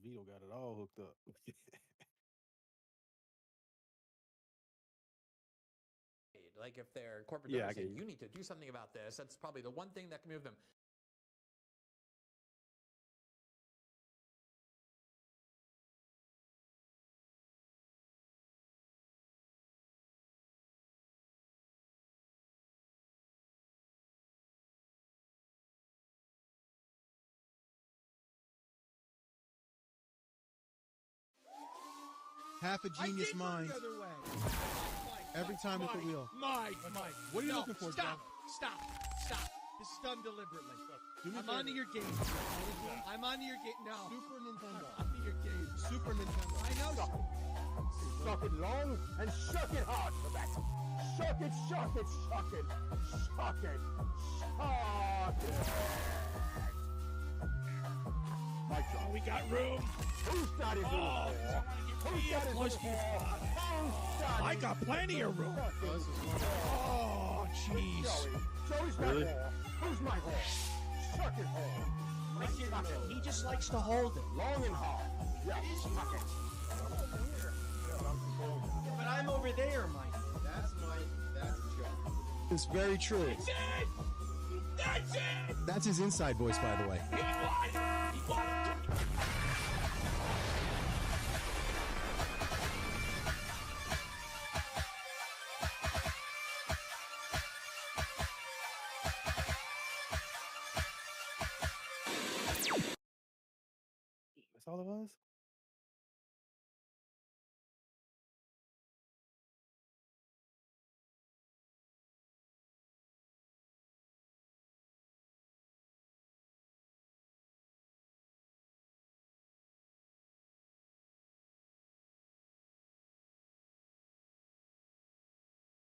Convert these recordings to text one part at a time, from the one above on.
Vito got it all hooked up. Like if they're corporate Yeah, I donors saying, get you. you need to do something about this, that's probably the one thing that can move them. Half a genius mind. Every time with the wheel. Mike. What are you looking for, Stop. John? Stop. This is done deliberately. I'm onto your game. I'm onto your game. No. Super Nintendo. I'm onto your game. Super Nintendo. I know. Suck it long and shuck it hard, Rebecca. Shuck it, shuck it, shuck it. Shuck it. Shuck it. Mike, Oh, we got room. who's got his Oh, Who's got his push this. I got plenty of room. Oh, jeez. Joey's my Really? whore. Who's my whore? Shuck it whore. He just likes to hold it. Long and hard. Yeah, shuck it. But I'm over there, Mike. That's Joe. It's very true. That's it. That's it. That's his inside voice, by the way. He won. He won. That's all it was?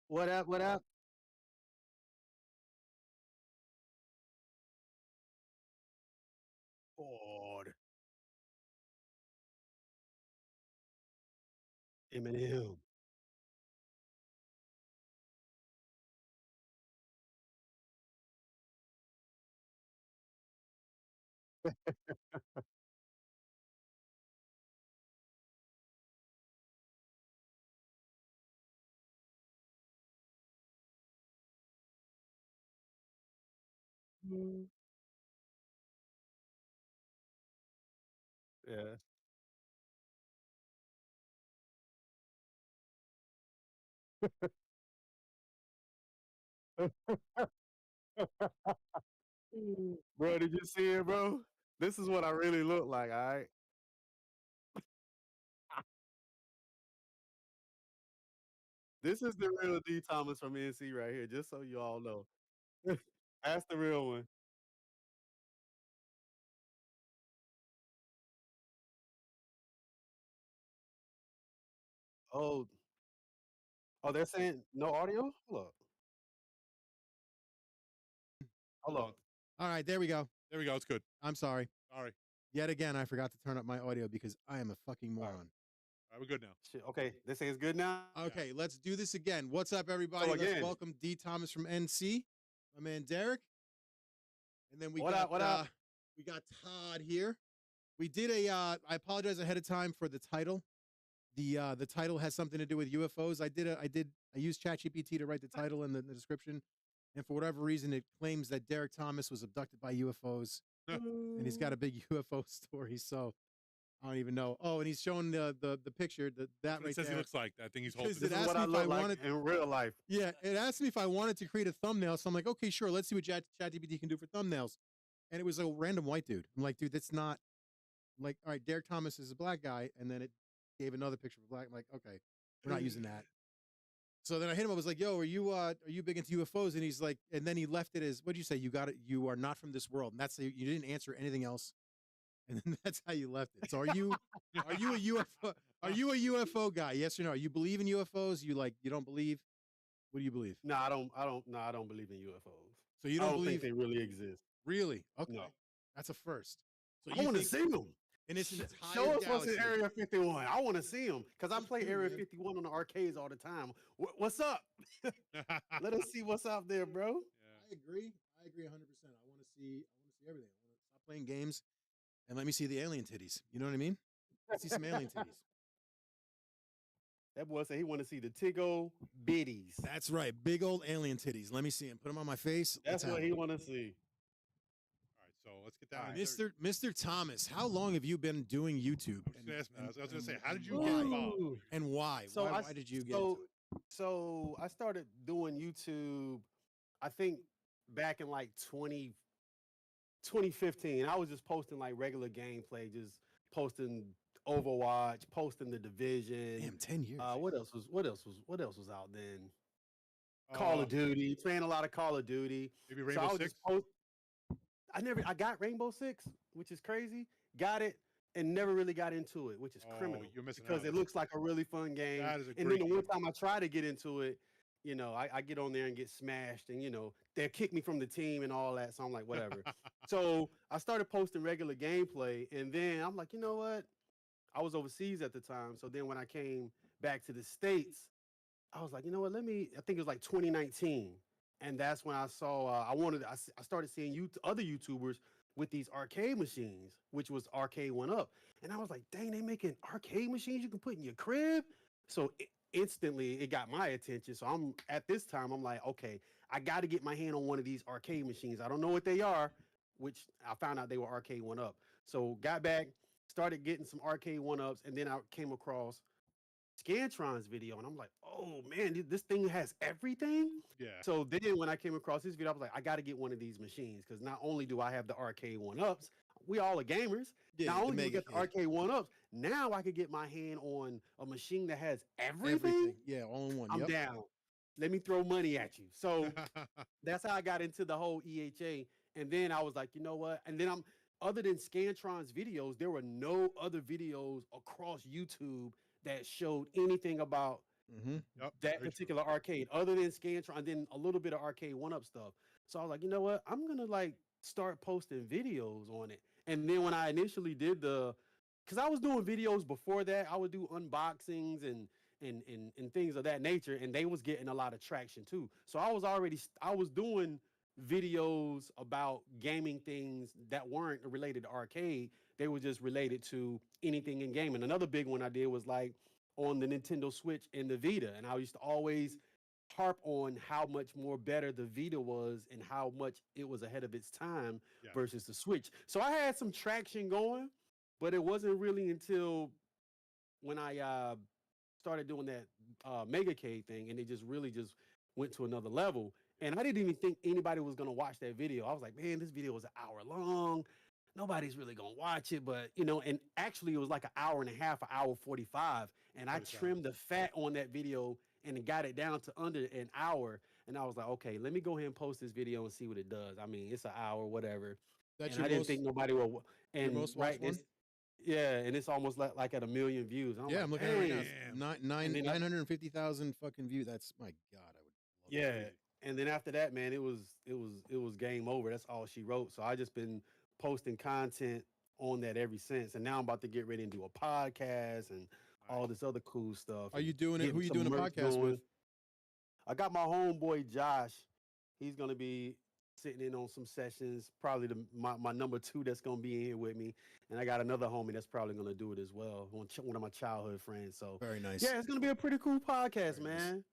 What up? What up? God. Eminem. Mm. Yeah. Bro, did you see it, bro? This is what I really look like, all right? This is the real D Thomas from NC right here, just so you all know. That's the real one. Oh, oh, they're saying no audio? Hold up. Hold up. All right, there we go. There we go. It's good. I'm sorry. Sorry. Yet again, I forgot to turn up my audio because I am a fucking moron. All right, we're good now. Shit. Okay, they say it's good now. Okay, let's do this again. What's up, everybody? So Let's again. welcome D. Thomas from NC, my man Derek, and then we What got up, what up? we got Todd here. We did a. I apologize ahead of time for the title. The title has something to do with UFOs. I used ChatGPT to write the title and the description, and for whatever reason, it claims that Derek Thomas was abducted by UFOs, and he's got a big UFO story. So I don't even know. Oh, and he's showing the picture that It right says there. he looks like. I think he's holding. Because This it is asked what me I if look I like wanted- in real life. Yeah, it asked me if I wanted to create a thumbnail. So I'm like, okay, sure. Let's see what ChatGPT can do for thumbnails. And it was a random white dude. I'm like, dude, that's not like, all right, Derek Thomas is a black guy. And then it gave another picture of a black. I'm like, okay, we're not using that. So then I hit him. I was like, yo, are you big into UFOs? And he's like, and then he left it as, what'd you say? You got it. You are not from this world. And that's, you didn't answer anything else. And then that's how you left it. So are you a UFO? Are you a UFO guy? Yes or no? You believe in UFOs? You don't believe? What do you believe? No, I don't believe in UFOs. So you I don't don't believe think they really exist. Really? Okay. No. That's a first. So I want to see them. in this entire Show us what's in galaxy. Area 51. I want to see them because I play Area 51 on the arcades all the time. What's up? Let us see what's out there, bro. I agree. I agree 100%. I want to see everything. I want to stop playing games. and let me see the alien titties. You know what I mean? Let's see some alien titties. That boy said he want to see the Tiggo bitties. That's right, big old alien titties. Let me see them. Put them on my face. That's what he want to see. All right, so let's get down. All to right. Mr. Thomas, how long have you been doing YouTube? I was going to say, how did you Ooh. get involved? And why? So why did you get into it? So I started doing YouTube, I think back in like 2015. I was just posting like regular gameplay, just posting Overwatch, posting The Division. Damn, 10 years. What else was out then? Call of Duty, playing a lot of Call of Duty. Maybe Rainbow Six. I got Rainbow Six, which is crazy. Got it and never really got into it, which is criminal. You're missing because out. it looks like a really fun game. That is a and great then the one game. time I try to get into it, you know, I get on there and get smashed, and you know, they'll kick me from the team and all that. So I'm like, whatever. So I started posting regular gameplay, and then I'm like, you know what? I was overseas at the time. So then when I came back to the States, I was like, you know what? I think it was like 2019. And that's when I saw, I started seeing other YouTubers with these arcade machines, which was Arcade 1UP. And I was like, dang, they making arcade machines you can put in your crib? So instantly it got my attention. So at this time, I'm like, okay, I got to get my hand on one of these arcade machines. I don't know what they are, which I found out they were Arcade 1UP. So got back, started getting some Arcade 1UPs, and then I came across Scantron's video, and I'm like, oh man, this thing has everything. Yeah. So then when I came across this video, I was like, I got to get one of these machines, because not only do I have the Arcade 1UPs, we all are gamers. Yeah, not only do we get the yeah. Arcade 1UPs, now I could get my hand on a machine that has everything. Yeah, all in one. I'm Yep. down. Let me throw money at you. So that's how I got into the whole EHA. And then I was like, you know what? And then other than Scantron's videos, there were no other videos across YouTube that showed anything about that particular arcade, other than Scantron, and then a little bit of Arcade 1UP stuff. So I was like, you know what? I'm gonna like start posting videos on it. And then when I initially did because I was doing videos before that, I would do unboxings and things of that nature, and they was getting a lot of traction too. So I was doing videos about gaming things that weren't related to arcade. They were just related to anything in gaming. Another big one I did was like on the Nintendo Switch and the Vita, and I used to always harp on how much more better the Vita was and how much it was ahead of its time versus the Switch. So I had some traction going, but it wasn't really until when I started doing that Megacade thing, and it just really just went to another level. And I didn't even think anybody was going to watch that video. I was like, man, this video was an hour long. Nobody's really going to watch it. But, you know, and actually it was like an hour and a half, an hour 45. And I trimmed the fat on that video and got it down to under an hour. And I was like, okay, let me go ahead and post this video and see what it does. I mean, it's an hour, whatever. That's and I didn't think nobody will. And most watched one? Yeah, and it's almost like at 1 million views. I'm I'm looking at it right now. And then 950,000 fucking views. That's, my God, I would love that. And then after that, man, it was game over. That's all she wrote. So I just been posting content on that ever since. And now I'm about to get ready and do a podcast and all this other cool stuff. Are you doing it? Who are you doing a podcast with? I got my homeboy Josh. He's gonna be sitting in on some sessions. Probably my number 2 that's gonna be in here with me. And I got another homie that's probably gonna do it as well. One of my childhood friends. So very nice. Yeah, it's gonna be a pretty cool podcast, man.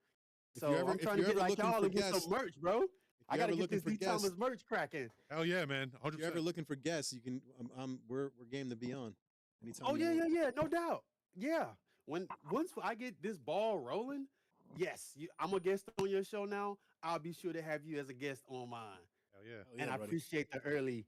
So I'm trying to get like y'all and get some merch, bro. I gotta get this D Thomas merch cracking. Hell yeah, man! 100%. If you're ever looking for guests, you can. We're game to be on. Anytime. Oh yeah, no doubt. Yeah, once I get this ball rolling, yes, I'm a guest on your show now. I'll be sure to have you as a guest on mine. Hell yeah! And I appreciate the early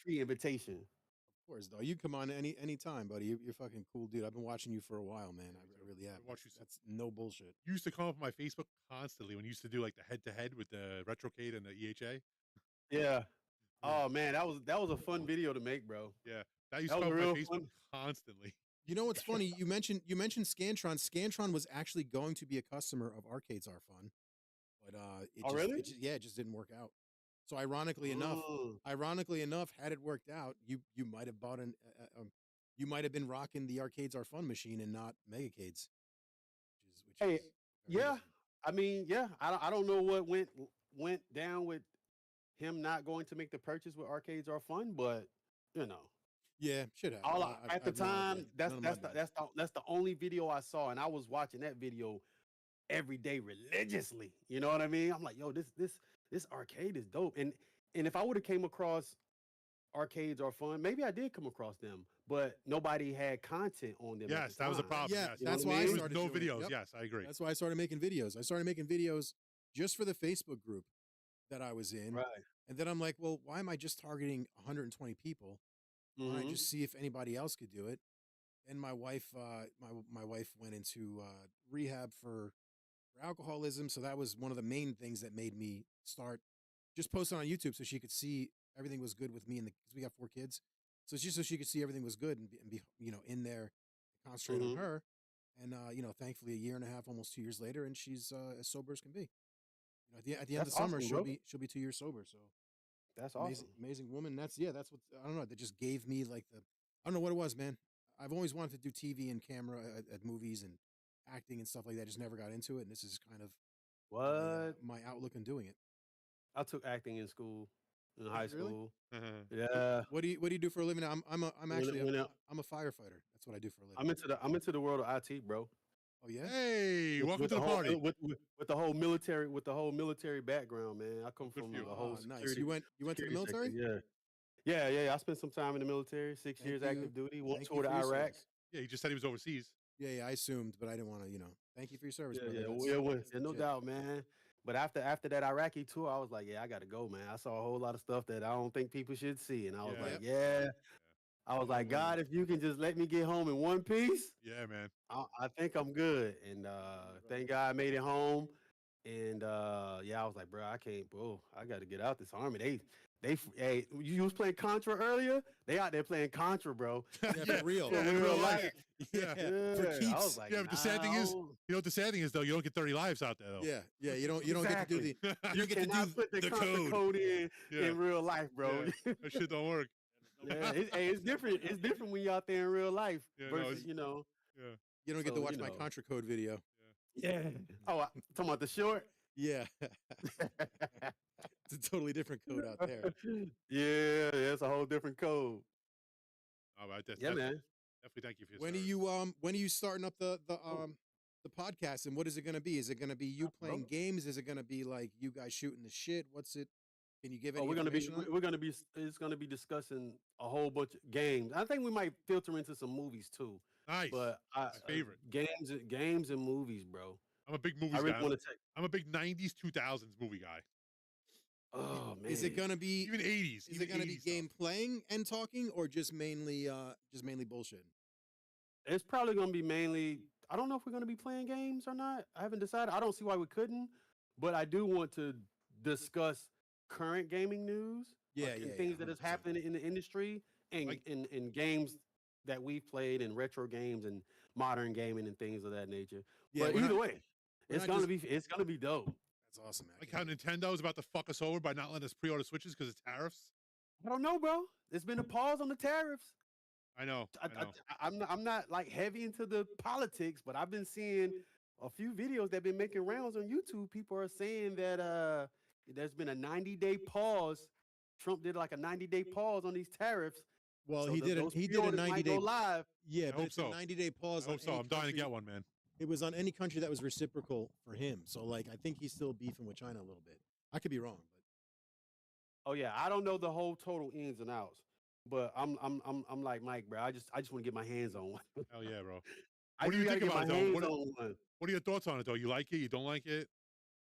pre-invitation. Of course, dog. You come on any time, buddy. You're fucking cool, dude. I've been watching you for a while, man. I really have. That's no bullshit. You used to come up on my Facebook constantly when you used to do like the head-to-head with the Retrocade and the EHA. Yeah. Oh man, that was a fun video to make, bro. Yeah, that used to come up on my Facebook constantly. You know what's funny? You mentioned Scantron. Scantron was actually going to be a customer of Arcades Are Fun, but really? It just didn't work out. So ironically enough, had it worked out, you might have bought you might have been rocking the Arcades Are Fun machine and not Megacades. I mean, I don't know what went down with him not going to make the purchase with Arcades Are Fun, but you know. Yeah, shit happens. All I at the have no idea. time, None of my business. that's the only video I saw, and I was watching that video every day religiously. You know what I mean? I'm like, yo, this arcade is dope. And if I would have came across arcades are fun, maybe I did come across them, but nobody had content on them. Yes, at the that was a time. problem. Yeah, yes. that's what I why I mean? There was started no doing it. videos. Yep. Yes, I agree. That's why I started making videos. I started making videos just for the Facebook group that I was in. Right. And then I'm like, well, why am I just targeting 120 people? Why don't I Mhm. just see if anybody else could do it? And my wife, my wife went into rehab for alcoholism, so that was one of the main things that made me start just posting on YouTube, so she could see everything was good with me and because we got 4 kids, so she could see everything was good and be in there, concentrate on Mhm. her, and thankfully a year and a half, almost 2 years later, and she's as sober as can be. At the end of That's the summer, awesome, she'll be 2 years sober. So That's amazing, awesome. amazing woman. That's what I don't know. That just gave me like I don't know what it was, man. I've always wanted to do TV and camera at movies and acting and stuff like that. Just never got into it, and this is kind of What? my outlook in doing it. I took acting in school, in high Really? school. Uh-huh. Yeah. What do you do for a living? I'm actually When I- I'm a firefighter. That's what I do for a living. I'm into the world of IT, bro. Oh yeah. Hey, With- welcome with to the whole- party. with the whole military background, man. I come Good from for you. a whole Nice. security. You went to the security military? sector, yeah. I spent some time in the military, 6 Thank years you. active duty, one Thank tour you to for your Iraq. service. Yeah, he just said he was overseas. Yeah, I assumed, but I didn't want to. Thank you for your service, brother. Yeah, That's no legit. doubt, man. But after that Iraqi tour, I was like, yeah, I got to go, man. I saw a whole lot of stuff that I don't think people should see, and I was Yeah. like, Yep. yeah. I was No like, blame. God, if you can just let me get home in one piece, Yeah, man. I think I'm good. And thank God I made it home. And yeah, I was like, bro, I got to get out this army. Hey, you was playing Contra earlier? They out there playing Contra, bro. Yeah, for real. Yeah, in real life. Yeah, Yeah. for I keeps. was like, Yeah, but the sad thing is, "No." you know what the sad thing is though? You don't get 30 lives out there though. Yeah. You don't get to do Exactly. you don't get to cannot do put the Contra code. code in Yeah. real life, bro. Yeah. That shit don't work. Yeah, it's different. It's different when you're out there in real life Yeah, no, versus, it's- Yeah. You don't get to So, watch my Contra code video. Yeah. Oh, talking about the short? Yeah. It's a totally different code out there. Yeah, it's a whole different code. All right, Yeah, man. Definitely thank you for your When are you starting up the podcast, and what is it going to be? Is it going to be you playing games? Is it going to be like you guys shooting the shit? What's it? Can you give any information on it? It's gonna be discussing a whole bunch of games. I think we might filter into some movies too. Nice. But My favorite. games and movies, bro. I'm a big movies I really guy. want to take. I'm a big 90s, 2000s movie guy. Oh man, Is it going to be Even 80s. Is it going to be game playing and talking, or just mainly bullshit? It's probably gonna be mainly. I don't know if we're gonna be playing games or not. I haven't decided. I don't see why we couldn't, but I do want to discuss current gaming news. And things that is 100%. happening in the industry and Like- in games that we've played and retro games and modern gaming and things of that nature. Yeah, But we're either not- way, we're it's not gonna be dope. That's awesome, man. Like how Nintendo is about to fuck us over by not letting us pre-order Switches because of tariffs. I don't know, bro. There's been a pause on the tariffs. I know. I know. I'm not like heavy into the politics, but I've been seeing a few videos that been making rounds on YouTube. People are saying that there's been a 90-day pause. Trump did like a 90-day pause on these tariffs. Well, So he did a those 90 pre-orders might day go live. Yeah, but hope it's so. a 90-day pause. I hope so. I'm dying to get one, man. It was on any country that was reciprocal for him. So like I think he's still beefing with China a little bit. I could be wrong, but Oh yeah, I don't know the whole total ins and outs, but I'm like Mike, bro. I just want to get my hands on one. Hell yeah, bro. I What do you just gotta think get about my it, though? hands What do- on one. What are your thoughts on it, though? You like it? You don't like it?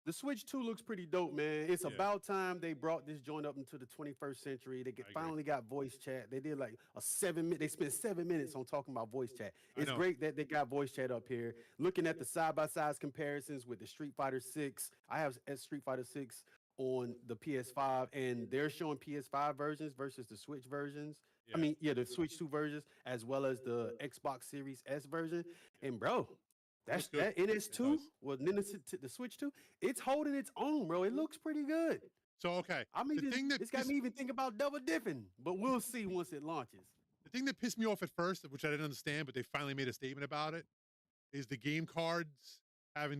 The Switch 2 looks pretty dope, man. It's Yeah. about time they brought this joint up into the 21st century. They agree. finally got voice chat. They did like a 7-minute. They spent 7 minutes on talking about voice chat. I It's know. great that they got voice chat up here. Looking at the side-by-side comparisons with the Street Fighter 6. I have Street Fighter 6 on the PS5, and they're showing PS5 versions versus the Switch versions. Yeah. I mean, the Switch 2 versions, as well as the Xbox Series S version. And bro, that's good. that NS2, does. well, the Switch 2, it's holding its own, bro. It looks pretty good. So, okay. I mean, the thing that it's got pissed- me even think about double dipping, but we'll see once it launches. The thing that pissed me off at first, which I didn't understand, but they finally made a statement about it, is the game cards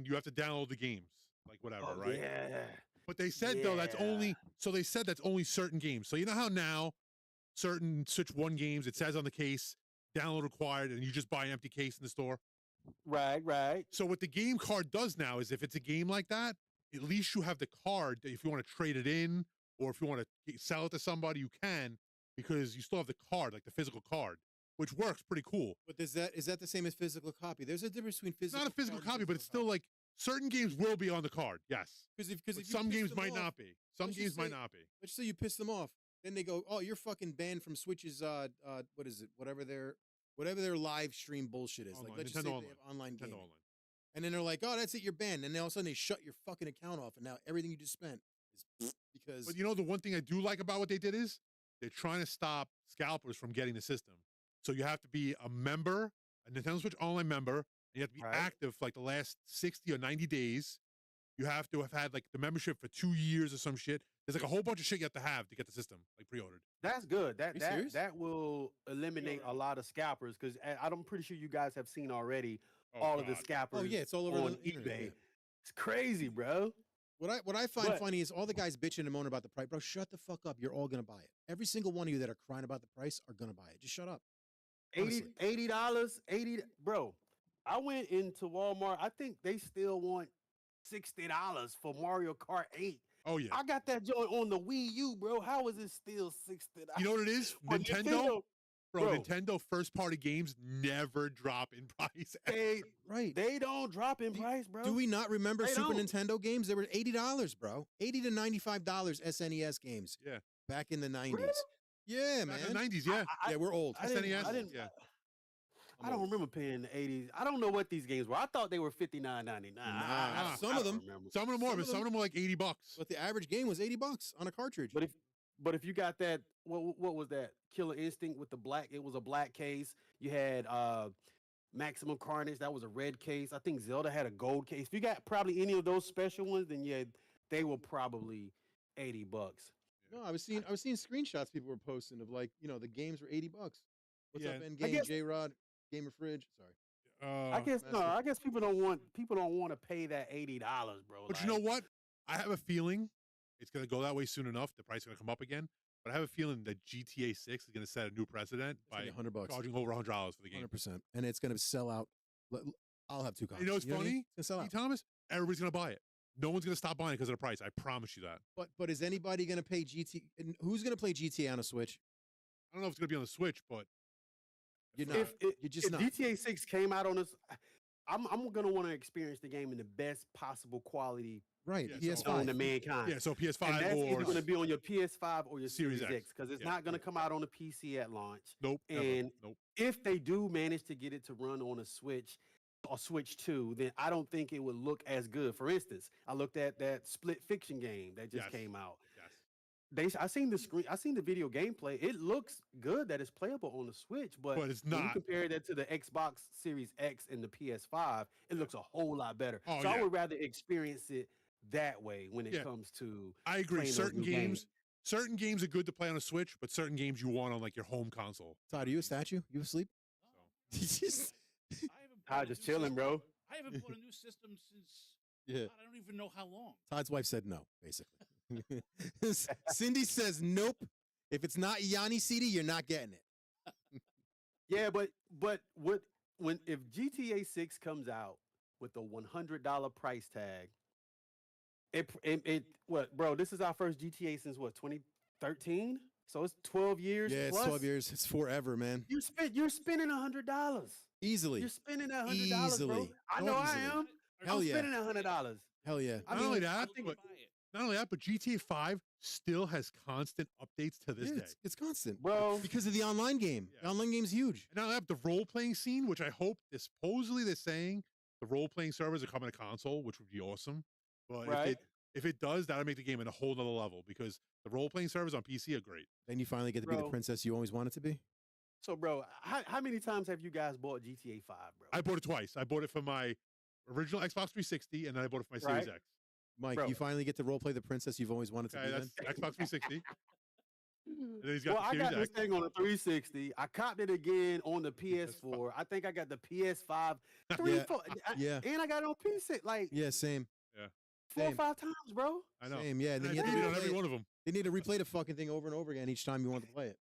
you have to download the games, like whatever, right? Oh, Yeah. But they said though that's Yeah. only certain games. So you know how now certain Switch 1 games. It says on the case, download required, and you just buy an empty case in the store. Right. So what the game card does now is if it's a game like that, at least you have the card that if you want to trade it in or if you want to sell it to somebody, you can, because you still have the card, like the physical card, which works pretty cool. But is that the same as physical copy? There's a difference between It's physical. not a physical card and copy, but it's still copy. like certain games will be on the card. Yes. Because But some games might not be. Some let's games just might say- not be. Let's say you piss them off, then they go, "Oh, you're fucking banned from Switch's what is it? Whatever their live stream bullshit is. Online, Like let's just Nintendo say they have online Nintendo gaming. Online. And then they're like, "Oh, that's it, you're banned." And then all of a sudden they shut your fucking account off, and now everything you just spent is because But you know, the one thing I do like about what they did is they're trying to stop scalpers from getting the system. So you have to be a member, a Nintendo Switch Online member, and you have to be Right. active for like the last 60 or 90 days. You have to have had like the membership for 2 years or some shit. There's like a whole bunch of shit you have to get the system like pre-ordered. That's good. you serious? That will eliminate a lot of scalpers because I'm pretty sure you guys have seen already Oh, all of the God. scalpers. oh yeah, it's all over on the internet, eBay. yeah. It's crazy, bro. What I find But- funny is all the guys bitching and moaning about the price. Bro, shut the fuck up. You're all gonna buy it. Every single one of you that are crying about the price are gonna buy it. Just shut up. Honestly. $80, bro. I went into Walmart. I think they still want $60 for Mario Kart 8. Oh yeah. I got that joint on the Wii U, bro. How is it still $60? You know what it is? On Nintendo, bro, bro. Nintendo first party games never drop in price. They, Right. they don't drop in price, bro. Do we not remember They Super don't. Nintendo games? They were $80, bro. $80 to $95 SNES games. Yeah. Back in the 90s. Really? Yeah, Back man. in the 90s, yeah. Yeah, we're old. I didn't- SNES, I didn't- yeah. I don't remember paying the 80s. I don't know what these games were. I thought they were $59.99. Nah, some I of don't them- remember. Some of them more, Some but of some of them were like $80. But the average game was $80 on a cartridge. But if you got that, what was that? Killer Instinct with the black. It was a black case. You had Maximum Carnage. That was a red case. I think Zelda had a gold case. If you got probably any of those special ones, then yeah, they were probably $80. No, I was seeing screenshots people were posting of like, the games were $80. What's Yeah. up, I Endgame, guess- J-Rod, Gamer Fridge? Sorry. I guess no. massive. I guess people don't want to pay that $80, bro. But you know what? I have a feeling it's going to go that way soon enough. The price is going to come up again. But I have a feeling that GTA 6 is going to set a new precedent It's gonna by be $100. charging over $100 for the game. 100%. And it's going to sell out. I'll have 2 copies. You know what's what I mean? funny? It's gonna sell Hey, out. Thomas, everybody's going to buy it. No one's going to stop buying it because of the price. I promise you that. But is anybody going to pay GT? And who's going to play GTA on a Switch? I don't know if it's going to be on the Switch, but You're not. You're just if not. GTA 6 came out on us, I'm gonna want to experience the game in the best possible quality Right. Yeah, so- known PS5. to mankind. yeah, so And PS5 that's either or going to be on your PS5 or your Series Series X. X because it's Yeah, not going to yeah. come out on the PC at launch. nope, never. And Nope. if they do manage to get it to run on a Switch or Switch 2, then I don't think it would look as good. For instance, I looked at that Split Fiction game that just Yes. came out. Yes. I seen the screen. I seen the video gameplay. It looks good that it's playable on the Switch, but But it's when you not. compare that to the Xbox Series X and the PS5, it looks a whole lot better. Oh, so I yeah. would rather experience it that way when it Yeah. comes to I agree. playing those Certain new certain games are good to play on a Switch, but certain games you want on like your home console. Todd, are you a statue? You asleep? I haven't I bought a just new chilling, system- bro. I haven't bought a new system since Yeah. God, I don't even know how long. Todd's wife said no, basically. Cindy says nope. If it's not Yanni CD, you're not getting it. Yeah, but if GTA 6 comes out with a $100 price tag, it what, bro? This is our first GTA since what, 2013? So it's 12 years. Yeah, it's plus. 12 years. It's forever, man. You're spending $100. Easily. You're spending $100, bro. Easily. I Oh, know I easily. am. Hell I'm yeah. spending $100. Hell yeah. I Not only mean, I that, think but Buy it. not only that, but GTA 5 still has constant updates to this Yeah, day. it's constant. Bro. Because of the online game. Yeah. The online game's huge. And now I have the role playing scene, which I hope supposedly they're saying the role playing servers are coming to console, which would be awesome. But Right. if it does, that'll make the game in a whole nother level because the role playing servers on PC are great. Then you finally get to be the Bro. princess you always wanted to be. So, bro, how many times have you guys bought GTA 5, bro? I bought it twice. I bought it for my original Xbox 360, and then I bought it for my Series Right. X. Mike, Bro. you finally get to role play the princess you've always wanted to Okay, be. that's Then? Xbox 360. And then he's got Well, the I Series got this X. thing on the 360. I copped it again on the PS4. I think I got the PS5 three, Yeah. four, Yeah. and I got it on PC like Yeah, same. 4 or same. 5 times, bro. I know. Same. Yeah. And And then I you beat have it to on every replay it. one of them. They need to replay the fucking thing over and over again each time you want to play it.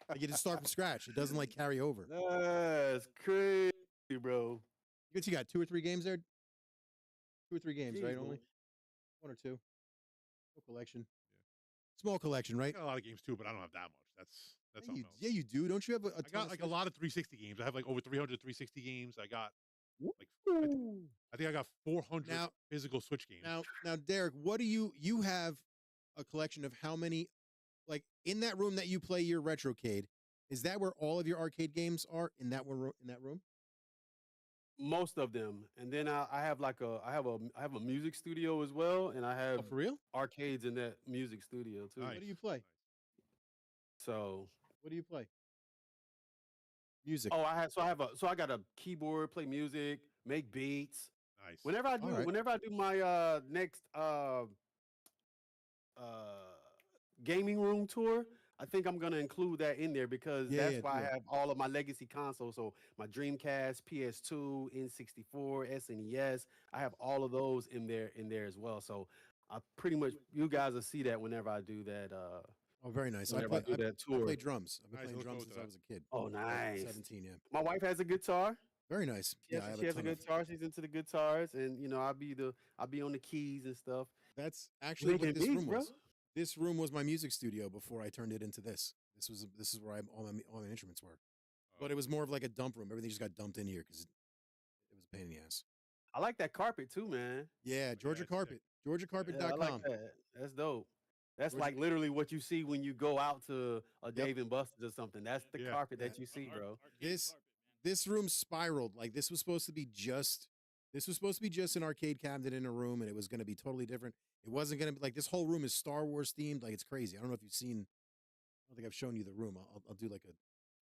Like you just start from scratch. It doesn't like carry over. That's crazy, bro. You got 2 or 3 games there? 2 or 3 games, Jeez, right? man. Only 1 or 2. Small collection. Small collection, I right? got a lot of games too, but I don't have that much. That's Yeah, something you, else. yeah, you do. Don't you have a I ton got of like a Switch? lot of 360 games. I have like over 300 360 games. I got like Woo. I think I got 400 Now- physical Switch games. Now, Derek, what do you have a collection of how many, like in that room that you play your retrocade? Is that where all of your arcade games are in that one in that room? Most of them, and then I have like I have a music studio as well, and I have Oh, for real? arcades in that music studio too. Nice. What do you play? So What do you play? Music. I got a keyboard, play music, make beats. Nice. Whenever I do Alright. whenever I do my next gaming room tour, I think I'm gonna include that in there because Yeah, that's yeah, why do I it. have all of my legacy consoles. So my Dreamcast, PS2, N64, SNES. I have all of those in there as well. So I pretty much you guys will see that whenever I do that. Oh, very nice. I Whenever I play, do that I tour. play drums. I've been Nice, playing look drums forward since to I that. was a kid. Oh, Like nice. 17, yeah. My wife has a guitar. Very nice. She Yeah, has, I have she a has a ton of. guitar. She's into the guitars, and I'll be on the keys and stuff. That's actually what Making this beats, room bro. was. This room was my music studio before I turned it into this. This is where all my instruments were. But it was more of like a dump room. Everything just got dumped in here because it was a pain in the ass. I like that carpet too, man. Yeah, Georgia it's sick. Carpet. Yeah, I GeorgiaCarpet.com. like that. That's dope. That's Georgia- like literally what you see when you go out to a Yep. Dave and Buster's or something. That's the Yeah. carpet Yeah. that you see, bro. This room spiraled. Like this was supposed to be just an arcade cabinet in a room, and it was going to be totally different. It wasn't going to be like this whole room is Star Wars themed. Like it's crazy. I don't know if you've seen. I don't think I've shown you the room. I'll do like a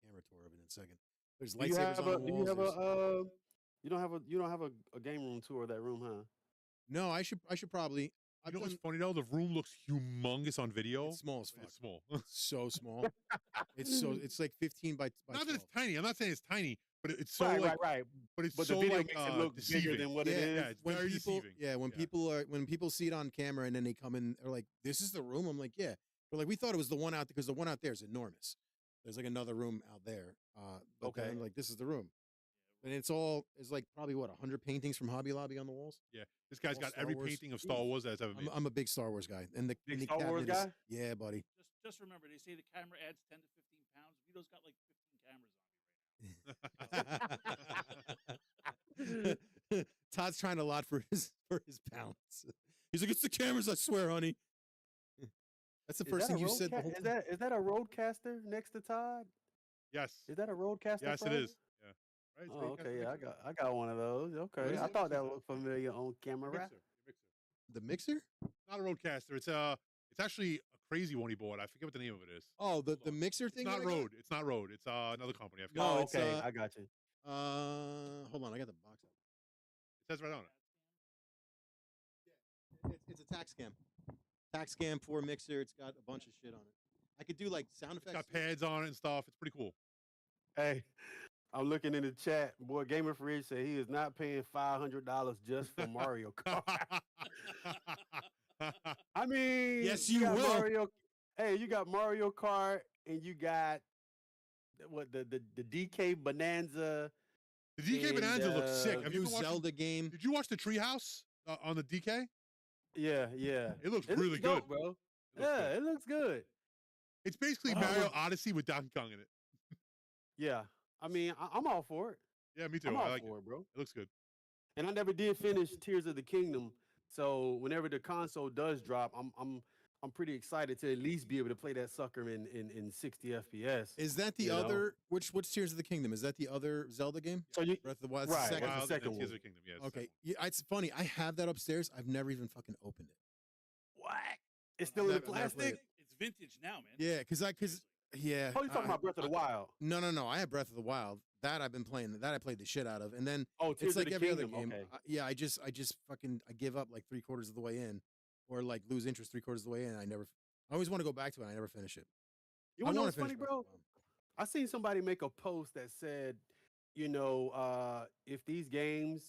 camera tour of it in a second. There's Do you lightsabers have on a? the Do you walls. have there's- a? You don't have a game room tour of that room, huh? No, I should probably. You know what's funny though? The room looks humongous on video. It's small as but fuck. it's small. So small. It's like 15 by Not 12. that it's tiny. I'm not saying it's tiny, but it's so right, like. right. But it's But so the video like makes it look deceiving. bigger than what it is. Yeah, it's When very people, deceiving. when people see it on camera and then they come in, they're like, "This is the room." I'm like, "Yeah." But like we thought it was the one out because the one out there is enormous. There's like another room out there. But then Okay. I'm like, "This is the room." And it's like probably what 100 paintings from Hobby Lobby on the walls. Yeah, this guy's All got Star every Wars. painting of Star Wars that's ever made. I'm a big Star Wars guy, and the Big and the Star Wars cabinet is- guy? Yeah, buddy. Just remember, they say the camera adds 10 to 15 pounds. Vito's got like 15 cameras on me right now. Todd's trying a lot for his pounds. He's like, "It's the cameras, I swear, honey." That's the Is first that a thing you said the whole is time. that is that a roadcaster next to Todd? Yes. Is that a roadcaster? Yes, it frame? is. Yeah. Right. Oh, okay. Yeah, I got one of those. Okay, is I it? thought that looked familiar on camera. Mixer. The mixer? Not a roadcaster. It's actually a crazy one he bought. I forget what the name of it is. Oh, the mixer It's thing. not that I got? Road. It's not Road. It's another company. I forget. No, Oh, it's, okay. I got you. Hold on, I got the box. It says right on it. It's a tax scam. Tax scam for a mixer. It's got a bunch of shit on it. I could do like sound It's effects. got pads on it and stuff. It's pretty cool. Hey, I'm looking in the chat. Boy, Gamer Fridge said he is not paying $500 just for Mario Kart. I mean, Yes, you got will. Mario, hey, you got Mario Kart, and you got the DK Bonanza. The DK And, Bonanza looks sick. A Have you new ever watched Zelda game. Did you watch the Treehouse on the DK? Yeah. It looks It really looks good. dope, bro. It looks Yeah, good. it looks good. It's basically Oh, Mario look. Odyssey with Donkey Kong in it. Yeah, I mean, I'm all for it. Yeah, me too. I'm I all like it. for it, bro. It looks good. And I never did finish Tears of the Kingdom, so whenever the console does drop, I'm pretty excited to at least be able to play that sucker in 60 FPS. Is that the You know? other? Which Tears of the Kingdom? Is that the other Zelda game? So you Breath of the Wild. Right, That's the second. that's Wild the and second Tears one. of the Kingdom. Yeah, it's the Okay, second yeah, it's funny. I have that upstairs. I've never even fucking opened it. what? It's still in the I've never played plastic. it. It's vintage now, man. Yeah, because yeah. Oh, you talking about Breath of the Wild? No. I have Breath of the Wild. That I've been playing. That I played the shit out of, and then Oh, Tears it's like of the every Kingdom. other game. Okay. Yeah, I just fucking I give up like 3/4 of the way in, or like lose interest 3/4 of the way in. I always want to go back to it. I never finish it. You I wanna know wanna what's finish funny, Breath bro? of the Wild. I seen somebody make a post that said, if these games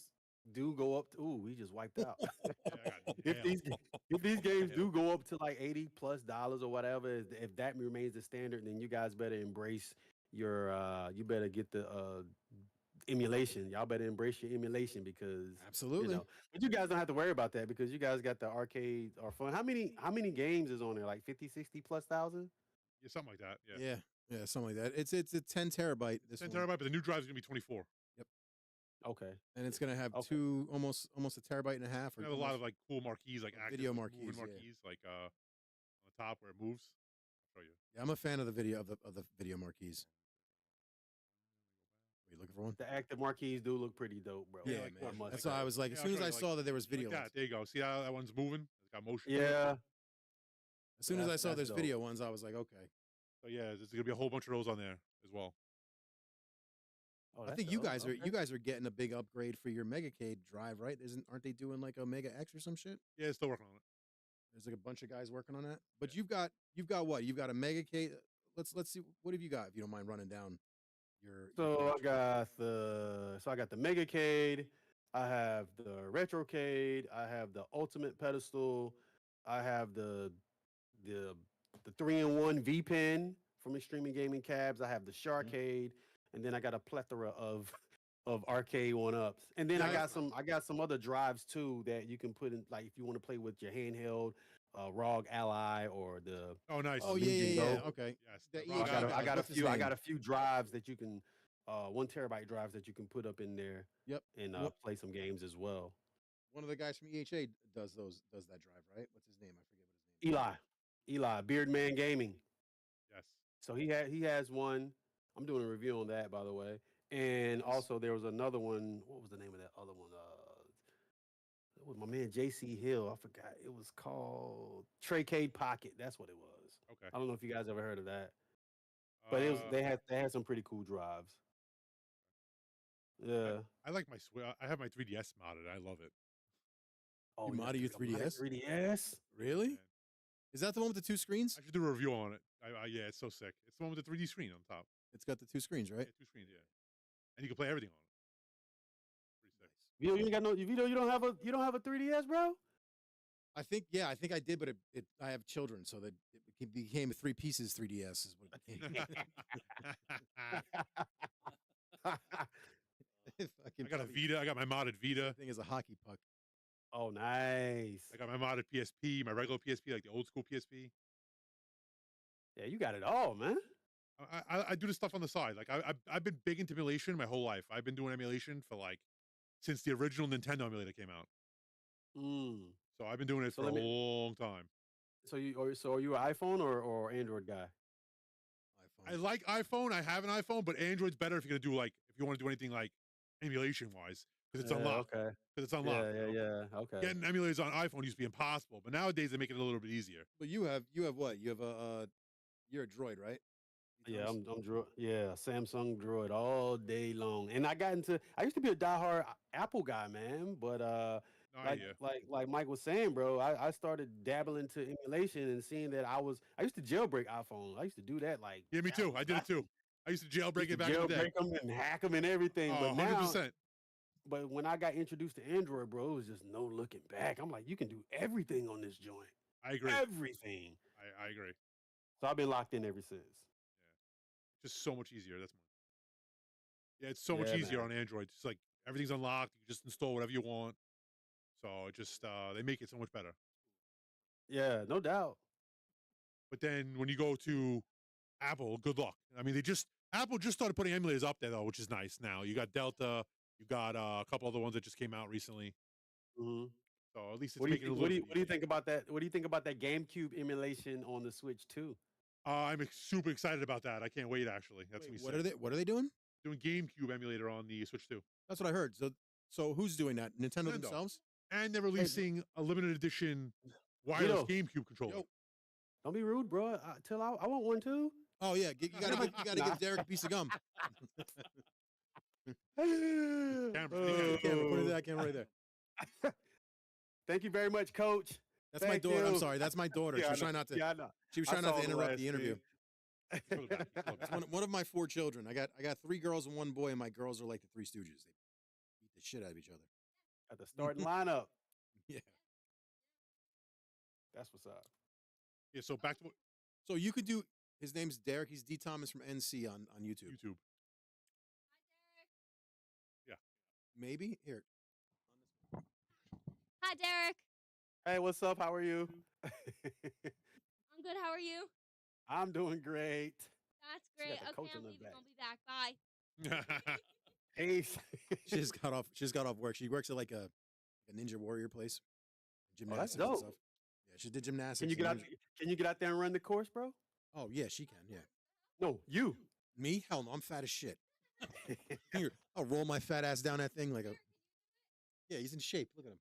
do go up to, ooh, we just wiped out. I got if these nailed. if these games do Nailed. go up to like $80+ or whatever, if that remains the standard, then you guys better embrace your you better get the emulation. Y'all better embrace your emulation because Absolutely. but you guys don't have to worry about that because you guys got the arcade or fun. How many games is on there? Like 50, 60 plus thousand? Yeah, something like that. Yeah. Yeah, something like that. It's a 10 terabyte. This 10 one. terabyte, but the new drive is gonna be 24. Okay. And it's gonna have Okay. two almost a terabyte and a half. We have a lot of like cool marquees, like active video like, moving marquees, yeah. marquees, like on the top where it moves. I'll show you. Yeah, I'm a fan of the video of the video marquees. Are you looking for one? The active marquees do look pretty dope, bro. Yeah, like man. motion, That's like why I that. was like, as Yeah, soon I'll as show I you, like- saw that there was Like video that. ones, There you go. See how that one's moving? It's got motion. to it. Yeah. as soon as I That's- saw that's there's dope. video ones, I was like, okay. So yeah, there's gonna be a whole bunch of those on there as well. Oh, I that's think you dope. guys are Okay. getting a big upgrade for your Megacade drive, right? Aren't they doing like a Mega X or some shit? Yeah, still working on it. There's like a bunch of guys working on that. But you've got what? You've got a Megacade. Let's see. What have you got? If you don't mind running down your. So page. I got the Megacade, I have the Retrocade, I have the Ultimate Pedestal, I have the 3-in-1 V Pen from Extreme Gaming Cabs, I have the Sharkade, and then I got a plethora of arcade one-ups. And then Yeah, I got some other drives too that you can put in, like if you want to play with your handheld ROG Ally or the Oh, nice. Oh Legion yeah. Go. Okay. Yes. The the EH rock got I got a what's his few. I name? got a few drives that you can, 1 terabyte drives that you can put up in there Yep. and What- play some games as well. One of the guys from EHA does that drive, right? What's his name? I forget what his name. Eli, Beardman Gaming. Yes. So he has one. I'm doing a review on that, by the way. And also there was another one. What was the name of that other one? It was my man JC Hill. I forgot. It was called Traycade Pocket. That's what it was. Okay. I don't know if you guys ever heard of that, but it was they had some pretty cool drives. Yeah. I like my I have my 3DS modded. I love it. Oh, You got modded your a modded 3DS? 3DS? Really? Man. Is that the one with the two screens? I should do a review on it. Yeah, it's so sick. It's the one with the 3D screen on top. It's got the two screens, right? Yeah, 2 screens. Yeah, and you can play everything on it. Pretty sick. You ain't got no. You don't have a 3DS, bro. I think I did, but I have children, so that it became 3 pieces 3DS is what it became. I got a Vita. I got my modded Vita. Thing is a hockey puck. Oh, nice. I got my modded PSP, my regular PSP, like the old school PSP. Yeah, you got it all, man. I do this stuff on the side. Like I've been big into emulation my whole life. I've been doing emulation for like since the original Nintendo emulator came out. Mm. So I've been doing it So for a let me- long time. So are you an iPhone or Android guy? iPhone. I like iPhone. I have an iPhone, but Android's better if you're gonna do like if you want to do anything like emulation wise because it's unlocked. Okay. Because it's unlocked. Yeah, you know? yeah. Okay. Getting emulators on iPhone used to be impossible, but nowadays they make it a little bit easier. But you have what? You have you're a Droid, right? Yeah, I'm Droid. Yeah, Samsung Droid all day long. And I used to be a diehard Apple guy, man. But No, like Mike was saying, bro, I started dabbling to emulation and seeing that I used to jailbreak iPhones. I used to do that like yeah, me too. I did it too. I used to jailbreak it back in the day. jailbreak them and hack them and everything. Oh, But now 100%. But when I got introduced to Android, bro, it was just no looking back. I'm like, you can do everything on this joint. I agree. Everything. I agree. So I've been locked in ever since. Just so much easier. That's yeah, it's so much Yeah, easier man. on Android. It's like everything's unlocked. You just install whatever you want. So it just they make it so much better. Yeah, no doubt. But then when you go to Apple, good luck. I mean, Apple just started putting emulators up there though, which is nice. Now you got Delta, you got a couple other ones that just came out recently. Mhm. So at least it's What do you making it a think, little. what do you think about that? What do you think about that GameCube emulation on the Switch too? I'm super excited about that. I can't wait. Actually, that's Wait, me. what are they doing? Doing GameCube emulator on the Switch too, That's what I heard. So who's doing that? Nintendo Nintendo. themselves? and they're releasing a limited edition wireless GameCube controller. Yo. Don't be rude, bro. I want one too. Oh yeah, you gotta give Derek a piece of gum. Camera, Camera, put it in that camera right there. Thank you very much, Coach. That's my Thank daughter. I'm you. sorry. That's my daughter. Yeah, She was I know. trying not to. Yeah, I know. She was I trying not saw to the interrupt last the interview. scene. Go back, go back. It's one of my 4 children. I got 3 girls and 1 boy, and my girls are like the 3 Stooges. They beat the shit out of each other. At the starting lineup. Yeah. That's what's up. Yeah. So back to So you could do. His name's Derek. He's D Thomas from NC on YouTube. YouTube. Yeah. Maybe here. Hi, Derek. Hey, what's up? How are you? I'm good. How are you? I'm doing great. That's She great. got the coach Okay, on I'm her leaving. back. I'll be back. Bye. Hey. She just got off. She just got off work. She works at like a Ninja Warrior place. Gymnastics dope. and stuff. Yeah, she did gymnastics. Can you get out? Can you get out there and run the course, bro? Oh yeah, she can. Yeah. No, you. Me? Hell no. I'm fat as shit. Here, I'll roll my fat ass down that thing like a. Yeah, he's in shape. Look at him.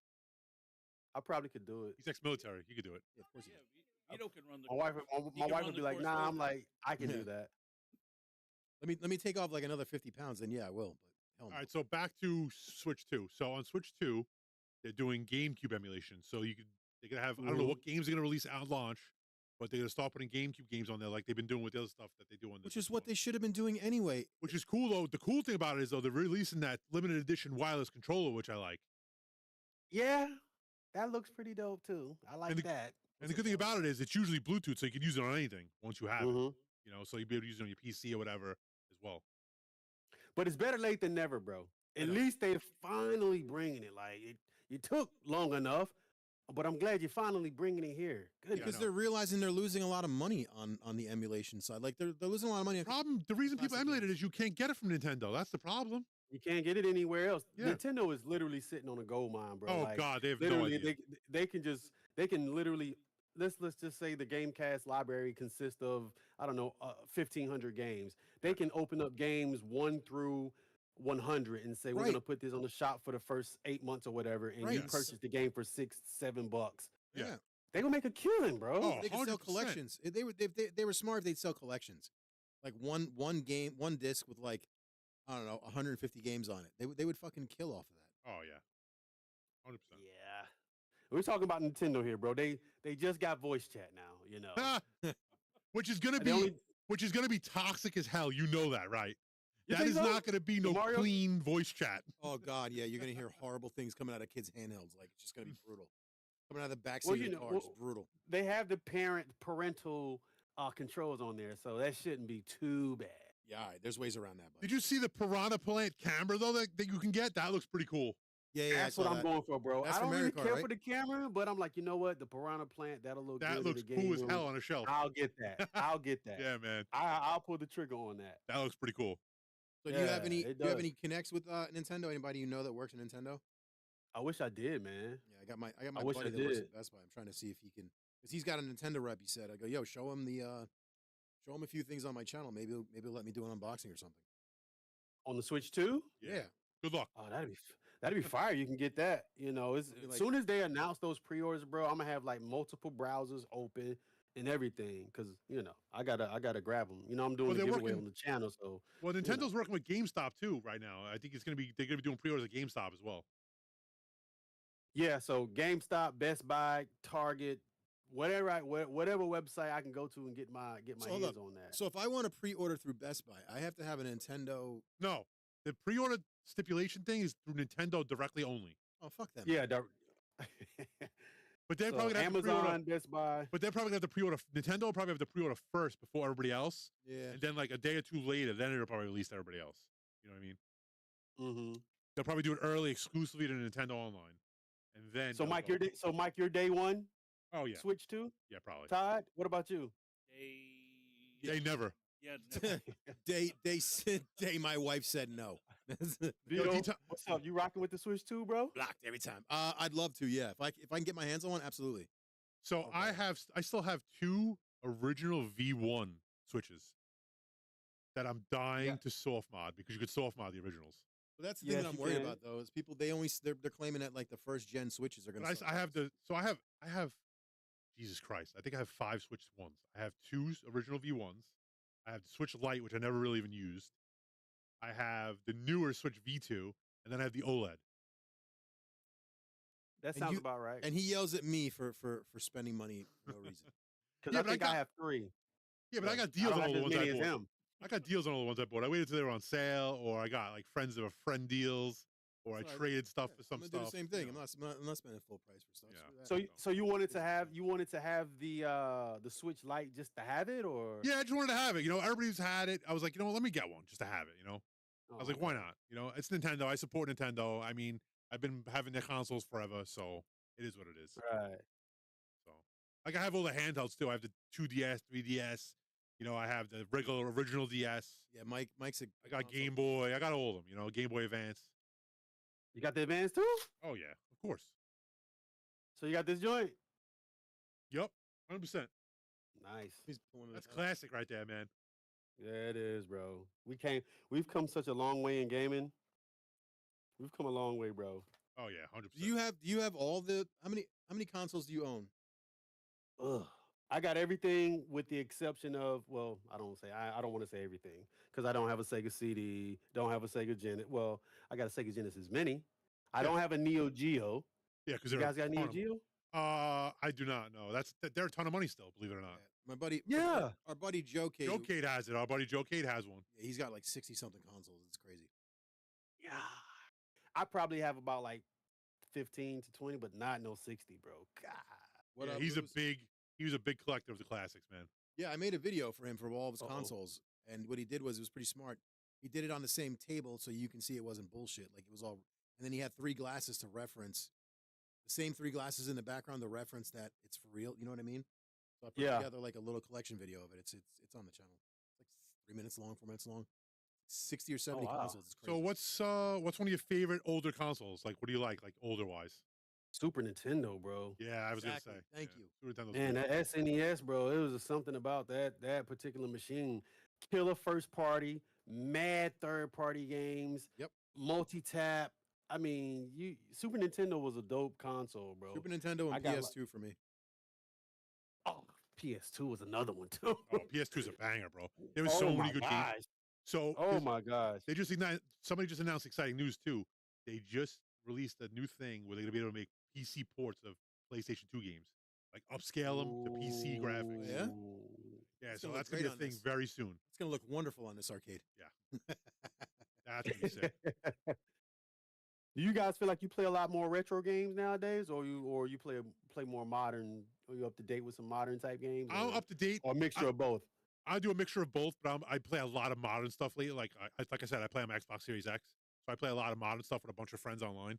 I probably could do it. He's ex-military. He could do it. Yeah, of course he Yeah, can. Vito can run the My wife, course. He my can wife run would the be like, course "Nah." over I'm there. like, I can Yeah. do that. Let me take off like another 50 pounds. Then yeah, I will. But hell no. All right. So back to Switch 2. So on Switch 2, they're doing GameCube emulation. So they're gonna have I don't know what games they're gonna release at launch, but they're gonna start putting GameCube games on there like they've been doing with the other stuff that they do on this. Which is what they should have been doing anyway. Which is cool though. The cool thing about it is though they're releasing that limited edition wireless controller, which I like. Yeah, that looks pretty dope too. I like that. And the good thing about it is it's usually Bluetooth, so you can use it on anything once you have it. Mhm. You know, so you'll be able to use it on your PC or whatever as well. But it's better late than never, bro. At know. least they're finally bringing it. Like it took long enough, but I'm glad you're finally bringing it here. Good. Because they're realizing they're losing a lot of money on the emulation side. Like they're losing a lot of money. The reason people Classic emulate it games. is you can't get it from Nintendo. That's the problem. You can't get it anywhere else. Yeah. Nintendo is literally sitting on a gold mine, bro. Oh Like, God, they have no literally, idea. they can literally let's just say the Gamecast library consists of 1,500 games. They can open up games 1 through 100 and say we're Right. gonna put this on the shop for the first 8 months or whatever, and you Right. purchase the game for $6-7. Yeah. They gonna make a killing, bro. Oh, They could sell 100%. collections. If they were smart if they'd sell collections. Like one game, one disc with like, I don't know, 150 games on it. They would fucking kill off of that. Oh yeah, 100%. Yeah. We're talking about Nintendo here, bro. They just got voice chat now, you know. Which is gonna They be only- toxic as hell. You know that, right? You That think is so? not gonna be The no Mario- clean voice chat. Oh God, yeah, you're gonna hear horrible things coming out of kids' handhelds. Like it's just gonna be brutal. Coming out of the backseat Well, of you the know, car, it's well- brutal. They have the parental controls on there, so that shouldn't be too bad. Yeah, all right, there's ways around that. Buddy. Did you see the Piranha Plant camera though that you can get? That looks pretty cool. Yeah, I That's what saw I'm that. going for, bro. That's I for don't Mario really Kart, care right? for the camera, but I'm like, you know what? The Piranha Plant, that'll look That good looks in the game cool as room. hell on a shelf. I'll get that. I'll get that. Yeah, man. I'll pull the trigger on that. That looks pretty cool. So do you have Yeah, any? it Do you have does. any connects with Nintendo? Anybody you know that works at Nintendo? I wish I did, man. Yeah, I got my wish buddy I that works did. at Best Buy. I'm trying to see if he can, because he's got a Nintendo rep. He said, I go, yo, show him a few things on my channel. Maybe he'll let me do an unboxing or something. On the Switch 2? Yeah. Good luck. Oh, that'd be fire. You can get that. You know, as Like- soon as they announce those pre-orders, bro, I'm gonna have like multiple browsers open and everything, because you know I gotta grab them. You know, I'm doing Well, a they're giveaway working- on the channel, so Well, Nintendo's working with GameStop too right now. I think they're gonna be doing pre-orders at GameStop as well. yeah. So GameStop, Best Buy, Target, whatever website I can go to and get my So hold hands up. on that. So if I want to pre-order through Best Buy, I have to have a Nintendo. No, the pre-order stipulation thing is through Nintendo directly only. Oh fuck that. Yeah, But they're so probably gonna have to pre-order. Amazon, Best Buy. But they're probably gonna have to pre-order. Nintendo will probably have to pre-order first before everybody else, Yeah. and then like a day or two later, then it'll probably release to everybody else. You know what I mean? Mm-hmm. They'll probably do it early, exclusively to Nintendo Online, and then. So they'll Mike, go- your day one Oh yeah, Switch 2? yeah, probably. Todd, what about you? They never. Yeah, never. Day my wife said no. Vito, D-Top- what's up? You rocking with the Switch 2, bro? Blocked every time. I'd love to. Yeah, if I can get my hands on one, absolutely. So Okay. I still have 2 original V1 switches that I'm dying to soft mod because you could soft mod the originals. But that's the thing Yes, that I'm you worried can. about though is people they're claiming that like the first gen switches are going But to. I have Jesus Christ. I think I have 5 Switch ones. I have 2 original V1s. I have the Switch Lite, which I never really even used. I have the newer Switch V2, and then I have the OLED. That And sounds you- about right. And he yells at me for spending money for no reason. Because Yeah, I but I think I got- have 3. Yeah, but I got I deals don't on have all the as ones I many as bought. him. I got deals on all the ones I bought. I waited till they were on sale, or I got like friends of a friend deals. or I So traded stuff for some I'm gonna stuff. do the same thing. you know. I'm not spending full price for stuff. Yeah. Screw that. So you wanted to have the Switch Lite just to have it, or Yeah, I just wanted to have it. You know, everybody's had it. I was like, you know what, let me get one just to have it. You know, I was like, why not? You know, it's Nintendo. I support Nintendo. I mean, I've been having their consoles forever, so it is what it is. Right. So, like, I have all the handhelds too. I have the 2DS, 3DS. You know, I have the regular original DS. Yeah, Mike's a I got console. Game Boy. I got all of them. You know, Game Boy Advance. You got the Advance too? Oh yeah, of course. So you got this joint? Yep, 100%. Nice. He's pulling it That's out. classic right there, man. Yeah, it is, bro. We've come such a long way in gaming. We've come a long way, bro. Oh yeah, 100%. Do you have all the how many consoles do you own? Ugh. I got everything with the exception of, well, I don't want to say everything because I don't have a Sega CD, don't have a Sega Genesis. Well, I got a Sega Genesis Mini. I don't have a Neo Geo. Yeah, because You guys got Neo Geo? I do not know. They're a ton of money still, believe it or not. My buddy, Yeah. our buddy Joe Cade. Joe Cade has it. Our buddy Joe Cade has one. Yeah, he's got like 60 something consoles. It's crazy. Yeah. I probably have about like 15 to 20, but not no 60, bro. God. What Yeah, up, he Luz? was a big collector of the classics, man. Yeah, I made a video for him for all of his Uh-oh. consoles, and what he did was it was pretty smart. He did it on the same table so you can see it wasn't bullshit. Like it was all, and then he had 3 glasses to reference. The same 3 glasses in the background to reference that it's for real. You know what I mean? So I put Yeah. together like a little collection video of it. It's on the channel. It's like 3 minutes long, 4 minutes long. 60 or 70 wow. consoles. It's crazy. So what's one of your favorite older consoles? Like, what do you like older wise? Super Nintendo, bro. Yeah, I was Exactly. gonna say. Thank yeah. you. Super Nintendo's Man, cool. that SNES, bro, it was something about that particular machine. Killer first party, mad third party games. Yep. Multi-tap. I mean, Super Nintendo was a dope console, bro. Super Nintendo I and got PS2 for me. Oh, PS2 was another one too. Oh, PS2's a banger, bro. There was so many good games. So Oh my gosh. they somebody just announced exciting news too. They just released a new thing where they're gonna be able to make PC ports of PlayStation 2 games, like upscale them to PC graphics. Yeah? Ooh. Yeah, It's so gonna that's look gonna be great a on thing this. very soon. It's gonna look wonderful on this arcade. That's gonna be sick. Do you guys feel like you play a lot more retro games nowadays, or you play more modern? Are you up to date with some modern type games? I'm or, up to date. or a mixture of both? I do a mixture of both, but I play a lot of modern stuff lately. Like I said, I play on my Xbox Series X, so I play a lot of modern stuff with a bunch of friends online.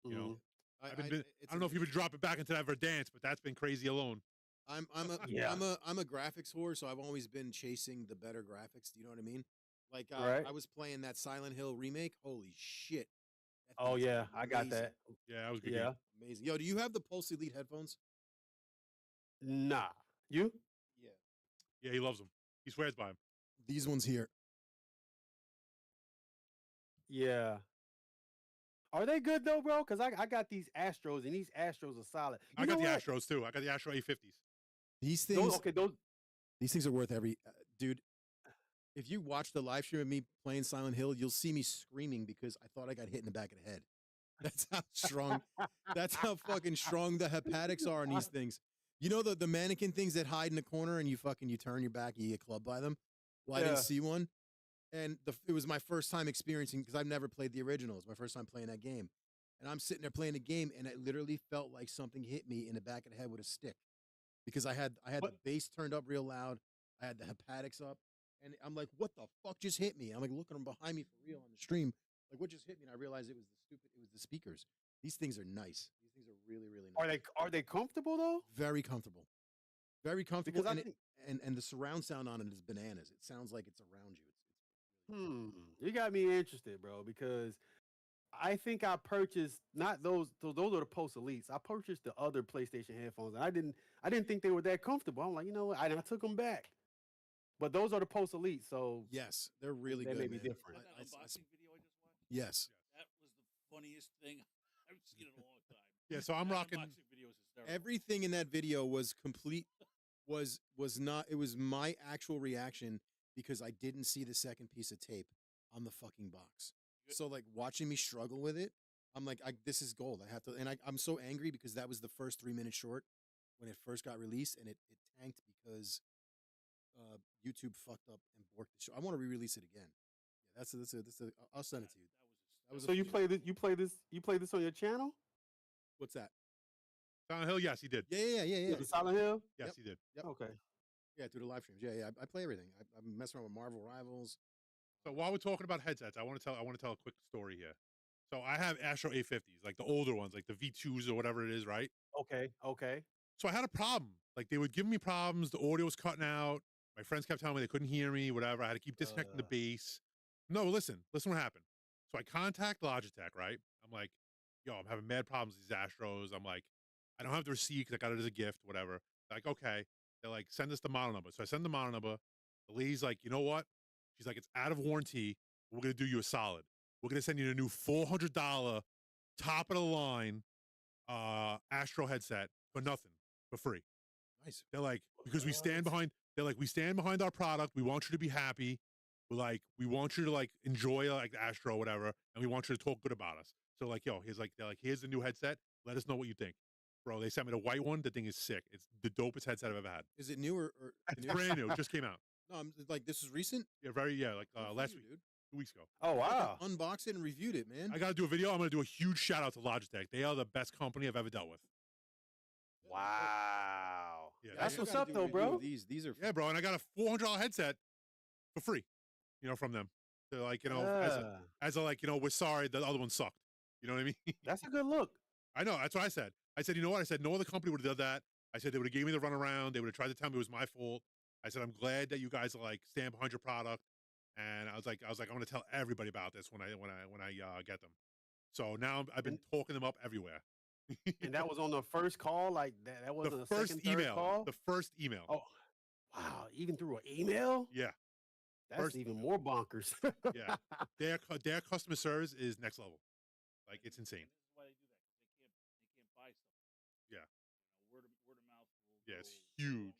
You know, Mhm. I don't know if you would drop it back into that Verdance, but that's been crazy alone. I'm Yeah. I'm a graphics whore, so I've always been chasing the better graphics. Do you know what I mean? Like Right. I was playing that Silent Hill remake. Holy shit! That Oh thing's yeah, I got amazing. that. Yeah, that was a good. Yeah. Game. Amazing. Yo, do you have the Pulse Elite headphones? Nah. You? Yeah. Yeah, he loves them. He swears by them. These ones here. Yeah. Are they good though, bro? Because I got these Astros, and these Astros are solid. You I got know the what? Astros too. I got the Astro A50s. These Those, things. okay, those. These things are worth every dude. If you watch the live stream of me playing Silent Hill, you'll see me screaming because I thought I got hit in the back of the head. That's how strong. That's how fucking strong the hepatics are on these things. You know the mannequin things that hide in the corner and you turn your back and you get clubbed by them. Well, I Yeah. didn't see one, and it was my first time experiencing because I've never played the original. It was my first time playing that game, and I'm sitting there playing the game, and it literally felt like something hit me in the back of the head with a stick because I had But- the bass turned up real loud. I had the hepatics up, and I'm like, "What the fuck just hit me?" I'm like looking behind me for real on the stream, like, "What just hit me?" And I realized it was the speakers. These things are nice. These things are really, really nice. Are they comfortable though? Very comfortable. Very comfortable. Because I And, and the surround sound on it is bananas. It sounds like it's around you. You got me interested, bro, because I think I purchased not those are the Post Elites. I purchased the other PlayStation headphones, and I didn't think they were that comfortable. I'm like, you know what? I took them back. But those are the Post Elites, so Yes, they're really They good. may be man. different. That unboxing video I just watched? Yes. That was the funniest thing I've seen in a long time. Yeah, so I'm That rocking. unboxing video is hysterical. Everything in that video was complete. Was not. It was my actual reaction because I didn't see the second piece of tape on the fucking box. So like watching me struggle with it, I'm like, this is gold. I have to, and I'm so angry because that was the first 3 minute short when it first got released, and it tanked because YouTube fucked up and borked the show. I want to re-release it again. Yeah, that's a. I'll send it to you. That was So a you few- play this? You play this on your channel? What's that? Silent Hill, yes, he did. Yeah. The Silent Hill? Yes, Yep. he did. Yep. Okay. Yeah, through the live streams. Yeah. I play everything. I'm messing around with Marvel Rivals. So while we're talking about headsets, I want to tell a quick story here. So I have Astro A50s, like the older ones, like the V2s or whatever it is, right? Okay. So I had a problem. Like they would give me problems. The audio was cutting out. My friends kept telling me they couldn't hear me, whatever. I had to keep disconnecting the bass. No, listen what happened. So I contact Logitech, right? I'm like, yo, I'm having mad problems with these Astros. I'm like, I don't have the receipt because I got it as a gift, whatever. They're like, okay. They're like, send us the model number. So I send the model number. The lady's like, you know what? She's like, it's out of warranty. We're going to do you a solid. We're going to send you a new $400 top of the line Astro headset for nothing, for free. Nice. They're like, because we stand behind our product. We want you to be happy. We're like, we want you to like enjoy like the Astro, whatever, and we want you to talk good about us. So like, yo, here's the new headset. Let us know what you think. Bro, they sent me the white one. The thing is sick. It's the dopest headset I've ever had. Is it new or It's brand new. It just came out. No, I'm like this is recent. Yeah, like Good for last you, week, dude. 2 weeks ago. Oh I wow. unboxed it and reviewed it, man. I got to do a video. I'm going to do a huge shout out to Logitech. They are the best company I've ever dealt with. Wow. Yeah, That's You what's gotta up do a though, review bro. of These are Yeah, bro. And I got a $400 headset for free, from them. They're like, Yeah. as a like, we're sorry the other one sucked. You know what I mean? That's a good look. I know. That's what I said. I said, you know what? I said, no other company would have done that. I said, they would have gave me the runaround. They would have tried to tell me it was my fault. I said, I'm glad that you guys are like stand behind your product. And I was like, I'm going to tell everybody about this when I get them. So now I've been talking them up everywhere. And that was on the first call, like that wasn't a first second, third email. call. The first email. Oh, wow! Even through an email? Yeah. That's first even more bonkers. Yeah. Their customer service is next level. Like it's insane. And this is why they do that, because they can't buy stuff. Yeah. Word of mouth. Yeah, it's huge.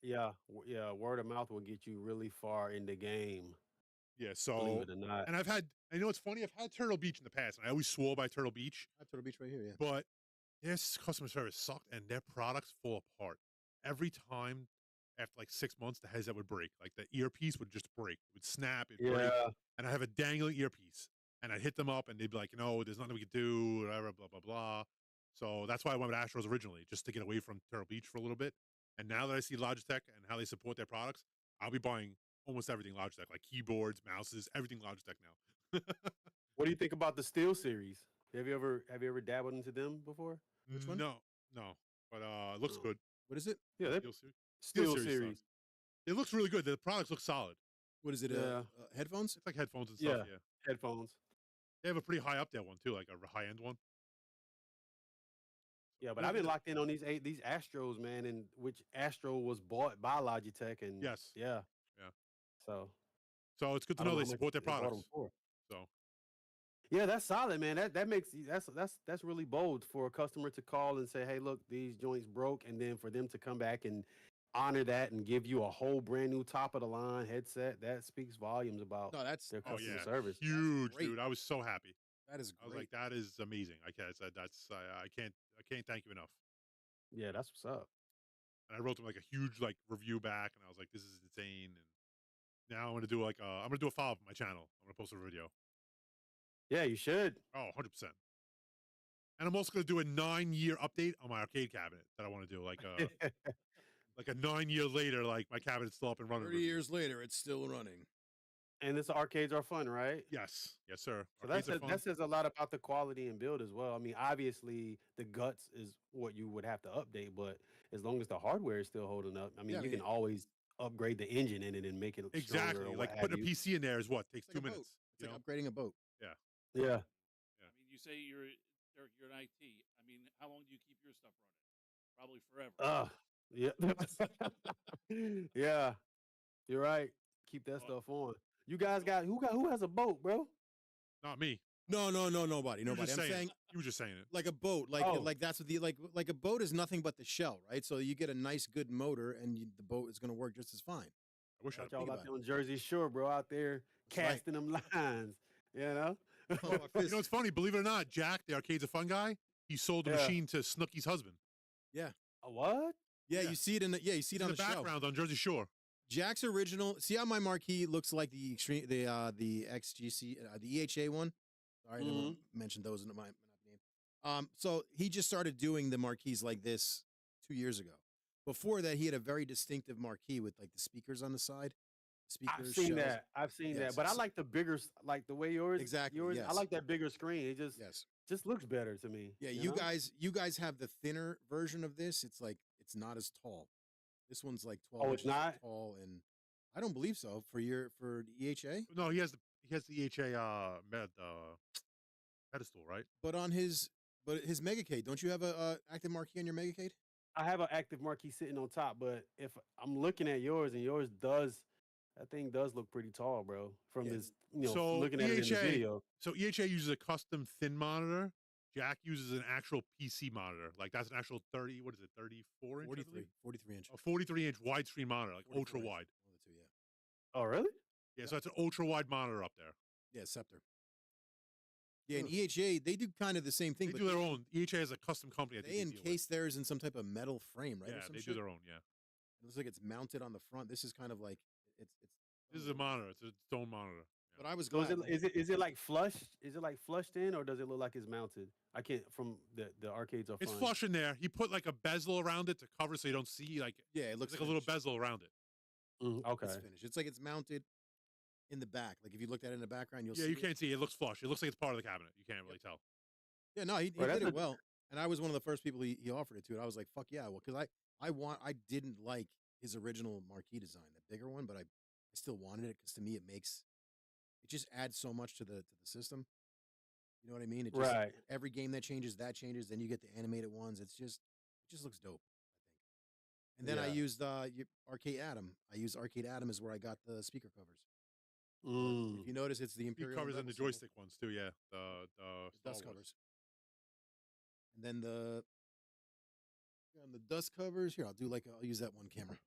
Yeah. Word of mouth will get you really far in the game. Yeah. Believe So, it or not. and I know it's funny. I've had Turtle Beach in the past, and I always swore by Turtle Beach. I have Turtle Beach right here. Yeah. But their customer service sucked, and their products fall apart every time. After like 6 months, the headset would break. Like the earpiece would just break. It would snap. It'd break. Yeah. And I have a dangling earpiece, and I'd hit them up, and they'd be like, there's nothing we could do, whatever, blah blah blah. So that's why I went with Astros originally, just to get away from Turtle Beach for a little bit. And now that I see Logitech and how they support their products, I'll be buying almost everything Logitech, like keyboards, mouses, everything Logitech now. What do you think about the Steel series? Have you ever dabbled into them before? Which one? No. But it looks Oh. good. What is it? Yeah, Steel series. Steel series series. It looks really good. The products look solid. What is it? Yeah. Headphones? It's like headphones and stuff. Yeah. Headphones. They have a pretty high up there one too, like a high end one. Yeah, but I've been locked in on these Astros, man, and which Astro was bought by Logitech, and Yes. yeah. Yeah. So it's good to I don't know they how much support their they bought 'em products. for. So Yeah, that's solid, man. That makes that's really bold for a customer to call and say, "Hey, look, these joints broke," and then for them to come back and honor that and give you a whole brand new top of the line headset. That speaks volumes about No, that's their customer yeah, service. huge, great. dude. I was so happy. that is I was great. like, that is amazing. I can't thank you enough. Yeah, that's what's up. And I wrote them like a huge like review back, and I was like, this is insane. And now I'm gonna do a follow up on my channel. I'm gonna post a video. Yeah, you should. Oh, 100%. And I'm also gonna do a 9-year update on my arcade cabinet that I want to do. Like like a 9 year later, like my cabinet's still up and running. 30 years later, it's still running. And this arcades are fun, right? Yes, sir. So Arcades are fun. that says a lot about the quality and build as well. I mean, obviously the guts is what you would have to update, but as long as the hardware is still holding up, I mean, Yeah, I you mean- can always upgrade the engine in it and make it Exactly. stronger or Like what putting a have you. PC in there is what takes It's 2 like a minutes. boat. It's you like know? upgrading a boat. Yeah. Yeah. I mean, you say you're Derek, you're an IT. I mean, how long do you keep your stuff running? Probably forever. Yeah. Yeah. You're right. Keep that stuff on. You guys who has a boat, bro? Not me. No, nobody. You were I'm just saying saying it. You were just saying it. like a boat, Oh. like that's what like a boat is nothing but the shell, right? So you get a nice, good motor, and the boat is going to work just as fine. I wish I Got had. y'all think out about there on Jersey Shore, bro, out there That's right. casting them lines. You know? You know, it's funny. Believe it or not, Jack, the arcade's a fun guy. He sold the Yeah. machine to Snooky's husband. A what? Yeah, Yeah. you see it in the He's on in the the show. background on Jersey Shore. Jack's original. See how my marquee looks like the extreme, the XGC, the EHA one. Sorry, I didn't mention those in my name. So he just started doing the marquees like this 2 years ago. Before that, he had a very distinctive marquee with like the speakers on the side. Speakers. I've seen shells. that. I've seen Yes, that. But I so- like the bigger, like the way yours. Exactly, Yours. I yes. like that bigger screen. It Yes. just looks better to me. Yeah, you know? you guys have the thinner version of this. It's like it's not as tall. This one's like 12 Oh, it's inches not? tall, and I don't believe so for the EHA. No, he has the EHA pedestal, right? But on his Megacade, don't you have a active marquee on your Megacade? I have an active marquee sitting on top, but if I'm looking at yours and yours does, that thing does look pretty tall, bro. From Yeah. this, you know, So looking at it in the EHA video. So EHA uses a custom thin monitor. Jack uses an actual PC monitor. Like that's an actual 34 inch? I believe? 43 inch. A 43 inch widescreen monitor, like 44 ultra inch. wide. One of the two, yeah. Oh, really? Yeah, so it's an ultra wide monitor up there. Yeah, Scepter. Yeah, and EHA, they do kind of the same thing. They but do their own. EHA is a custom company. I think They deal with. encase theirs in some type of metal frame, right? or Yeah, some they shit? do their own. Yeah, It looks like it's mounted on the front. This is kind of like it's. this is a monitor. It's a stone monitor. Yeah. But I was So glad. is it like flush? Is it like flushed in, or does it look like it's mounted? I can't from the arcades are. It's fun. flush in there. He put like a bezel around it to cover so you don't see like Yeah, it it's looks like a little finished. bezel around it. Okay. It's finished. It's like it's mounted in the back. Like if you looked at it in the background, you'll Yeah, see. you can't see. It looks flush. It looks like it's part of the cabinet. You can't really tell. Yeah, no, he Well, did that's it well, and I was one of the first people he offered it to. And I was like, "Fuck yeah!" Well, because I didn't like his original marquee design, the bigger one, but I still wanted it because to me it just adds so much to the system. You know what I mean? It just, Right. Every game that changes. Then you get the animated ones. It just looks dope. I think. And then I Yeah. used Arcade Atom. I used Arcade Atom is where I got the speaker covers. Mm. If you notice, it's the He Imperial covers in the Rebel symbol. joystick ones too. Yeah, the The Star dust Wars. covers. And then on the dust covers here, I'll use that one camera.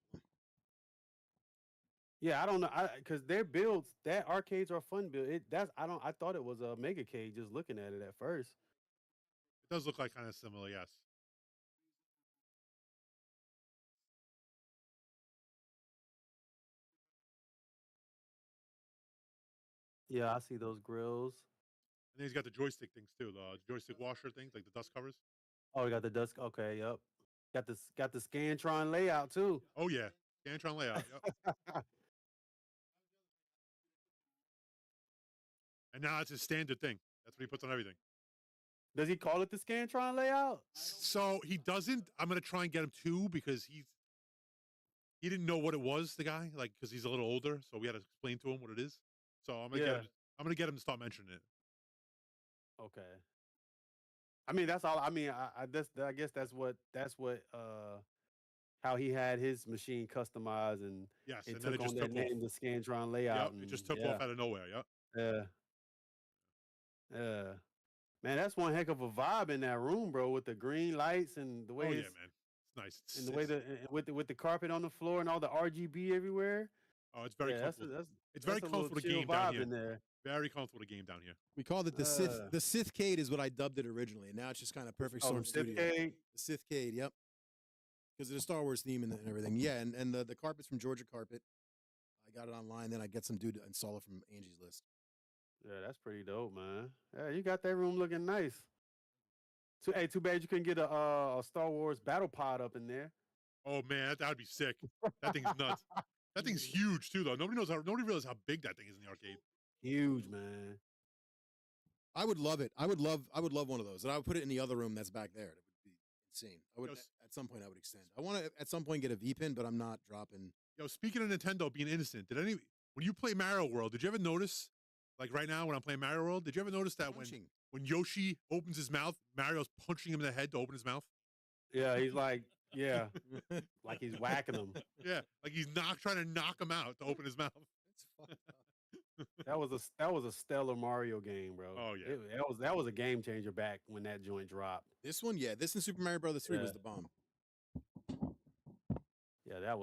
Yeah, I don't know, because their builds, that arcades are fun build. I thought it was a mega cage just looking at it at first. It does look like kind of similar. Yes. Yeah, I see those grills. And then he's got the joystick things too. The joystick washer things, like the dust covers. Oh, we got the dust. Okay, yep. Got the Scantron layout too. Oh yeah, Scantron layout. Yep. And now it's his standard thing. That's what he puts on everything. Does he call it the Scantron layout? So he doesn't. I'm gonna try and get him to because he didn't know what it was. The guy, like, because he's a little older, so we had to explain to him what it is. So I'm gonna get him to start mentioning it. Okay. I mean, that's all. I mean, I guess that's what how he had his machine customized and Yes, it and then took it just on that took off. name, the Scantron layout. Yep, it and just took yeah, off out of nowhere. Yep. Yeah. Yeah. Man, that's one heck of a vibe in that room, bro, with the green lights and the way Oh yeah, it's, man. It's nice. and the way with the carpet on the floor and all the RGB everywhere. Oh, it's very Yeah, that's comfortable. that's It's very that's a little comfortable to chill game down vibe here. in there. Very comfortable to game down here. We called it the Sithcade is what I dubbed it originally, and now it's just kind of Perfect Oh, Storm the Studio. Sithcade? The Sithcade, yep. Because of the Star Wars theme and everything. Yeah, and the carpet's from Georgia Carpet. I got it online, then I get some dude to install it from Angie's List. Yeah, that's pretty dope, man. Yeah, you got that room looking nice. Too bad you couldn't get a Star Wars battle pod up in there. Oh man, that would be sick. That thing's nuts. That thing's huge too, though. Nobody realizes how big that thing is in the arcade. Huge, man. I would love it. I would love one of those, and I would put it in the other room that's back there. It would be insane. I would Yes. at some point I would extend. I want to at some point get a V pin, but I'm not dropping. Yo, speaking of Nintendo being innocent, when you play Mario World, did you ever notice, like right now when I'm playing Mario World, did you ever notice that Punching. when Yoshi opens his mouth, Mario's punching him in the head to open his mouth? Yeah, he's like, yeah, like he's whacking them. Yeah, like he's trying to knock him out to open his mouth. It's fucked up. That was a stellar Mario game, bro. Oh, yeah. That was a game changer back when that joint dropped. This one, yeah, this and Super Mario Brothers 3 was Yeah. the bomb. Yeah, that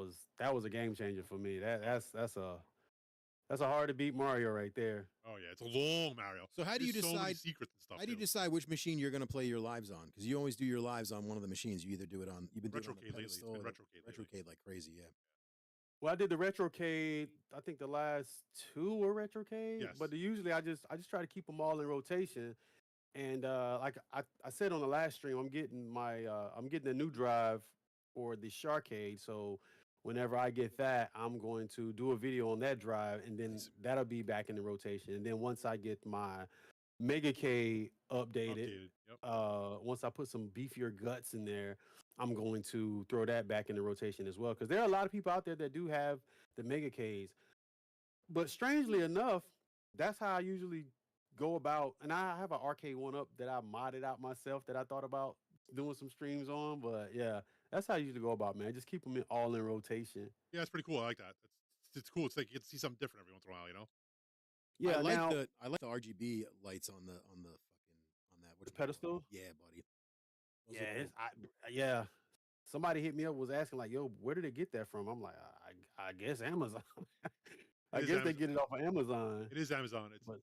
was a game changer for me. That's a hard to beat Mario right there. Oh yeah, it's a long Mario. So how do you There's so many decide? secrets and stuff? How do you too. decide which machine you're going to play your lives on? Because you always do your lives on one of the machines. You either do it on you've been doing it on the Retrocade lately. It's pedestal been or Retrocade lately. Retrocade like crazy, yeah. Well, I did the retrocade. I think the last two were retrocade, Yes. but usually I just try to keep them all in rotation. And like I said on the last stream, I'm getting a new drive for the Sharkade. So whenever I get that, I'm going to do a video on that drive, and then that'll be back in the rotation. And then once I get my Mega K updated, Yep. once I put some beefier guts in there, I'm going to throw that back in the rotation as well. Because there are a lot of people out there that do have the Mega Ks. But strangely enough, that's how I usually go about. And I have an arcade one up that I modded out myself that I thought about doing some streams on. But yeah, that's how I usually go about, man. Just keep them all in rotation. Yeah, it's pretty cool. I like that. It's cool. It's like you get to see something different every once in a while, you know? Yeah, I like the RGB lights on the fucking on that the pedestal. Yeah, buddy. Those Yeah, look cool. yeah. Somebody hit me up, was asking like, "Yo, where did they get that from?" I'm like, I guess Amazon. I guess they get it off of Amazon. It is Amazon. But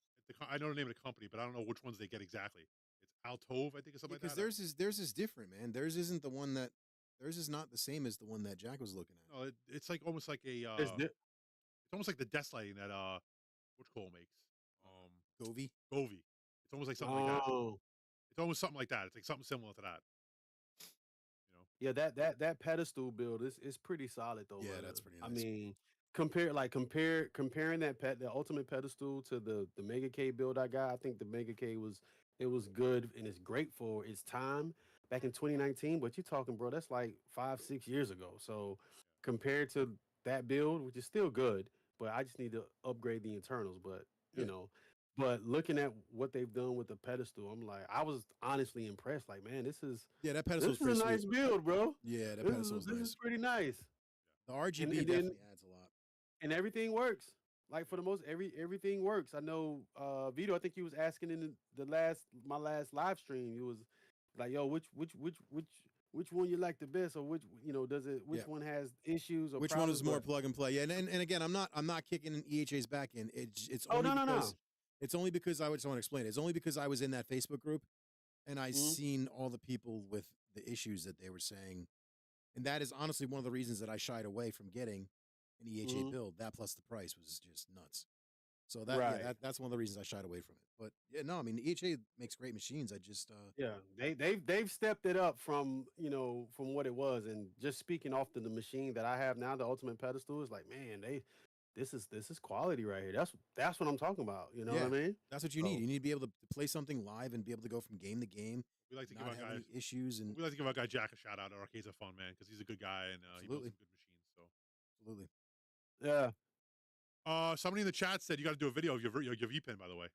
I know the name of the company, but I don't know which ones they get exactly. It's Altove, I think, or something like that. Because theirs is different, man. Theirs isn't the one that theirs is not the same as the one that Jack was looking at. No, it's like almost like a it's it's almost like the desk lighting that Cole makes. Govee. It's almost like something like that. oh It's almost something like that. It's like something similar to that. You know? yeah, that pedestal build is pretty solid though. Yeah, that's pretty nice. I mean, comparing the ultimate pedestal to the Mega K build I got. I think the Mega K was good and it's great for its time back in 2019. But you're talking, bro, that's like 5-6 years ago. So compared to that build, which is still good, but I just need to upgrade the internals. But you know, but looking at what they've done with the pedestal, I'm like, I was honestly impressed. Like, man, this is that pedestal this is a nice build, bro. Yeah, that This pedestal is this nice. is pretty nice. The RGB And then- definitely adds a lot. And everything works. Like for the most everything works. I know Vito, I think you was asking in my last live stream, you was like, yo, which one you like the best, or which which one has issues, or Which one is problems, more but- plug and play? Yeah, and again, I'm not kicking EHA's back in. It's Oh, only no. because it's only because I just want to explain it. It's only because I was in that Facebook group and I seen all the people with the issues that they were saying. And that is honestly one of the reasons that I shied away from getting an EHA build. That plus the price was just nuts. So that's one of the reasons I shied away from it. But yeah, no, I mean the EHA makes great machines. I just they've stepped it up from from what it was. And just speaking off to the machine that I have now, the Ultimate Pedestal, is like, man, this is quality right here. That's what I'm talking about. You know what I mean? That's what you need. You need to be able to play something live and be able to go from game to game. We like to give not our have guy any issues, and we like to give our guy Jack a shout out. Arcades are fun, man, because he's a good guy and he builds some good machines. So absolutely. Yeah. Somebody in the chat said you got to do a video of your V-pin, by the way.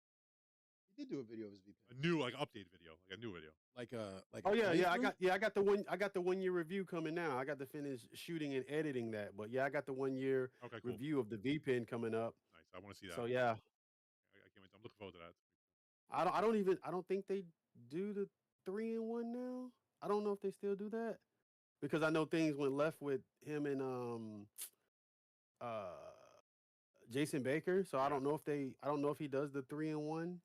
He did do a video of his VPN. A new, like, updated video, like a new video. Oh yeah. I got the 1 year review coming now. I got to finish shooting and editing that, but yeah, I got the 1 year review of the V-pin coming up. Nice. I want to see that. So yeah, I can't wait. I'm looking forward to that. I don't think they do the 3-in-1 now. I don't know if they still do that, because I know things went left with him and Jason Baker. So I don't know if he does the 3-in-1,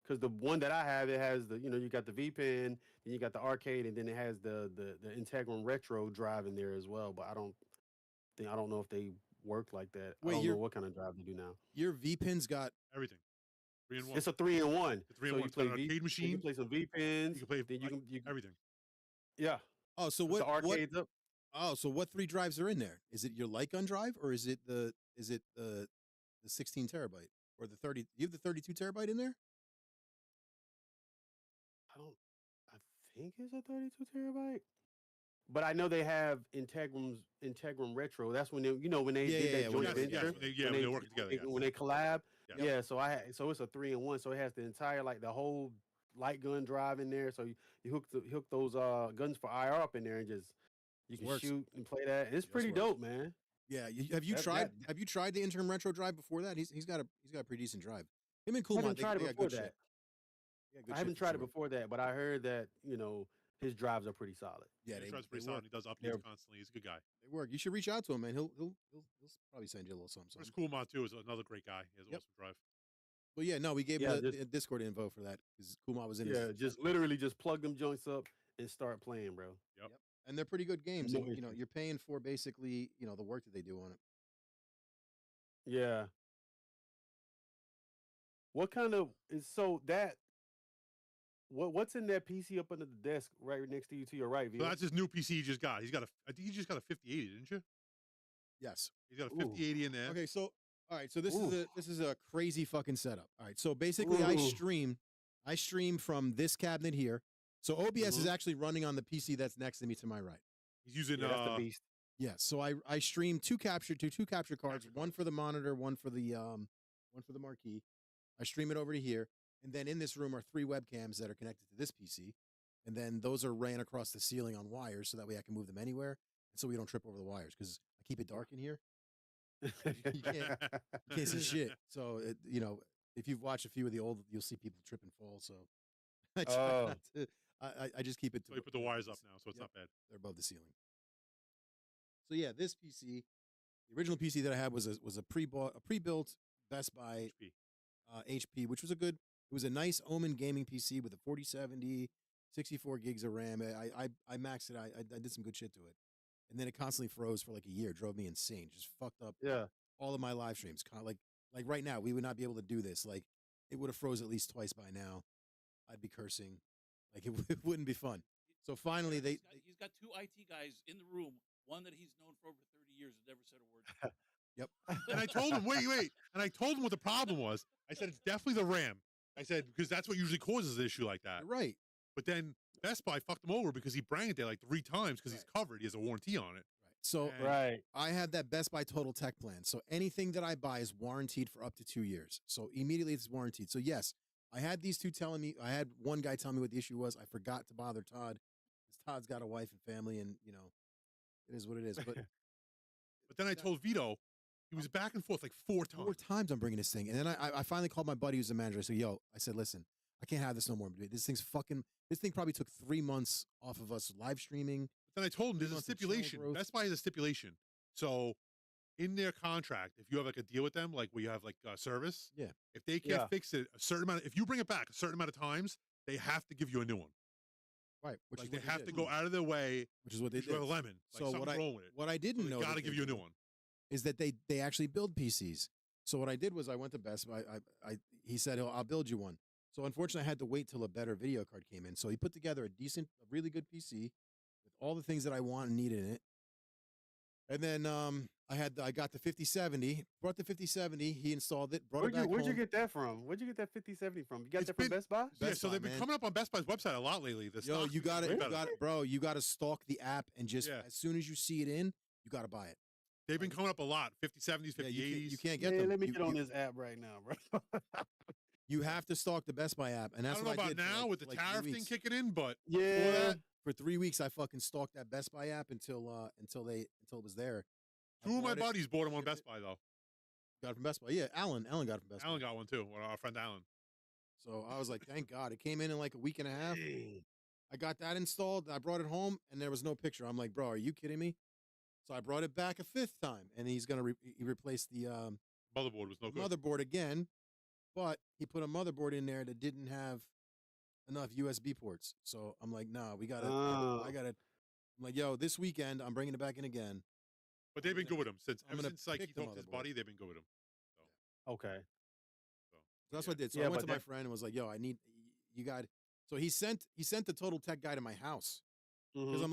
because the one that I have, it has the you got the V-pin, then you got the arcade, and then it has the Integrum Retro drive in there as well. But I don't know if they work like that. I don't know what kind of drive they do now. Your V-pin's got everything. 3-in-1. It's a 3-in-1. It's a 3-in-1. So It's got an arcade machine. You can play some V-pins. You can play then you can everything. Yeah. Oh, so the arcades up. Oh, so what 3 drives are in there? Is it your Lightgun drive, or is it the 16 terabyte or the 30? You have the 32 terabyte in there? I think it's a 32 terabyte. But I know they have Integrum Retro. That's when they did that joint venture. When they work together. When they collab. Yeah. Yeah. So it's a 3-in-1. So it has the entire, like, the whole light gun drive in there. So you hook those guns for IR up in there, and you can shoot and play that. It's pretty dope, man. Yeah. Have you tried the Interim Retro drive before that? He's got a pretty decent drive. Him and Cool I haven't tried it before that. I I haven't tried it before that, but I heard that his drives are pretty solid. Yeah, his drives pretty solid. He does updates constantly. He's a good guy. They work. You should reach out to him, man. He'll probably send you a little something. Chris Coolmont too is another great guy. He has an awesome drive. Well, yeah, no, we gave him the Discord info for that because Kumar was in. Yeah, just literally just plug them joints up and start playing, bro. Yep. And they're pretty good games. And, you're paying for basically the work that they do on it. Yeah. What kind of is so that what's in that PC up under the desk right next to you to your right, So Vito? that's his new PC he just got. I think he just got a 5080, didn't you? Yes. He's got a Ooh. 5080 in there. Okay, so all right, so this Ooh. is a crazy fucking setup. All right, so basically I Ooh. stream from this cabinet here. So OBS is Mhm. actually running on the PC that's next to me to my right. He's using Yeah, that's the beast. Yes, so I stream two capture cards, one for the monitor, one for the marquee. I stream it over to here, and then in this room are 3 webcams that are connected to this PC, and then those are ran across the ceiling on wires, so that way I can move them anywhere, and so we don't trip over the wires because I keep it dark in here. You can't see shit. So you know, if you've watched a few of the old, you'll see people trip and fall. So I try not to. I just keep it. So you put the wires up now, so it's not bad. They're above the ceiling. So yeah, this PC, the original PC that I had was a pre-built Best Buy HP, which was a good. It was a nice Omen gaming PC with a 4070, 64 gigs of RAM. I maxed it. I did some good shit to it, and then it constantly froze for like a year. Drove me insane. Just fucked up. Yeah. All of my live streams. Like right now, we would not be able to do this. Like it would have froze at least twice by now. I'd be cursing. Like it wouldn't be fun. So finally, He's got 2 IT guys in the room. One that he's known for over 30 years and never said a word. Yep. And I told him, wait. And I told him what the problem was. I said, it's definitely the RAM. I said, because that's what usually causes an issue like that. You're right. But then Best Buy fucked him over because he brang it there like 3 times because he's covered. He has a warranty on it. Right. So Right. I had that Best Buy Total Tech plan. So anything that I buy is warranted for up to 2 years. So immediately it's warranted. So yes, I had these two telling me, I had one guy tell me what the issue was. I forgot to bother Todd because Todd's got a wife and family and, you know, it is what it is. But But then I told Vito, he was back and forth like 4 times. 4 times I'm bringing this thing. And then I finally called my buddy who's the manager. I said, I said, listen, I can't have this no more. This thing probably took 3 months off of us live streaming. But then I told him there's a months of channel stipulation. growth. Best Buy has a stipulation. So in their contract, if you have like a deal with them, like where you have like service, Yeah. if they can't Yeah. fix it a certain amount, if you bring it back a certain amount of times, they have to give you a new one. Right. Which Like is they what have did. to go out of their way. Which is what they You have a did. lemon. Like So something's wrong with it. what I didn't know Got to that give they you a new did one. is that they actually build PCs. So what I did was I went to Best Buy. He said, I'll build you one. So unfortunately, I had to wait till a better video card came in. So he put together a really good PC with all the things that I want and need in it. And then I got the 5070, brought the 5070. He installed it, brought it back Where'd you home. get that from? Where'd you get that 5070 from? You got It's that from been- Best Buy? Yeah, Best so Buy, they've been man. coming up on Best Buy's website a lot lately. The Yo, stock you got is it, way better. bro. You got to stalk the app and just Yeah. as soon as you see it in, you got to buy it. They've been coming up a lot. 5070s, Yeah, 5080s. you can't get Yeah, them. let me You- get on you- this app right now, bro. You have to stalk the Best Buy app, and I that's don't know what I about did for now like- with the for like 3 tariff thing weeks. kicking in, but Yeah. For 3 weeks, I fucking stalked that Best Buy app until it was there. I 2 of my bought it, buddies bought them on shipped Best it, Buy though. Got it from Best Buy. Yeah, Alan got it from Best Alan Buy. got one too. Our friend Alan. So I was like, thank God, it came in like a week and a half. Dang. I got that installed. I brought it home, and there was no picture. I'm like, bro, are you kidding me? So I brought it back a 5th time, and he's gonna he replaced the Motherboard was no good. motherboard again, but he put a motherboard in there that didn't have enough USB ports. So I'm like, nah, we gotta. Oh. I gotta. I'm like, yo, this weekend I'm bringing it back in again. But they've been good with him since I'm ever gonna since like he pick the talked to his motherboard. buddy. They've been good with him. Okay. So that's what I did. So Yeah, I went but to my that- friend and was like, yo, I need you got. So he sent the Total Tech guy to my house. Because Mhm. I'm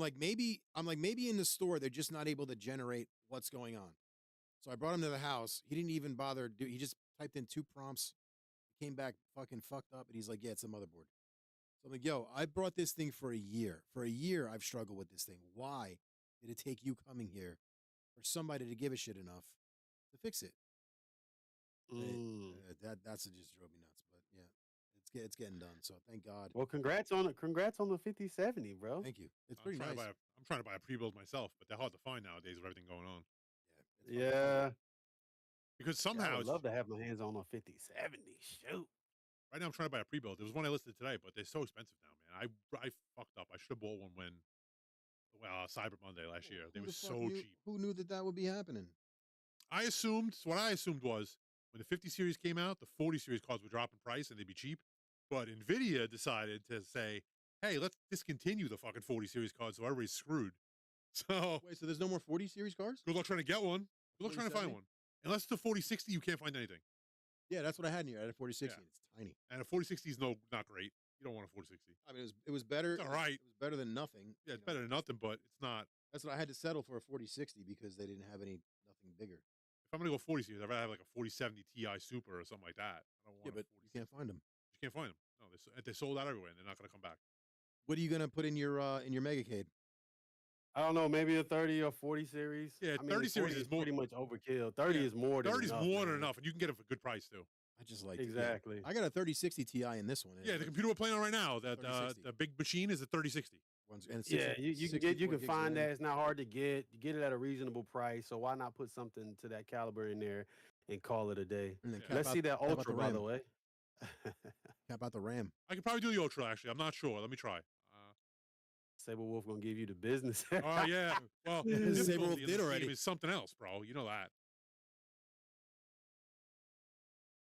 like maybe in the store they're just not able to generate what's going on. So I brought him to the house. He didn't even bother he just typed in 2 prompts. He came back fucking fucked up, and he's like, yeah, it's a motherboard. So I'm like, yo, I brought this thing for a year. For a year I've struggled with this thing. Why did it take you coming here for somebody to give a shit enough to fix it? Mm. That's what just drove me nuts. But yeah, it's getting done. So thank God. Well, congrats on it. Congrats on the 5070, bro. Thank you. It's I'm pretty trying nice. I'm trying to buy a pre-build myself, but they're hard to find nowadays with everything going on. Yeah, it's fucking Yeah. Because Yeah, I somehow would it's, love to have my hands on a 5070. Shoot. right now I'm trying to buy a pre-build. There was one I listed today, but they're so expensive now, man. I fucked up. I should have bought one when Cyber Monday last year. They Who were the fuck so knew- cheap. Who knew that would be happening? I assumed what I assumed was when the 50 series came out, the 40 series cards would drop in price and they'd be cheap. But Nvidia decided to say, "Hey, let's discontinue the fucking 40 series cards, so everybody's screwed." So Wait, so there's no more 40 series cars? good luck trying to get one. Good luck trying to find 4070? one. Unless it's a 4060, you can't find anything. Yeah, that's what I had in here. I had a 4060. Yeah. And it's tiny. And a 4060 is not great. You don't want a 4060. I mean, it was better. It's all right. It was better than nothing. Yeah, it's better than nothing, but it's not. That's what I had to settle for a 4060 because they didn't have nothing bigger. If I'm gonna go 40 series, I'd rather have like a 4070 Ti Super or something like that. I don't want. Yeah, but you can't find them. You can't find them. No, they sold out everywhere, and they're not gonna come back. What are you gonna put in your Megacade? I don't know, maybe a 30 or 40 series. Yeah, I mean, 30 series 40 is more pretty much overkill. 30 Yeah, is more than 30 is enough, more than man. enough, and you can get it for a good price too. I just like Exactly. I got a 3060 Ti in this one. Yeah, the computer we're playing on right now, that 3060. the big machine is a 3060. And Yeah, you can find that. that. It's not hard to get. You get it at a reasonable price. So why not put something to that caliber in there and call it a day? And then Yeah. cap Let's out- see that cap out Ultra, by RAM. the way. Cap out the RAM. I could probably do the Ultra. Actually, I'm not sure. Let me try. Saber Wolf gonna give you the business. Oh yeah. Well, Saber the difficulty Wolf in did this already. game is something else, bro. You know that.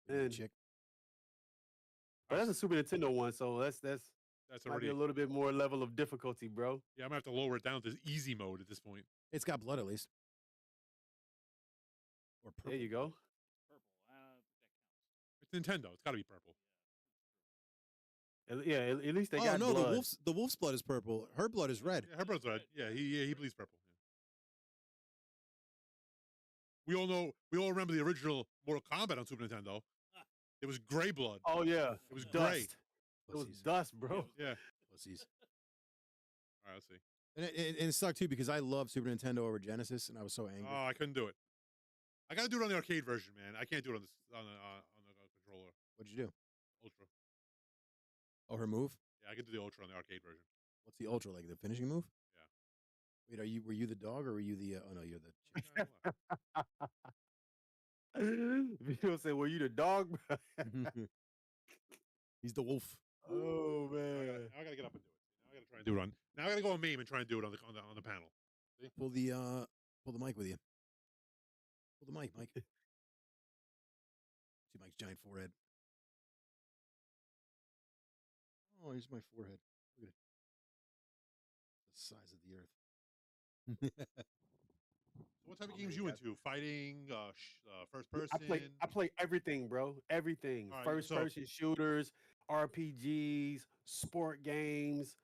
And- Chick. But that's a Super Nintendo one, so that's That's might already. be a little bit more level of difficulty, bro. Yeah, I'm gonna have to lower it down to easy mode at this point. It's got blood at least. Or purple. There you go. Purple. I don't think that counts. It's Nintendo. It's got to be purple. Yeah, at least they Oh got no, blood. the wolf's blood is purple. Her blood is red. Yeah, her brother's red. Yeah, he bleeds purple. Yeah. We all remember the original Mortal Kombat on Super Nintendo. It was gray blood. Oh yeah, It was dust. gray. It was Pussies. dust, bro. Yeah. Pussies. All right, let's see. And it sucked too because I love Super Nintendo over Genesis, and I was so angry. Oh, I couldn't do it. I gotta do it on the arcade version, man. I can't do it on the controller. What'd you do? Ultra. Oh, her move. Yeah, I can do the Ultra on the arcade version. What's the ultra like? The finishing move? Yeah. Wait, were you the dog or were you the? Oh no, you're the. Vito said, "Were you the dog?" bro?" He's the wolf. Oh man. Now I gotta get up and do it. Now I gotta try and do it on. Now I gotta go on MAME and try and do it on the panel. See? Pull the mic with you. Pull the mic, Mike. See Mike's giant forehead. Oh, here's my forehead. Look at it. The size of the earth. So what type of games you into? Fighting, first person. I play everything, bro. Everything. All right, First so- person shooters, RPGs, sport games.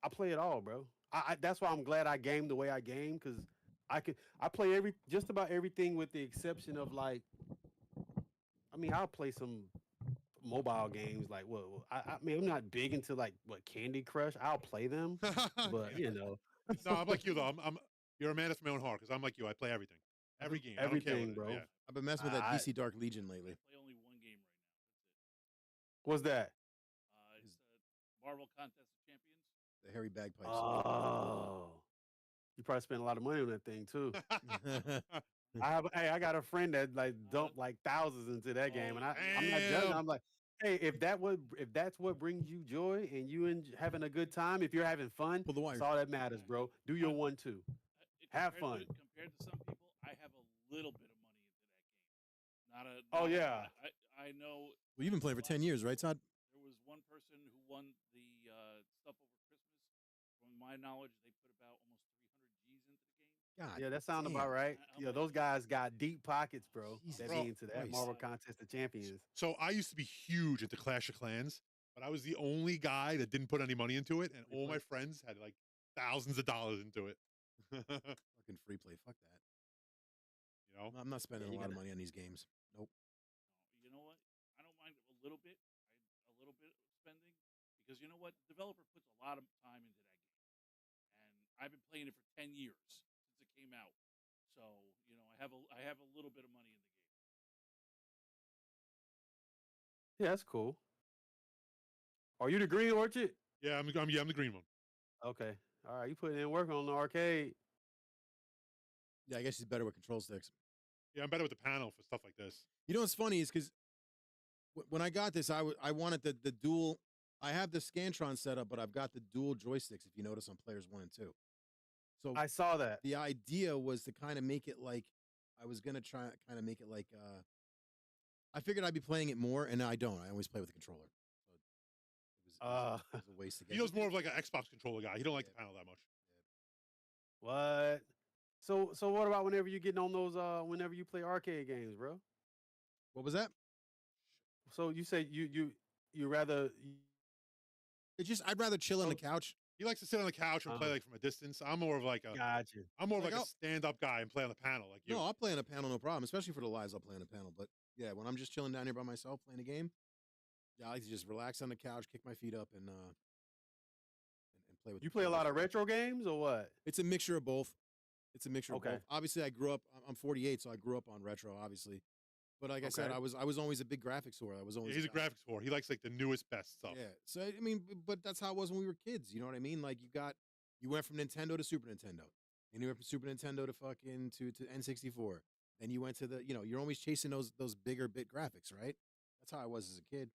I play it all, bro. That's why I'm glad I game the way I game because I play just about everything with the exception of like. I mean, I'll play some mobile games like I mean, I'm not big into like Candy Crush. I'll play them, but you know. No, I'm like you though. You're a man after my own heart because I'm like you. I play everything, every game, I don't care Everything, what it is. bro. Yeah. I've been messing with that DC Dark Legion lately. I play only one game right now. What's that? That's it. It's Marvel Contest of Champions. The hairy bagpipes. Oh, you probably spent a lot of money on that thing too. I got a friend that like dumped like thousands into that game, and I'm not judging. damn. I'm like, hey, if that's what brings you joy and you having a good time, if you're having fun, Pull the wire. that's all that matters, bro. Do your one too. Have fun. Compared to some people, I have a little bit of money into that game. Not a. Oh, not a- yeah. I know. Well, you've been playing for 10 years, right, Todd? There was one person who won the stuff over Christmas. From my knowledge, they put about almost 300 G's into the game. God. Yeah, that sounds damn. about right. I'm Yeah, like- those guys got deep pockets, bro. Jesus That Bro, be into that Christ. Marvel Contest of Champions. So I used to be huge into Clash of Clans, but I was the only guy that didn't put any money into it, and all my friends had like thousands of dollars into it. Fucking free play. Fuck that. You know? I'm not spending you a lot of gotta- money on these games. Nope. You know what? I don't mind a little bit. A little bit of spending because you know what? The developer puts a lot of time into that game, and I've been playing it for 10 years since it came out. So you know, I have a little bit of money in the game. Yeah, that's cool. Are you the Green Orchard? Yeah, I'm the green one. Okay. All right, you putting in work on the arcade. Yeah, I guess he's better with control sticks. Yeah, I'm better with the panel for stuff like this. You know what's funny is because when I got this, I wanted the dual. I have the Scantron setup, but I've got the dual joysticks. If you notice on players 1 and 2. So I saw that. the idea was to kind of make it like I was gonna try kind of make it like I figured I'd be playing it more, and I don't. I always play with the controller. So it was a waste to get. He was more of like an Xbox controller guy. He don't like the Yeah. panel that much. What? So what about whenever you getting on those whenever you play arcade games, bro? What was that? So you say you rather It's just I'd rather chill on the couch. He likes to sit on the couch and play like from a distance. I'm more of like a Gotcha. I'm more of Like, like a I'll- stand-up guy and play on the panel like you. No, I'll play on a panel, no problem. Especially for the lives, I'll play on a panel. But yeah, when I'm just chilling down here by myself playing a game, yeah, I like to just relax on the couch, kick my feet up, and play with. You play a lot of retro games or what? It's a mixture of both. It's a mixture of Okay. both. Obviously, I grew up. I'm 48, so I grew up on retro, obviously. But like I said, Okay. I was always a big graphics whore. I was always. Yeah, he's a guy. graphics whore. He likes like the newest best stuff. Yeah. So I mean, but that's how it was when we were kids. You know what I mean? Like you went from Nintendo to Super Nintendo, and you went from Super Nintendo to fucking to N64. Then you went to you're always chasing those bigger bit graphics, right? That's how I was as a kid.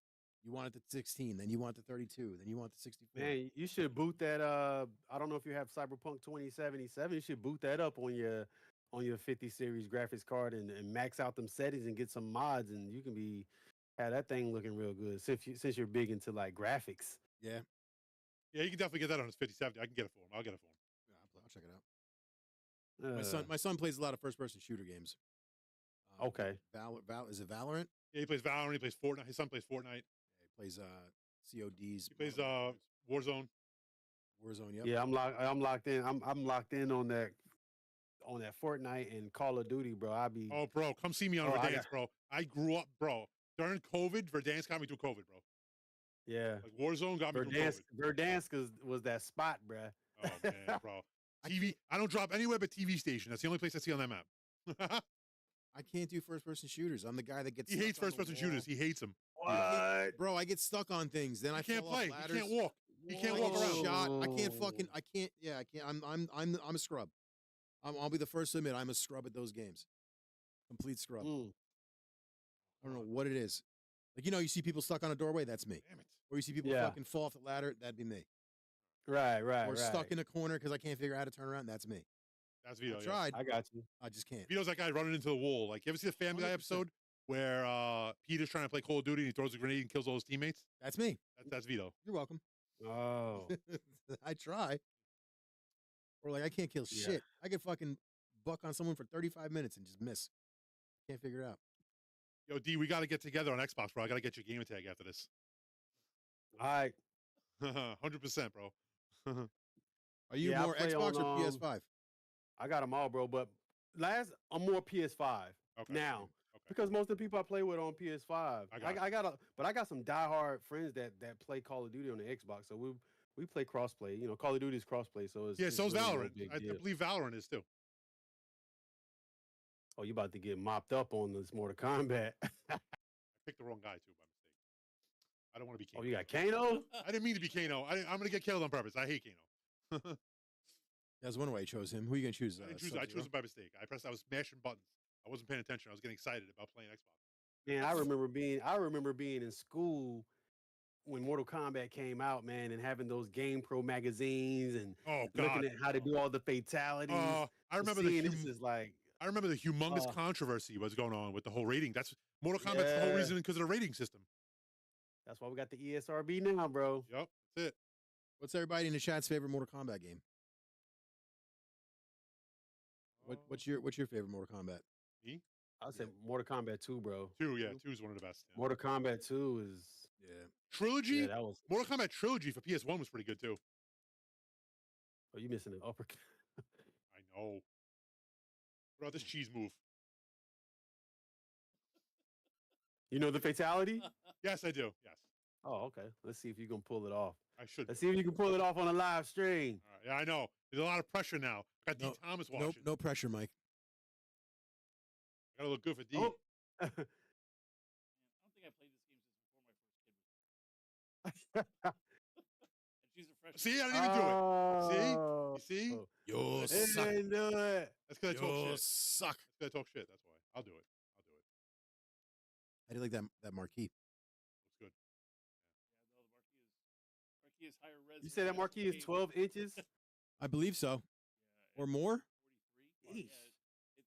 You wanted the 16, then you want the 32, then you want the 64. Man, you should boot that. I don't know if you have Cyberpunk 2077. You should boot that up on your 50 series graphics card and max out them settings and get some mods, and you can have that thing looking real good. Since you're big into like graphics. Yeah. Yeah, you can definitely get that on his 5070. I can get it for him. I'll get it for him. Yeah, I'll check it out. My son plays a lot of first person shooter games. Okay. Is it Valorant? Yeah, he plays Valorant. He plays Fortnite. His son plays Fortnite. Yeah, he plays CODs. He plays Warzone. Warzone. Yep. Yeah, I'm locked in. I'm locked in on that Fortnite and Call of Duty, bro. Oh, bro, come see me on Verdansk, bro. I grew up, bro. During COVID, Verdansk got me through COVID, bro. Yeah. Like Warzone got me through COVID. Verdansk was that spot, bro. Oh man, bro. TV. I don't drop anywhere but TV station. That's the only place I see on that map. I can't do first person shooters. I'm the guy that gets. He hates first person shooters. He hates them. What? Bro, I get stuck on things. Then I can't fall off play. ladders. He can't walk. He can't I walk get around. shot. I can't fucking. I can't. Yeah, I can't. I'm a scrub. I'll be the first to admit I'm a scrub at those games. Complete scrub. I don't know what it is. Like you see people stuck on a doorway. That's me. Damn it. Or you see people fucking fall off the ladder. That'd be me. Right. Or stuck in a corner because I can't figure out how to turn around. That's me. That's Vito. I tried. I got you. I just can't. Vito's that guy running into the wall. Like, you ever see the Family Guy 100%. episode where Peter's trying to play Call of Duty and he throws a grenade and kills all his teammates? That's me. That's Vito. You're welcome. Oh. I try. Or like I can't kill shit. I can fucking buck on someone for 35 minutes and just miss. Can't figure it out. Yo, D, we got to get together on Xbox, bro. I got to get your gamer tag after this. All right. 100%, bro. Are you Yeah, I more play Xbox on, or PS5? I got them all, bro. But I'm more PS5 Okay. now Okay. because most of the people I play with are on PS5. I got some diehard friends that play Call of Duty on the Xbox. So we play crossplay. Call of Duty is crossplay. So it's So is really no Valorant. big I deal. believe Valorant is too. Oh, you about to get mopped up on this Mortal Kombat? I picked the wrong guy too by mistake. I don't want to be Kano. Oh, you got Kano? I didn't mean to be Kano. I'm going to get killed on purpose. I hate Kano. That's one way I chose him. Who are you gonna choose? I didn't choose. I chose him by mistake. I was smashing buttons. I wasn't paying attention. I was getting excited about playing Xbox. Man, I remember being in school when Mortal Kombat came out, man, and having those Game Pro magazines and looking at how to do all the fatalities. I remember I remember the humongous controversy was going on with the whole rating. That's Mortal Kombat's the whole reason because of the rating system. That's why we got the ESRB now, bro. Yep, that's it. What's everybody in the chat's favorite Mortal Kombat game? What's your favorite Mortal Kombat? Me? I'd say Mortal Kombat 2, bro. 2, yeah. 2 is one of the best. Yeah. Mortal Kombat 2 is Trilogy? Yeah, that was Mortal Kombat Trilogy for PS1 was pretty good too. Oh, you missing an uppercut. I know. What about this cheese move? You know the fatality? Yes, I do. Yes. Oh, okay. Let's see if you can pull it off. I should. Let's see if you can pull it off on a live stream. All right. Yeah, I know. There's a lot of pressure now. I got D. Thomas watching. No pressure, Mike. I gotta look good for D. I don't think I played this game since before my first kid was born. And she's a freshman. See, I didn't even do it. See? You see? You suck. Didn't do it. That's because I talk shit. Suck. That's because I talk shit. That's why. I'll do it. How do you like that marquee? Looks good. Yeah, no, the marquee is higher res. You say that marquee is 12 inches? I believe so. Yeah, Or more? 43. Yeesh. Yeah,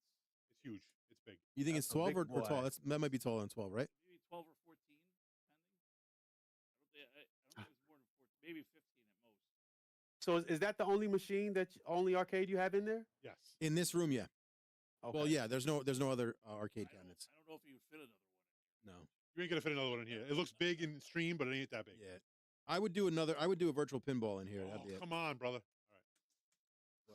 It's huge. It's big. You think That's it's a 12 big or boy. tall? That might be taller than 12, right? maybe 12 or 14, depending. I don't think it was more than 14. Maybe 15 at most. So is that the only machine only arcade you have in there? Yes. In this room, yeah. Okay. Well, yeah. There's no other arcade cabinets. I don't know if you would fit another one. No. You ain't gonna fit another one in here. It looks big in stream, but it ain't that big. Yeah. I would do a virtual pinball in here. That'd be Oh, it. come on, brother.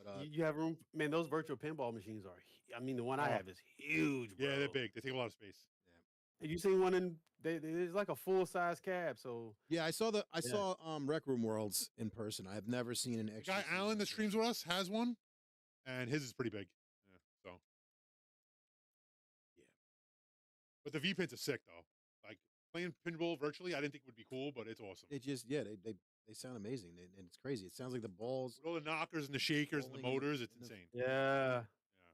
But, You have room, man. Those virtual pinball machines are. I mean, the one I Oh. have is huge. Bro. Yeah, they're big. They take a lot of space. And you seen one in? There's like a full size cab. So yeah, I saw Rec Room Worlds in person. I have never seen an The extra. guy Alan that streams with us has one, and his is pretty big. Yeah, so. Yeah. But the V pins are sick though. Like playing pinball virtually, I didn't think it would be cool, but it's awesome. It just they sound amazing. And it's crazy. It sounds like the balls. With all the knockers and the shakers and the Rolling motors, it's in the- insane. yeah.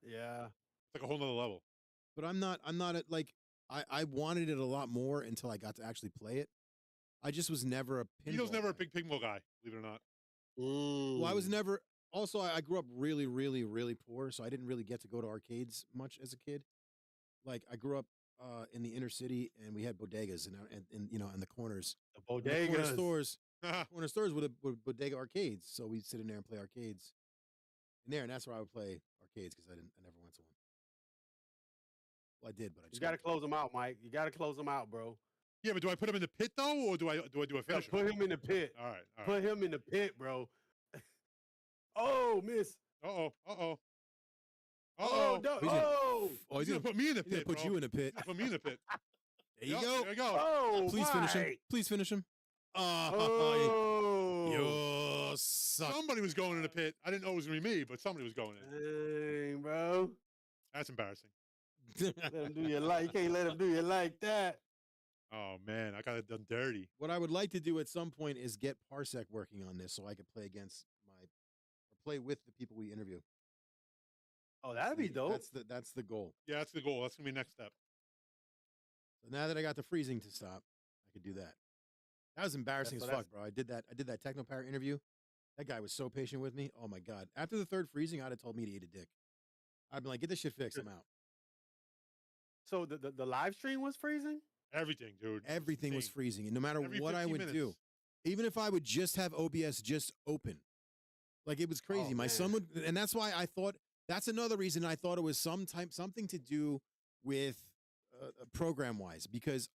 It's like a whole nother level. But I'm not at like I wanted it a lot more until I got to actually play it. I just was never a pinball. Vito's never a guy. big pinball guy, believe it or not. Well, I was never. Also, I grew up really, really, really poor, so I didn't really get to go to arcades much as a kid. Like I grew up in the inner city, and we had bodegas, and you know, in the corners, The corner bodegas. corner stores with bodega arcades. So we'd sit in there and play arcades in there, and that's where I would play arcades because I never went to one. Well, I did, but I You just got to close them out, Mike. You got to close them out, bro. Yeah, but do I put him in the pit though, or do I Yeah, finish him? put him in the pit. All right. All right. Put him in the pit, bro. Oh, miss. Uh-oh. Uh-oh. Oh, no. He's gonna- Oh. Oh, He's gonna put me in the he's gonna pit, put bro. you in a pit. Put me in the pit. There you Yep, go. There you go. Oh, Please finish him. Mike. Please finish him. Oh. You suck. Somebody was going in the pit. I didn't know it was gonna be me, but somebody was going in. Dang, bro. That's embarrassing. Let him do you like. You can't let him do you like that. Oh man, I got it done dirty. What I would like to do at some point is get Parsec working on this so I could play against or play with the people we interview. Oh, that'd be dope. That's the goal. Yeah, that's the goal. That's gonna be next step. So now that I got the freezing to stop, I could do that. That was embarrassing so as fuck, bro. I did that Technopower interview. That guy was so patient with me. Oh my god. After the third freezing, I'd have told me to eat a dick. I'd been like, get this shit fixed. I'm out. So the live stream was freezing? Everything, dude. Everything was Insane. freezing, and no matter Every what I 15 would minutes. do, even if I would just have OBS just open, like it was crazy. Oh, My son man. would, and that's why I thought that's another reason I thought it was something to do with program wise, because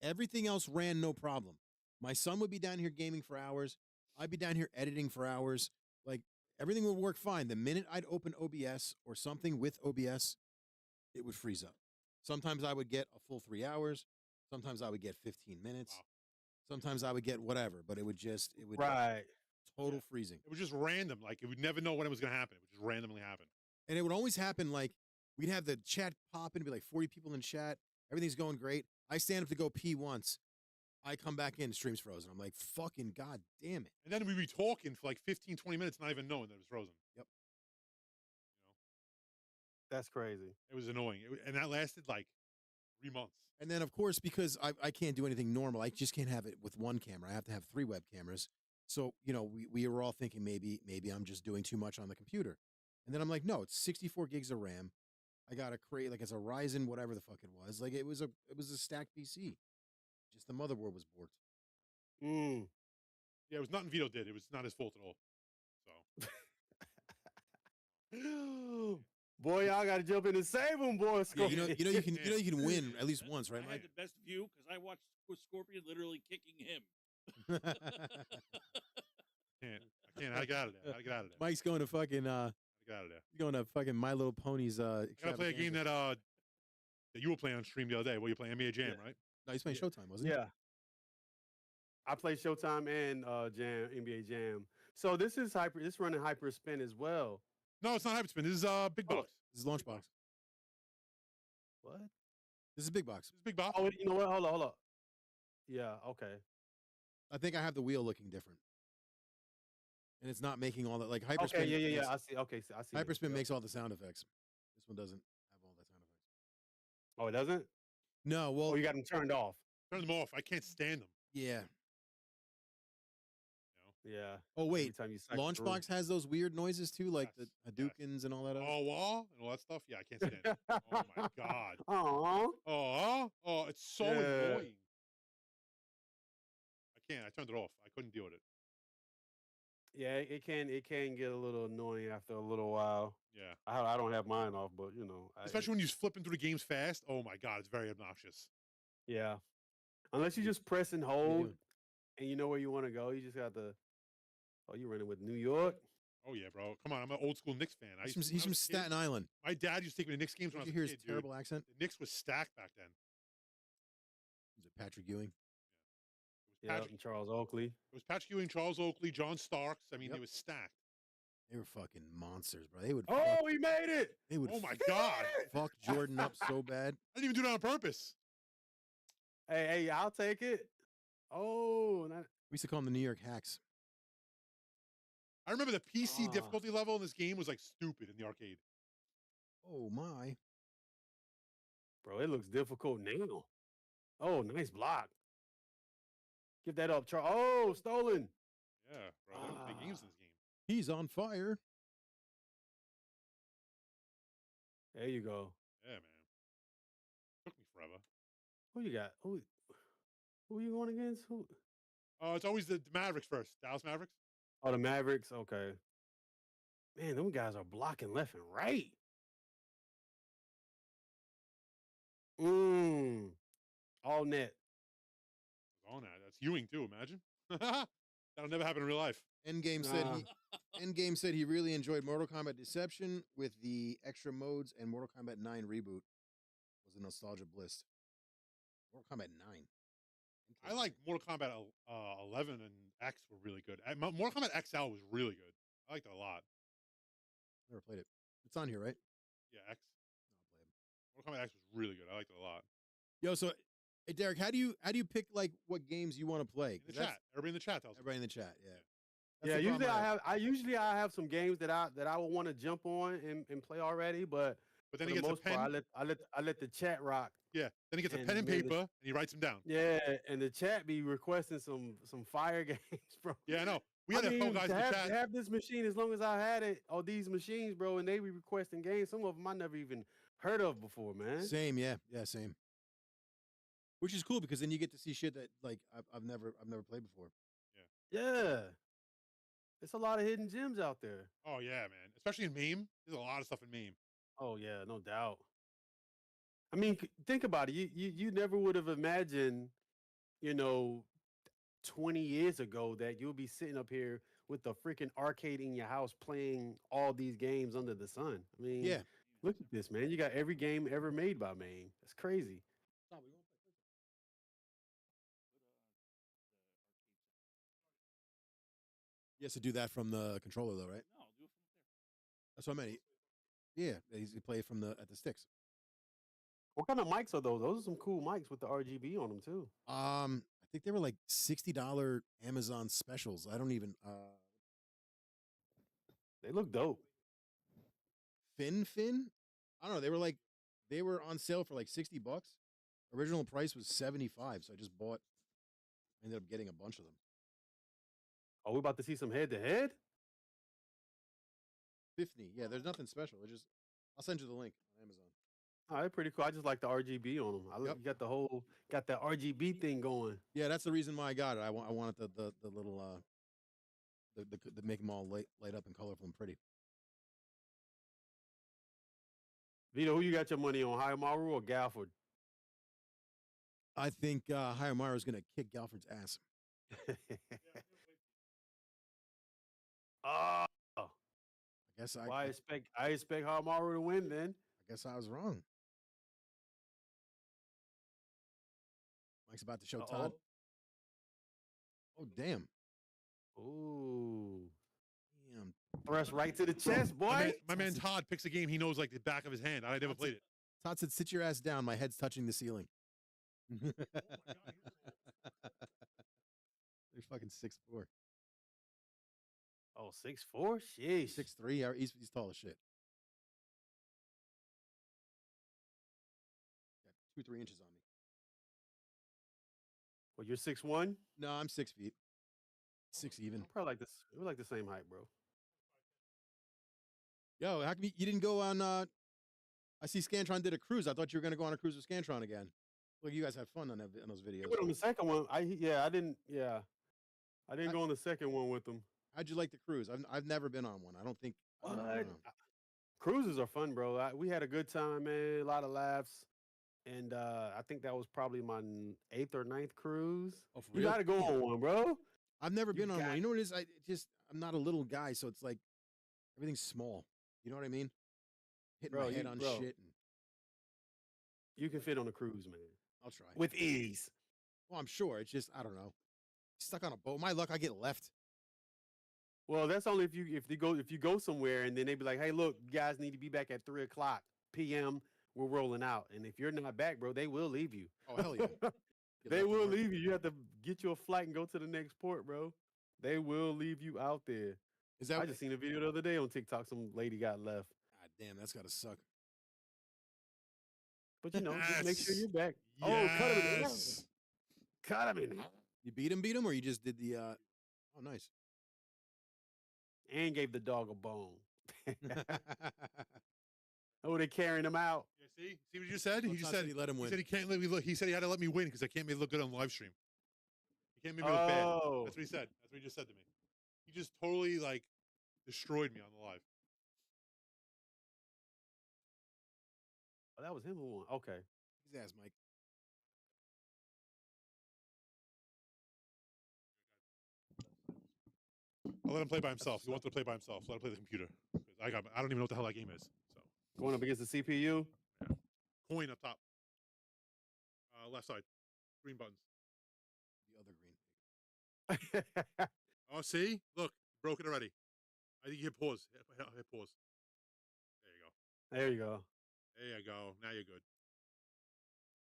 everything else ran no problem. My son would be down here gaming for hours. I'd be down here editing for hours. Like everything would work fine. The minute I'd open OBS or something with OBS, it would freeze up. Sometimes I would get a full 3 hours. Sometimes I would get 15 minutes. Wow. Sometimes I would get whatever, but it would Right. total Yeah. freezing. It was just random. Like you would never know when it was gonna happen. It would just randomly happen. And it would always happen like we'd have the chat pop in, be like 40 people in chat. Everything's going great. I stand up to go pee once. I come back in, stream's frozen. I'm like, fucking god damn it. And then we'd be talking for like 15, 20 minutes, not even knowing that it was frozen. Yep. That's crazy. It was annoying. And that lasted like 3 months. And then, of course, because I can't do anything normal, I just can't have it with one camera. I have to have 3 web cameras. So, you know, we were all thinking maybe I'm just doing too much on the computer. And then I'm like, no, it's 64 gigs of RAM. I got to create, like, it's a Ryzen, whatever the fuck it was. Like, it was a stacked PC. Just the motherboard was borked. Mm. Yeah, it was nothing Vito did. It was not his fault at all. So Boy, y'all got to jump in and save him, boy. Yeah, you know you can win at least once, right, I had Mike? the best view because I watched Scorpion literally kicking him. I can't. I got it. I gotta get out of there. Mike's going to fucking I get out of there. going to fucking My Little Ponies. I gotta play a game that you were playing on stream the other day. Well, you playing NBA Jam, Yeah. right? No, he's playing Showtime, wasn't he? Yeah. I play Showtime and Jam, NBA Jam. So this is running Hyper Spin as well. No, it's not Hyperspin. This is Big Oh. Box. This is Launchbox. What? This is Big Box. This is Big Box. Oh, you know what? Hold up. Yeah, okay. I think I have the wheel looking different, and it's not making all that like Hyperspin. Okay, yeah. makes- I see. Okay, so I see. it. Hyperspin Yeah. makes all the sound effects. This one doesn't have all the sound effects. Oh, it doesn't? No, well, Oh, you got them turned off. Turn them off. I can't stand them. yeah. Yeah. Oh Every wait, time you cycle through. Launchbox has those weird noises too, like Yes, the Hadoukens and all that. Other. Oh, wall and all that stuff. Yeah, I can't stand it. Oh my god. Aw. Oh, it's so Yeah. annoying. I can't. I turned it off. I couldn't deal with it. Yeah, it can get a little annoying after a little while. Yeah. I don't have mine off, but you know, Especially when you're flipping through the games fast. Oh my god, it's very obnoxious. yeah. Unless you just press and What are you hold, doing? and you know where you want to go, you just got to. Oh, you running with New York? Oh yeah, bro. Come on, I'm an old school Knicks fan. He's When I from was a kid, Staten Island. My dad used to take me to Knicks games when I Did was you a hear kid, his terrible dude. accent? The Knicks was stacked back then. Was it Patrick Ewing? It was Yeah, Patrick. and Charles Oakley. It was Patrick Ewing, Charles Oakley, John Starks. I mean, Yep. it was stacked. They were fucking monsters, bro. They would. Oh, he made it! They would Oh my god! fuck Jordan up so bad. I didn't even do that on purpose. Hey, I'll take it. Oh, We used to call them the New York Hacks. I remember the PC Ah. difficulty level in this game was like stupid in the arcade. Oh my! bro, it looks difficult now. Oh, nice block. Give that up, Charles. Oh, stolen. Yeah, bro. There was big games in this game. He's on fire. There you go. Yeah, man. Took me forever. Who you got? Who you going against? Who? Oh, it's always the Mavericks first. Dallas Mavericks. Oh, the Mavericks. Okay. Man, them guys are blocking left and right. All net. Oh, no, that's Ewing too. Imagine. That'll never happen in real life. Endgame said he really enjoyed Mortal Kombat Deception with the extra modes, and Mortal Kombat 9 reboot was a nostalgia bliss. Mortal Kombat 9. I like Mortal Kombat 11 and X were really good. Mortal Kombat XL was really good. I liked it a lot. Never played it. It's on here, right? Yeah, X. No, I'll play it. Mortal Kombat X was really good. I liked it a lot. Yo, so hey Derek, how do you pick like what games you want to play? In the chat, everybody in the chat tells me. Everybody in the chat, yeah. Yeah, the usually problem I have some games that I would want to jump on and play already, but then for he the gets a most pen. part, I let the chat rock. Yeah, then he gets a And pen and then the- paper and he writes them down. Yeah, and the chat be requesting some fire games, bro. Yeah, I know. We had a couple guys to in the have, chat. to have this machine as long as I had it, or these machines, bro, and they be requesting games. Some of them I never even heard of before, man. Same, yeah, same. Which is cool because then you get to see shit that like I've never played before. Yeah, it's a lot of hidden gems out there. Oh yeah, man. Especially in MAME. There's a lot of stuff in MAME. Oh yeah, no doubt. I mean, think about it. You never would have imagined, 20 years ago that you'll be sitting up here with the freaking arcade in your house playing all these games under the sun. I mean, Yeah. look at this, man. You got every game ever made by MAME. That's crazy. He has to do that from the controller though, right? No, do it from there. That's what I meant. Yeah, he play it from at the sticks. What kind of mics are those? Those are some cool mics with the RGB on them too. I think they were like $60 Amazon specials. I don't even They look dope. Fin. I don't know. They were on sale for like $60. Original price was $75, so I just bought. I ended up getting a bunch of them. Are we about to see some head to head? 50. Yeah, there's nothing special. I'll send you the link on Amazon. Oh, they're pretty cool. I just like the RGB on them. Yep. You got that RGB thing going. Yeah, that's the reason why I got it. I wanted the little the make them all light up and colorful and pretty. Vito, who you got your money on, Hayamaru or Galford? I think Hayamaru is gonna kick Galford's ass. Oh, I guess well, I expect Hayamaru to win then. I guess I was wrong. Mike's about to show Todd. Oh damn! Ooh, Damn. thrust right to the chest, boy. My man Todd picks a game he knows like the back of his hand. I never played it. Todd said, "Sit your ass down. My head's touching the ceiling." They're fucking 6'4". Oh, 6'4"? Sheesh. 6'3". He's tall as shit. Got 2-3 inches on me. Well, you're 6'1"? No, I'm 6 feet. 6 even. Probably like this. We're like the same height, bro. Yo, how come you didn't go on? I see Scantron did a cruise. I thought you were gonna go on a cruise with Scantron again. Look, you guys had fun on those videos. He went on the second one. I didn't. Yeah, I didn't go on the second one with them. How'd you like the cruise? I've never been on one. I don't think. I don't What? know. Cruises are fun, bro. We had a good time, man. A lot of laughs. And I think that was probably my 8th or 9th cruise. Oh, for You real? got to go on one, bro. I've never been on got- one. You know what it is? I'm not a little guy, so it's like everything's small. You know what I mean? Hitting Bro, my head on bro. shit. And You can fit on a cruise, man, I'll try. with ease. Well, I'm sure. It's just I don't know. Stuck on a boat. My luck, I get left. Well, that's only if you go somewhere and then they be like, hey, look, you guys need to be back at 3:00 p.m. We're rolling out, and if you're not back, bro, they will leave you. Oh hell yeah! Get They left will and right. leave you. You have to get you a flight and go to the next port, bro. They will leave you out there. Is that? I just seen a video the other day on TikTok. Some lady got left, God damn, that's gotta suck. but just make sure Yes. you're back. Yes. Oh, cut him in half. Cut him in half. You beat him, or you just did the? Oh, nice. And gave the dog a bone. Oh, they carrying him out. Yeah, see what you just said? He just said he let him he win. said he can't let me look. He said he had to let me win because I can't make it look good on live stream. He can't make me look bad. Oh, That's what he said. That's what he just said to me. He just totally like destroyed me on the live. that was him who won. Okay. His ass, Mike. I'll let him play by himself. He wants to play by himself. So let him play the computer. 'Cause I don't even know what the hell that game is. So Going up against the CPU. coin up top, left side, green buttons. The other green. Oh, see, look, broke it already. I think you hit pause. Hit pause. There you go. There you go. There you go. Now you're good.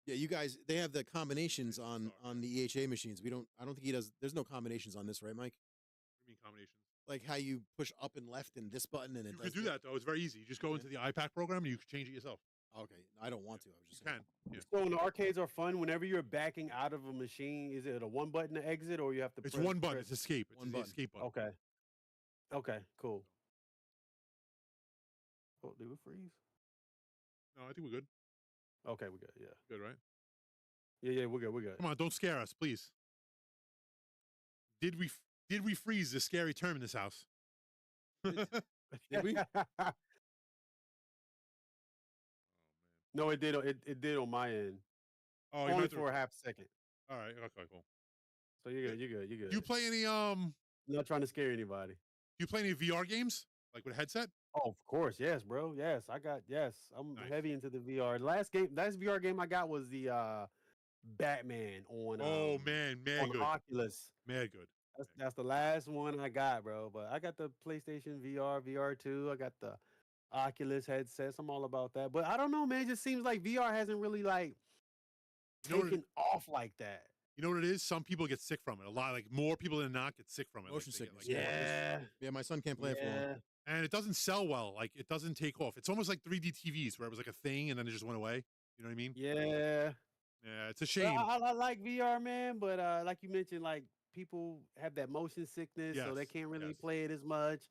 Yeah, you guys. They have the combinations on Sorry. the EHA machines. I don't think he does. There's no combinations on this, right, Mike? What do you mean combinations? Like how you push up and left and this button and it You does can do that though. It's very easy. You just go into the iPad program and you can change it yourself. Okay, I don't want to. I was You just saying. can. Yeah. So when the arcades are fun, whenever you're backing out of a machine, is it a one button to exit or you have to It's press, one button. press- It's escape. It's One the button. escape button. Okay. Okay, cool. Oh, did we freeze? No, I think we're good. Okay, we good. Yeah. Good, right? Yeah, we're good. We're good. Come on, don't scare us, please. Did we freeze the scary term in this house? Did we? No, it did. It did on my end. Oh, you Only might have to- for a half second. All right. Okay, cool. So you're good. You're good. You're good. Do you play any Not trying to scare anybody. Do you play any VR games like with a headset? Oh, of course. Yes, bro. Yes, I'm Nice. heavy into the VR. Last VR game I got was the Batman on. Oh man, mad on good, Oculus. mad good. That's the last one I got, bro. But I got the PlayStation VR, VR2. I got the Oculus headsets. I'm all about that. But I don't know, man. It just seems like VR hasn't really like You know what it- taken off like that. You know what it is? Some people get sick from it. A lot, like more people than not, get sick from it. Motion Like, they get, sickness. like, Yeah. Yeah, my son can't play it for long. Yeah. and it doesn't sell well. Like it doesn't take off. It's almost like 3D TVs, where it was like a thing and then it just went away. You know what I mean? Yeah. Yeah, it's a But shame. I like VR, man. But like you mentioned, like people have that motion sickness, so they Yes, can't really yes. play it as much.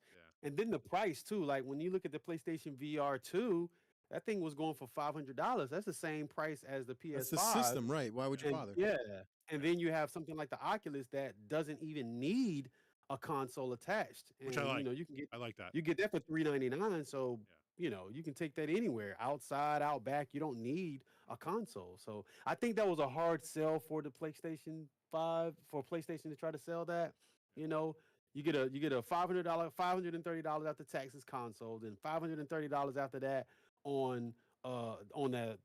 Yeah. And then the price too. Like when you look at the PlayStation VR 2, that thing was going for $500. That's the same price as the PS5. That's the system, right? Why would you And- bother? Yeah. And then you have something like the Oculus that doesn't even need a console attached. And, Which I like. You know, you can get I like that. you get that for $399. So Yeah. you know, you can take that anywhere, outside, out back. You don't need a console. So I think that was a hard sell for the PlayStation 5 for PlayStation to try to sell that. You know, you get a $500, $530 after taxes console, then $530 after that on the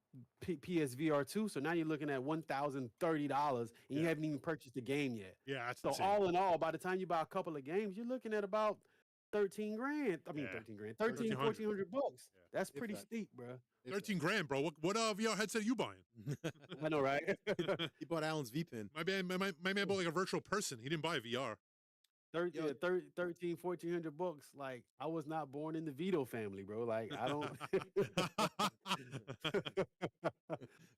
PSVR 2. So now you're looking at $1,030 and you Yeah. haven't even purchased the game yet. Yeah, that's So insane. all in all, by the time you buy a couple of games, you're looking at about 13 grand. I mean, Yeah. 13 grand, 1300. 1400 bucks. Yeah. That's If pretty that. steep, bro. 13 grand, bro. What VR headset are you buying? I know, right? He bought Alan's V pin. My man bought like a virtual person. He didn't buy a VR. 13, 1400 bucks. Like, I was not born in the Vito family, bro. Like, I don't.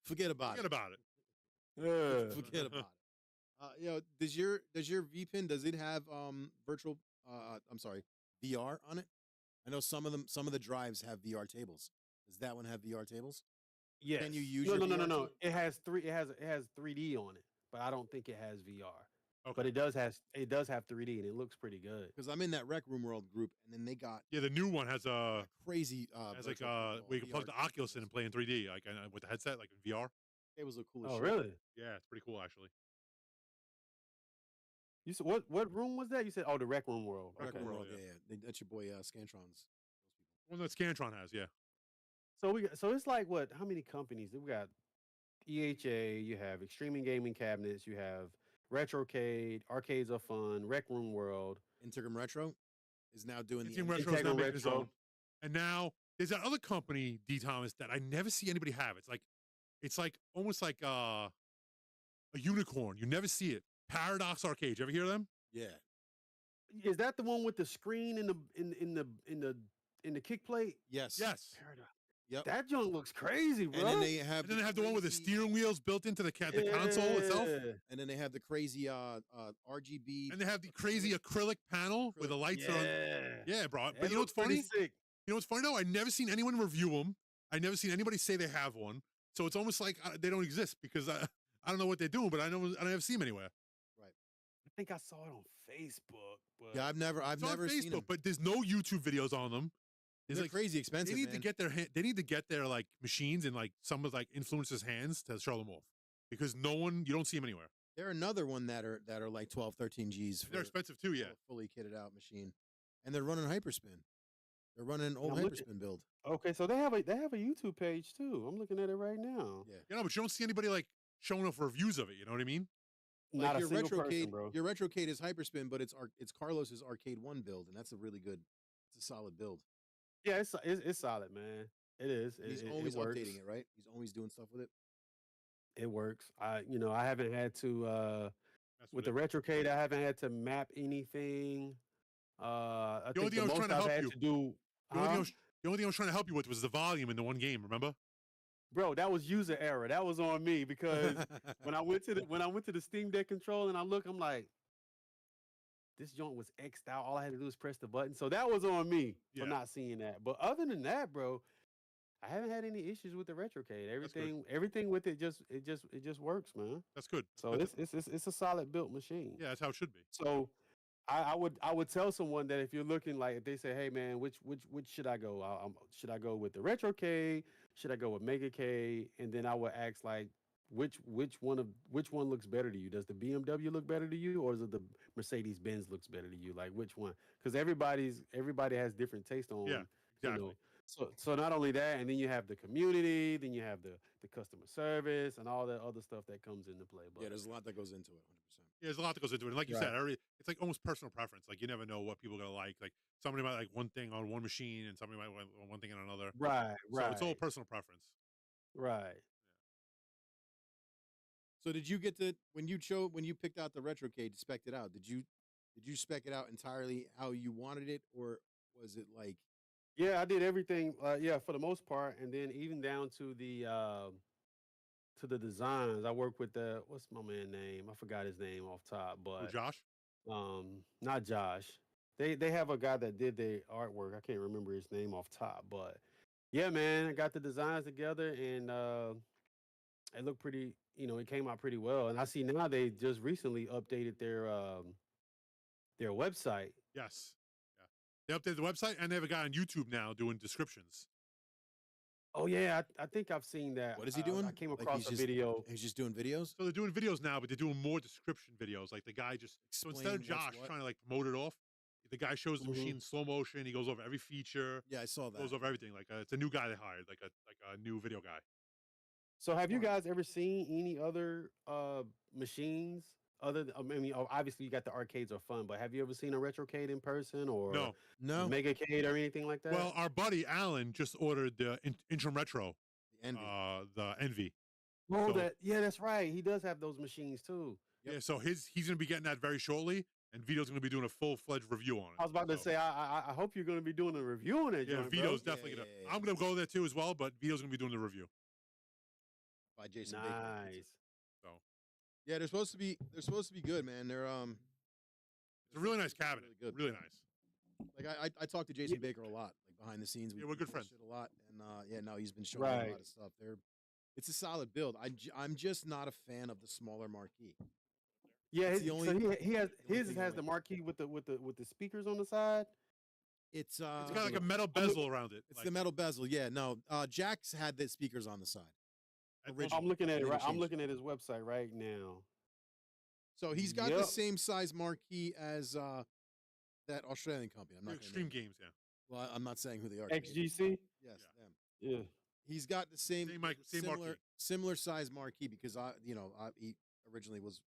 Forget about Forget it. about it. Yeah. Forget about it. Does your V pin does it have virtual? I'm sorry, VR on it? I know some of the drives have VR tables. Does that one have VR tables? Yes. Can you use no, your no, no, VR no, no. too? It has 3D on it, but I don't think it has VR. Okay. but it does have 3D and it looks pretty good. Because I'm in that Rec Room World group, and then they got Yeah, the new one has a crazy has like virtual where you can plug VR the Oculus in and play in 3D, like with the headset, like in VR. Cables look cool as Oh, shit. really? Yeah, it's pretty cool actually. You said what room was that? You said the Rec Room World. Rec Okay. Room World, World, yeah. yeah. That's your boy Scantron's. One that Scantron has, yeah. So it's like what? How many companies? We got EHA. You have Extreme Gaming Cabinets. You have Retrocade, Arcades of Fun, Rec Room World. Integram Retro is now doing Team the Retro is now Integral making his Retro. own. And now there's that other company, D Thomas, that I never see anybody have. It's like almost like a unicorn. You never see it. Paradox Arcade. You ever hear of them? Yeah. Is that the one with the screen in the kick plate? Yes. Yes. Paradox. Yep. That junk looks crazy, bro. And then they have And then they have the one with the crazy- steering wheels built into the console itself. Yeah. And then they have the crazy RGB. And they have the crazy acrylic panel where the lights are on. Yeah, bro. That But you know what's looks pretty funny? sick. You know what's funny though? I never seen anyone review them. I never seen anybody say they have one. So it's almost like they don't exist because I don't know what they're doing, but I never see them anywhere. I think I saw it on Facebook. But Yeah, I've never It's on seen them. Facebook, but there's no YouTube videos on them. It's They're like crazy expensive. they need man. to get they need to get their like machines in like some of like influencers' hands to show them off because you don't see them anywhere. They're another one that are like 12, 13 G's. They're expensive too, yeah. Fully kitted out machine, and they're running hyperspin. They're running an old I'm looking- hyperspin build. okay, so they have a YouTube page too. I'm looking at it right now. Yeah. You know, but you don't see anybody like showing off reviews of it. You know what I mean? Not Like a single person, bro. Your Retrocade is hyperspin, but it's Carlos's Arcade 1 build, and that's a really good. It's a solid build. Yeah, it's solid, man. It is. He's It always works. updating it, right? He's always doing stuff with it. It works. I haven't had to That's with what the it- Retrocade. I haven't had to map anything. I The only think thing I was the most trying to I've help had you- to do. The only thing I was trying to help you with was the volume in the one game. Remember? Bro, that was user error. That was on me because when I went to the Steam Deck control and I'm like, this joint was X'd out. All I had to do was press the button. So that was on me Yeah. for not seeing that. But other than that, bro, I haven't had any issues with the Retrocade. Everything with it just works, man. That's good. So it's a solid built machine. Yeah, that's how it should be. So I would tell someone that if you're looking, like, if they say, hey man, which should I go? Should I go with the Retrocade? Should I go with Megacade? And then I would ask, like, which one looks better to you? Does the BMW look better to you, or does the Mercedes Benz looks better to you? Like, which one? Because everybody has different taste on. Yeah, exactly. You know, so not only that, and then you have the community, then you have the customer service, and all that other stuff that comes into play. But Yeah, there's a lot that goes into it. 100%. Yeah, there's a lot that goes into it. And like you Right. said, it's like almost personal preference. Like you never know what people are gonna like. Like somebody might like one thing on one machine, and somebody might want one thing on another. right. So it's all personal preference. right. So did you get to when you picked out the Retrocade, spec'd it out? Did you spec it out entirely how you wanted it, or was it like? Yeah, I did everything. Yeah, for the most part, and then even down to the designs. I work with what's my man name? I forgot his name off top, Who, but Josh? not Josh. They have a guy that did the artwork. I can't remember his name off top, but yeah, man, I got the designs together and it looked pretty. It came out pretty well. And I see now they just recently updated their website. Yes. Yeah. They updated the website, and they have a guy on YouTube now doing descriptions. Oh yeah, I think I've seen that. What is he doing? I came Like, across he's a just- video. He's just doing videos. So they're doing videos now, but they're doing more description videos. Like the guy so instead of Explain what's Josh what. trying to like promote it off, the guy shows the Mhm. machine in slow motion. He goes over every feature, Yeah, I saw that. goes over everything. Like it's a new guy they hired, like a new video guy. So have you Smart. guys ever seen any other machines other than, I mean, obviously you got the arcades are fun, but have you ever seen a Retrocade in person or No. No, Megacade or anything like that? Well, our buddy Alan just ordered the Intrum Retro, the Envy. the Envy. oh, so- that's right. He does have those machines too. Yeah, so he's gonna be getting that very shortly, and Vito's gonna be doing a full-fledged review on it. I was about to So, say, I hope you're going to be doing a review on it. yeah, joint, bro. Vito's definitely gonna. yeah. I'm gonna go there too as well, but Vito's gonna be doing the review. By Jason Baker. Nice. So Yeah, they're supposed to be good, man. They're it's a really nice cabinet. really good. Really nice. like I talk to Jason Baker a lot, like behind the scenes. Yeah, we're good friends. bullshit a lot, and yeah, no, he's been showing me a Right. lot of stuff. It's a solid build. I'm just not a fan of the smaller marquee. Yeah, That's the so only- he has the only his thing I has the like. marquee with the speakers on the side. It's It's got like a metal bezel around it. it's like, the metal bezel. Yeah, no. Jack's had the speakers on the side. I- Originally. I'm looking at and it then right. he I'm changed looking at his website right now. So he's got the Yep. same size marquee as that Australian company. I'm not gonna Extreme name Games, yeah. them. Well, I'm not saying who they are. XGC. Yes, Yeah. them. Yeah. He's got the same Same marquee. similar size marquee because he originally was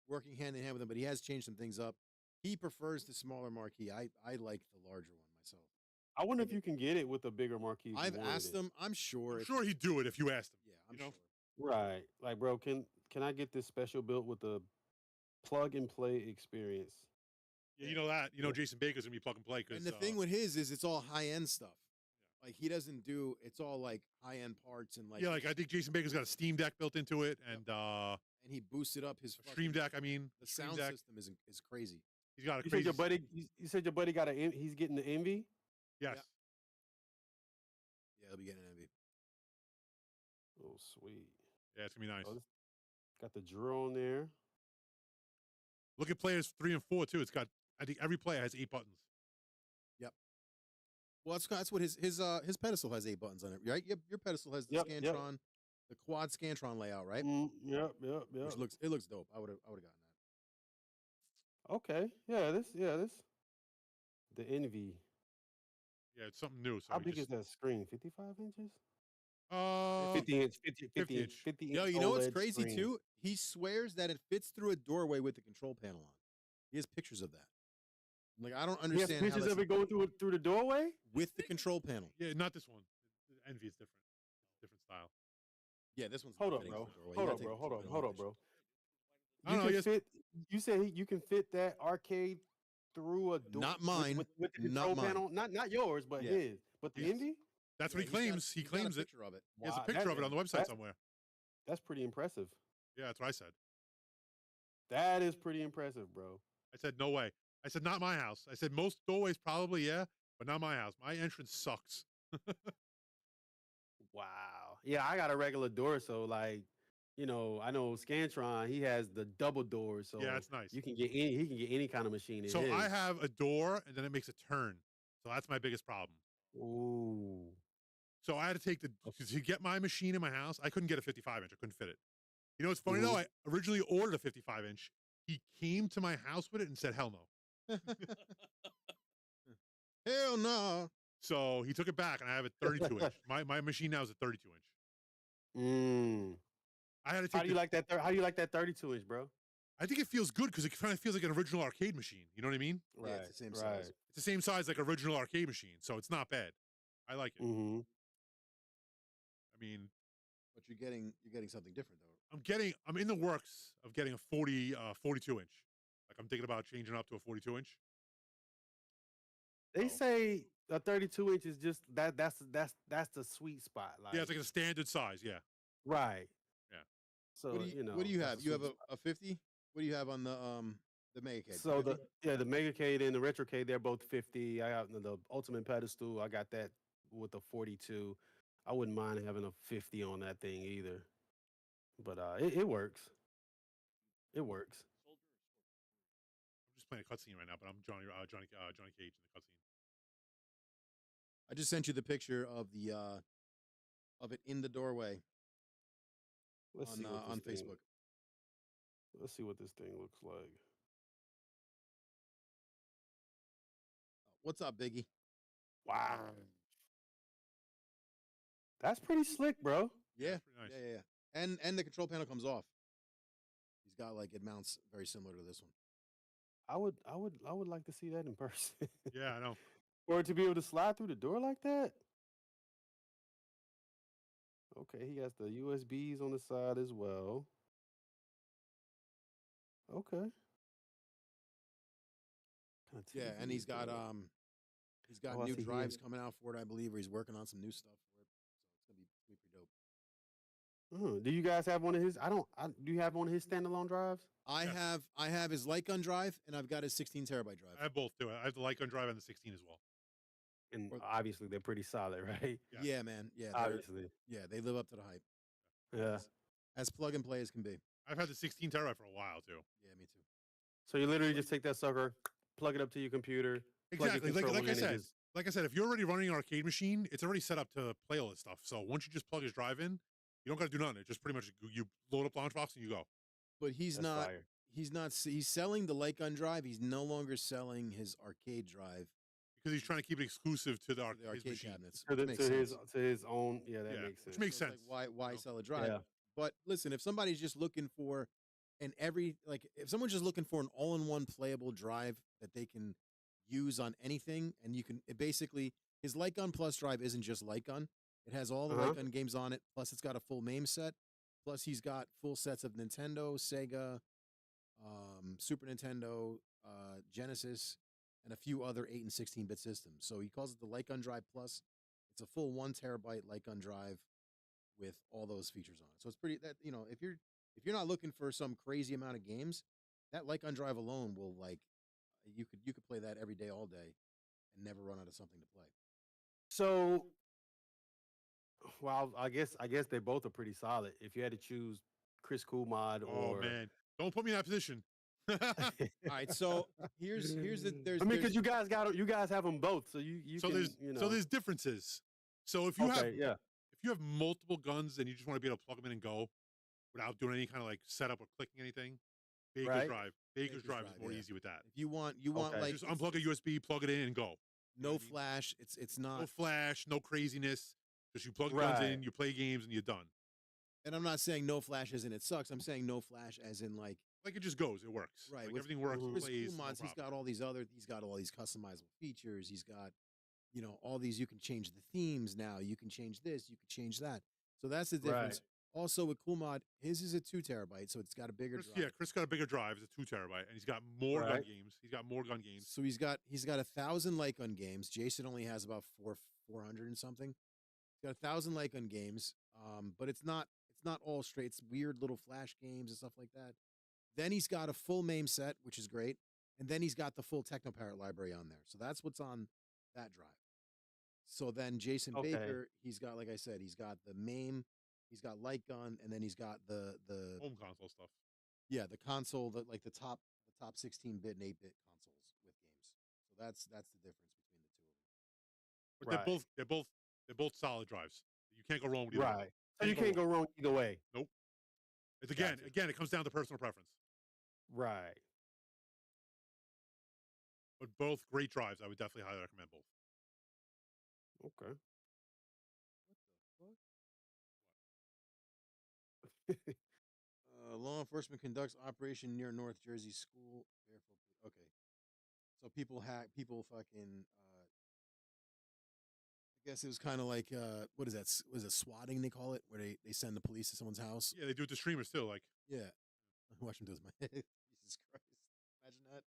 working hand in hand with him, but he has changed some things up. He prefers the smaller marquee. I like the larger one myself. I wonder if you can get it with a bigger marquee. if you I've wanted asked it. him. I'm sure. I'm sure he'd do it if you asked him. Yeah, I'm you know? sure. Right. Like, bro, can I get this special built with the plug and play experience? Yeah, you know that. You know Jason Baker's gonna be plug and play because And the thing with his is it's all high end stuff. Like he doesn't do. It's all like high end parts and like. yeah, like I think Jason Baker's got a Steam Deck built into it, and and he boosted up his Stream fucking- Deck. I mean, The Stream sound Deck. system is crazy. He's got a You crazy. said your buddy. You said your buddy got he's getting the Envy. Yes. Yeah. Yeah, he'll be getting an envy. Oh, sweet. Yeah, it's gonna be nice. Oh, got the drill on there. Look at players 3 and 4 too. It's got. I think every player has 8 buttons. Well, that's what his pedestal has 8 buttons on it, right? Yep, your pedestal has the Yep, Scantron, yep. the quad Scantron layout, right? Yep. Which looks dope. I would have gotten that. Okay. Yeah. This. The Envy. Yeah, it's something new. So How we big just, is that screen? 55 inches? 50 50 inch. 50 inch. 50 inch. Yo, you know what's OLED crazy screen. too? He swears that it fits through a doorway with the control panel on. He has pictures of that. Like I don't He has understand how pictures that's of it going through the doorway. with the control panel. Yeah, not this one. The Envy is different. Different style. Yeah, this one's Hold not up, fitting bro. through the doorway. You Hold gotta up, take bro. the Hold control up, panel hold off up, there. bro. I don't know. Yes. You said you can fit that arcade through a door. Not mine. With the Not control mine. panel. Not yours, but Yeah. his. But the Yes. Envy. That's Yeah, what he claims. He he's got a claims it. picture of it. He has a Wow, picture of it on the website that's- somewhere. That's pretty impressive. Yeah, that's what I said. That is pretty impressive, bro. I said no way. I said not my house. I said most doorways probably yeah, but not my house. My entrance sucks. Wow. Yeah, I got a regular door, so like, I know Scantron. He has the double door, so Yeah, that's nice. He can get any kind of machine in So his. I have a door and then it makes a turn. So that's my biggest problem. Ooh. So I had to take to get my machine in my house. I couldn't get a 55 inch. I couldn't fit it. You know what's funny though? I originally ordered a 55 inch. He came to my house with it and said, "Hell no." Hell no. So he took it back, and I have a 32 inch. My machine now is a 32 inch. Mm. I had to take. How do you like that? How do you like that 32 inch, bro? I think it feels good because it kind of feels like an original arcade machine. You know what I mean? Yeah, it's the same size. right. It's the same size like original arcade machine, so it's not bad. I like it. Mm-hmm. I mean, But you're getting something different though. I'm in the works of getting a 42 inch. Like I'm thinking about changing up to a 42 inch. They Oh. say a 32 inch is just that's the sweet spot. Like, Yeah, it's like a standard size. Yeah. right. Yeah. So What do you, know, what do you that's have? the You have sweet a 50? What do you have on the Megacade? So 50? the Megacade and the Retrocade, they're both 50. I got the Ultimate Pedestal. I got that with a 42. I wouldn't mind having a 50 on that thing either. But it works. It works. I'm just playing a cutscene right now, but I'm Johnny Cage in the cutscene. I just sent you the picture of it in the doorway Let's see what on this thing- Facebook. Let's see what this thing looks like. What's up, Biggie? Wow. That's pretty slick, bro. Yeah, That's pretty nice. yeah. And the control panel comes off. He's got like it mounts very similar to this one. I would like to see that in person. Yeah, I know. Or to be able to slide through the door like that. Okay, he has the USBs on the side as well. Okay. Kinda Yeah, and TV he's got though. Oh, I new see he drives has- coming out for it, I believe, or he's working on some new stuff for it. So it's gonna be pretty dope. Do you guys have one of his? Do you have one of his standalone drives? I have his Lightgun drive and I've got his 16 terabyte drive. I have both too. I have the Lightgun drive and the 16 as well. And Or- obviously they're pretty solid, right? Yeah. Yeah, man. Yeah, Obviously. they live up to the hype. Yeah. As plug and play as can be. I've had the 16 terabyte for a while too. Yeah, me too. So you literally just take that sucker, plug it up to your computer. plug your Exactly. control Like I in, and said, just- if you're already running an arcade machine, it's already set up to play all this stuff. So once you just plug his drive in, you don't got to do nothing. It just pretty much you load up Launchbox and you go. But he's that's not. fire. He's selling the Lightgun drive. He's no longer selling his arcade drive Because he's trying to keep it exclusive to the, to his the arcade machine. cabinets. To, which the, makes to his sense. to his own. Yeah, that Yeah, makes which sense. makes So it's sense. like, why you know? sell a drive? Yeah. But listen, if somebody's just looking for if someone's just looking for an all-in-one playable drive that they can use on anything, and you can basically his Lightgun Plus drive isn't just Lightgun. It has all the Lightgun games on it. Plus, it's got a full MAME set. Plus, he's got full sets of Nintendo, Sega, Super Nintendo, Genesis, and a few other 8 and 16-bit systems. So he calls it the Lightgun Drive Plus. It's a full 1 terabyte Lightgun drive with all those features on it. So it's pretty if you're not looking for some crazy amount of games, that Lightgun drive alone will you could play that every day, all day, and never run out of something to play. So, well, I guess they both are pretty solid. If you had to choose Chris Coolmod Oh or man, don't put me in that position. All right, so here's the I mean, because you guys have them both, so you so can, there's differences. So if you okay, have if you have multiple guns and you just want to be able to plug them in and go without doing any kind of like setup or clicking anything, Baker's Right. drive. Baker's drive is more yeah. easy with that. If you want Okay. like Just unplug a USB, plug it in, and go. no what I mean? flash, it's not. No flash, no craziness. Just you plug the guns Right. in, you play games, and you're done. And I'm not saying no flash as in it sucks. I'm saying no flash as in like Like it just goes. It works. right. Like with- everything works. Mhm. with Plays. Cool no Mods, he's problem. got all these customizable features. He's got all these. You can change the themes now. You can change this. You can change that. So that's the difference. Also with Cool Mod, his is a 2 terabyte, so it's got a bigger Chris, drive. yeah, Chris got a bigger drive. It's a 2 terabyte, and he's got more gun Right. games. He's got more gun games. So he's got 1,000 Lightgun games. Jason only has about 400 and something. He's got 1,000 Lightgun games. But it's not all straight. It's weird little flash games and stuff like that. Then he's got a full MAME set, which is great. And then he's got the full Technoparrot library on there. So that's what's on that drive. So then Jason Okay. Baker, he's got, like I said, he's got the MAME, he's got Lightgun, and then he's got the Home console stuff. the console, the top 16-bit and 8-bit consoles with games. So that's the difference between the two of them. But Right. they're both solid drives. You can't go wrong with either. one. Right. So you can't go wrong either way. It's Gotcha. again, it comes down to personal preference. Right. But both great drives. I would definitely highly recommend both. Okay. Law enforcement conducts operation near North Jersey school. Okay, so people fucking. I guess it was kind of like what is that? Was it swatting they call it, where they send the police to someone's house? Yeah, they do it to streamers too. Like Yeah, watch them do this. Jesus Christ, imagine that.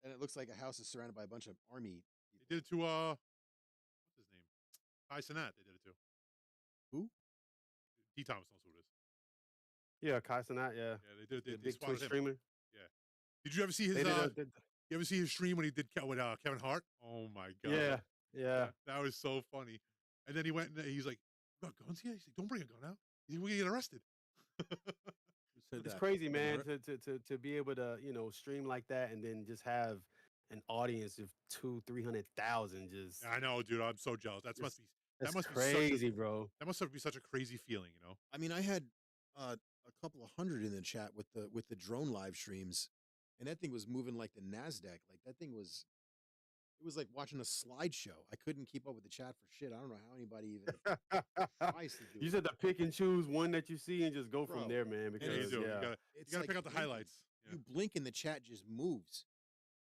And it looks like a house is surrounded by a bunch of army. they did it to what's his name? Kai Cenat. They did it to. Who? D. Thomas knows who it is. Yeah, Kai Cenat, yeah. Yeah, they did. The They big swatted Twitch him. streamer. Did you ever see his? They did You ever see his stream when he did with Kevin Hart? Oh my god! yeah. that was so funny. And then he went and he's like, "You got guns here?" He's like, "Don't bring a gun out. We're gonna get arrested." It's crazy, man, to be able to, stream like that and then just have an audience of 200,000-300,000 just I know, dude. I'm so jealous. That must that's be crazy, bro. That must be such a crazy feeling, you know. I mean, I had a couple of hundred in the chat with the drone live streams, and that thing was moving like the Nasdaq. Like that thing was, it was like watching a slideshow. I couldn't keep up with the chat for shit. I don't know how anybody even tries to do You it. said to pick and choose one that you see and just go Bro, from there, man. Yeah, Because you do. You gotta It's pick like out the blinking. highlights. Yeah. You blink and the chat just moves.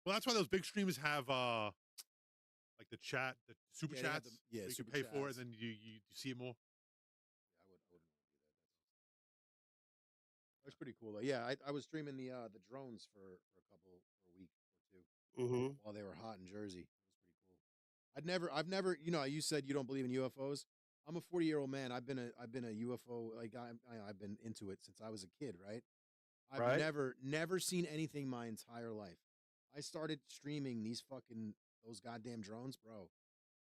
Well, that's why those big streamers have like the chat, the super Yeah, they have chats. the- yeah, so you super can pay for it, chats. and then you see it more. Yeah, I wouldn't want to do that. That's pretty cool though. Yeah, I was streaming the drones for a week or two hmm while they were hot in Jersey. It was pretty cool. I've never, you said you don't believe in UFOs. I'm a 40-year-old man. I've been a UFO I've been into it since I was a kid, right? I've Right. never seen anything my entire life. I started streaming those goddamn drones, bro.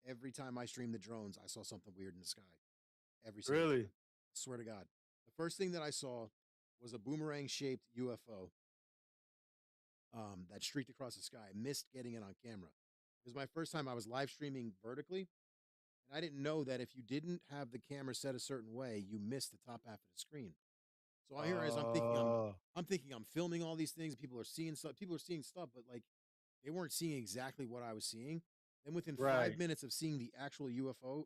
Every time I streamed the drones, I saw something weird in the sky. Every single Really? time. Swear to God. The The first thing that I saw was a boomerang-shaped UFO that streaked across the sky. I missed getting it on camera. It was my first time I was live streaming vertically, and I didn't know that if you didn't have the camera set a certain way, you missed the top half of the screen. So I hear as I'm thinking I'm filming all these things. People are seeing stuff. People are seeing stuff, but like they weren't seeing exactly what I was seeing. Then within 5 minutes of seeing the actual UFO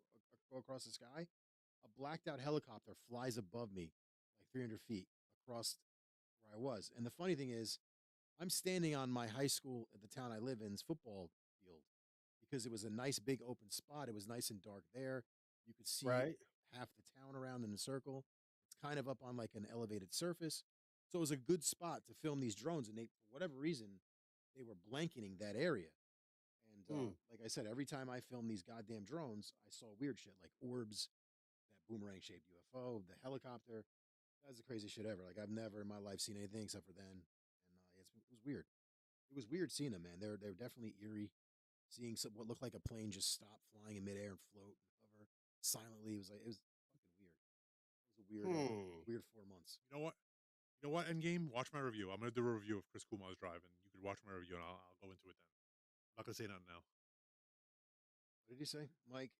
go across the sky, a blacked out helicopter flies above me, like 300 feet across where I was. And the funny thing is, I'm standing on my high school at the town I live in's football field because it was a nice big open spot. It was nice and dark there. You could see half the town around in a circle. It's kind of up on like an elevated surface. So it was a good spot to film these drones. And they, for whatever reason, they were blanketing that area. And like I said, every time I film these goddamn drones, I saw weird shit like orbs, that boomerang-shaped UFO, the helicopter. That was the craziest shit ever. Like I've never in my life seen anything except for then. And it was weird. It was weird seeing them, man. They're definitely eerie. Seeing what looked like a plane just stop flying in midair and float and hover silently. It was fucking weird. It was a weird 4 months. You know what, Endgame? Watch my review. I'm going to do a review of Chris Kumar's drive, and you can watch my review, and I'll go into it then. I'm not going to say nothing now. What did you say, Mike?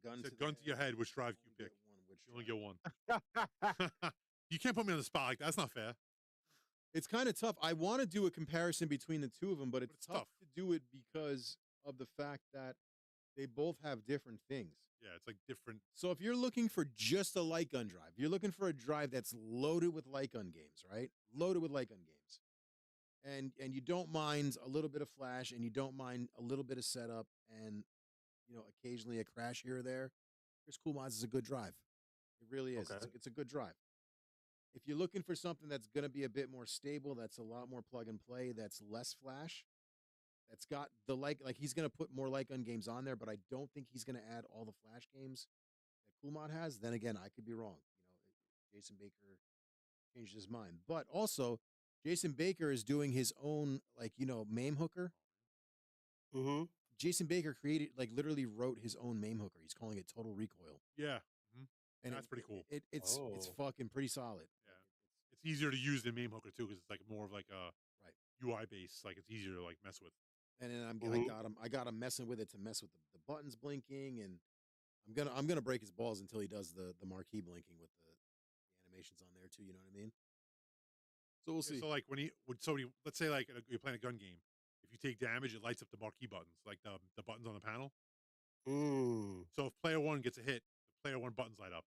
Gun to your head, which drive you pick. You only get one. You can't put me on the spot like that. That's not fair. It's kind of tough. I want to do a comparison between the two of them, but it's tough to do it because of the fact that they both have different things. Yeah, it's like different. So if you're looking for just a light gun drive, you're looking for a drive that's loaded with light gun games, right? Loaded with light gun games. And you don't mind a little bit of flash, and you don't mind a little bit of setup, and occasionally a crash here or there. Chris Kumar's is a good drive. It really is. Okay. It's a good drive. If you're looking for something that's going to be a bit more stable, that's a lot more plug and play, that's less flash, that's got the like he's going to put more light gun games on there, but I don't think he's going to add all the flash games that Kumar has. Then again, I could be wrong. Jason Baker changed his mind. But also, Jason Baker is doing his own, MAME hooker. Mm-hmm. Jason Baker literally wrote his own MAME hooker. He's calling it Total Recoil. Yeah. And that's pretty cool. It's fucking pretty solid. Yeah. It's easier to use than MAME hooker, too, because it's like more of like a UI base. Like it's easier to like mess with. And then I got him messing with it to mess with the buttons blinking, and I'm gonna break his balls until he does the marquee blinking with the animations on there too. You know what I mean? So we'll see. So like let's say like you're playing a gun game. If you take damage, it lights up the marquee buttons, like the buttons on the panel. So if player one gets a hit, the player one buttons light up.